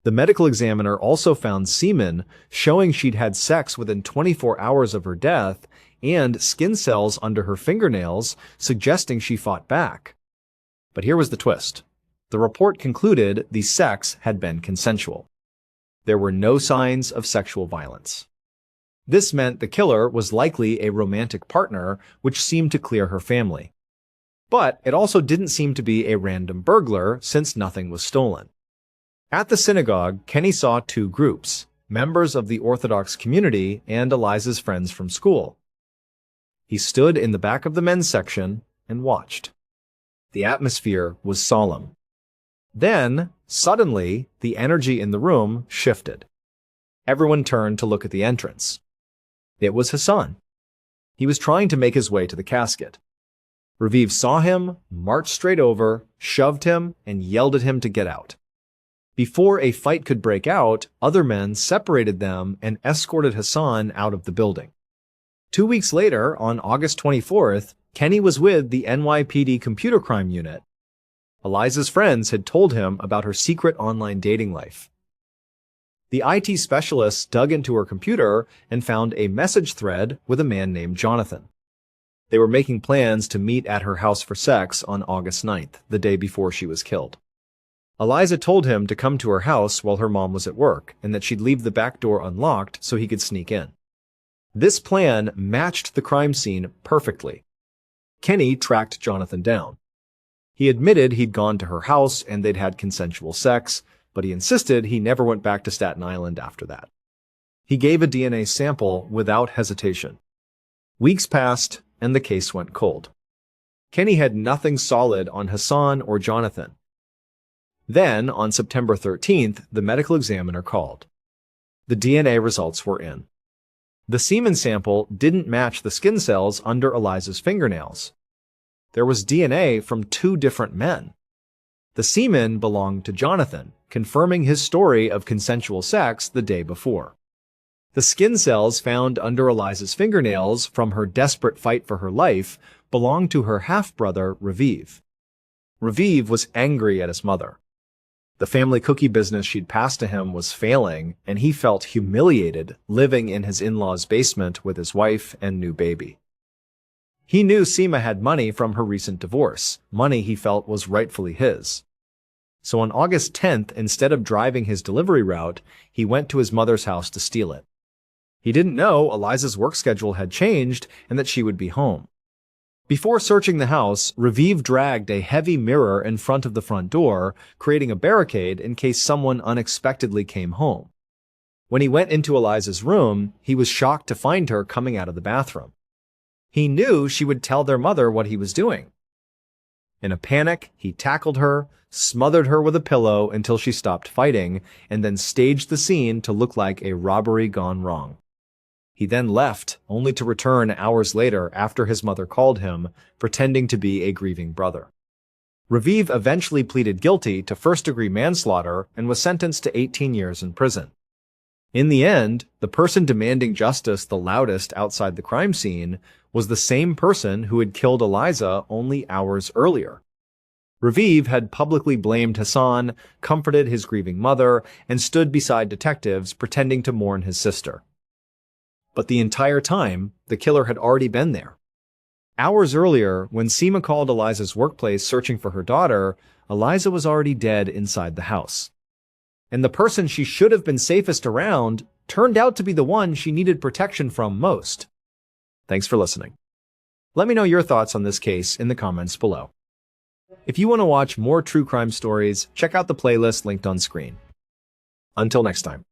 The medical examiner also found semen showing she'd had sex within 24 hours of her death and skin cells under her fingernails suggesting she fought back. But here was the twist. The report concluded the sex had been consensual. There were no signs of sexual violence. This meant the killer was likely a romantic partner, which seemed to clear her family. But it also didn't seem to be a random burglar since nothing was stolen. At the synagogue, Kenny saw two groups, members of the Orthodox community and Eliza's friends from school. He stood in the back of the men's section and watched. The atmosphere was solemn. Then, suddenly, the energy in the room shifted. Everyone turned to look at the entrance. It was Hassan. He was trying to make his way to the casket. Raviv saw him, marched straight over, shoved him, and yelled at him to get out. Before a fight could break out, other men separated them and escorted Hassan out of the building. 2 weeks later, on August 24th, Kenny was with the NYPD computer crime unit. Eliza's friends had told him about her secret online dating life. The IT specialists dug into her computer and found a message thread with a man named Jonathan. They were making plans to meet at her house for sex on August 9th, the day before she was killed. Eliza told him to come to her house while her mom was at work and that she'd leave the back door unlocked so he could sneak in. This plan matched the crime scene perfectly. Kenny tracked Jonathan down. He admitted he'd gone to her house and they'd had consensual sex, but he insisted he never went back to Staten Island after that. He gave a DNA sample without hesitation. Weeks passed and the case went cold. Kenny had nothing solid on Hassan or Jonathan. Then, on September 13th, the medical examiner called. The DNA results were in. The semen sample didn't match the skin cells under Eliza's fingernails. There was DNA from two different men. The semen belonged to Jonathan, confirming his story of consensual sex the day before. The skin cells found under Eliza's fingernails from her desperate fight for her life belonged to her half-brother, Raviv. Raviv was angry at his mother. The family cookie business she'd passed to him was failing, and he felt humiliated living in his in-laws' basement with his wife and new baby. He knew Seema had money from her recent divorce, money he felt was rightfully his. So on August 10th, instead of driving his delivery route, he went to his mother's house to steal it. He didn't know Eliza's work schedule had changed and that she would be home. Before searching the house, Raviv dragged a heavy mirror in front of the front door, creating a barricade in case someone unexpectedly came home. When he went into Eliza's room, he was shocked to find her coming out of the bathroom. He knew she would tell their mother what he was doing. In a panic, he tackled her, smothered her with a pillow until she stopped fighting, and then staged the scene to look like a robbery gone wrong. He then left, only to return hours later after his mother called him, pretending to be a grieving brother. Raviv eventually pleaded guilty to first-degree manslaughter and was sentenced to 18 years in prison. In the end, the person demanding justice the loudest outside the crime scene was the same person who had killed Eliza only hours earlier. Raviv had publicly blamed Hassan, comforted his grieving mother, and stood beside detectives pretending to mourn his sister. But the entire time, the killer had already been there. Hours earlier, when Seema called Eliza's workplace searching for her daughter, Eliza was already dead inside the house. And the person she should have been safest around turned out to be the one she needed protection from most. Thanks for listening. Let me know your thoughts on this case in the comments below. If you want to watch more true crime stories, check out the playlist linked on screen. Until next time.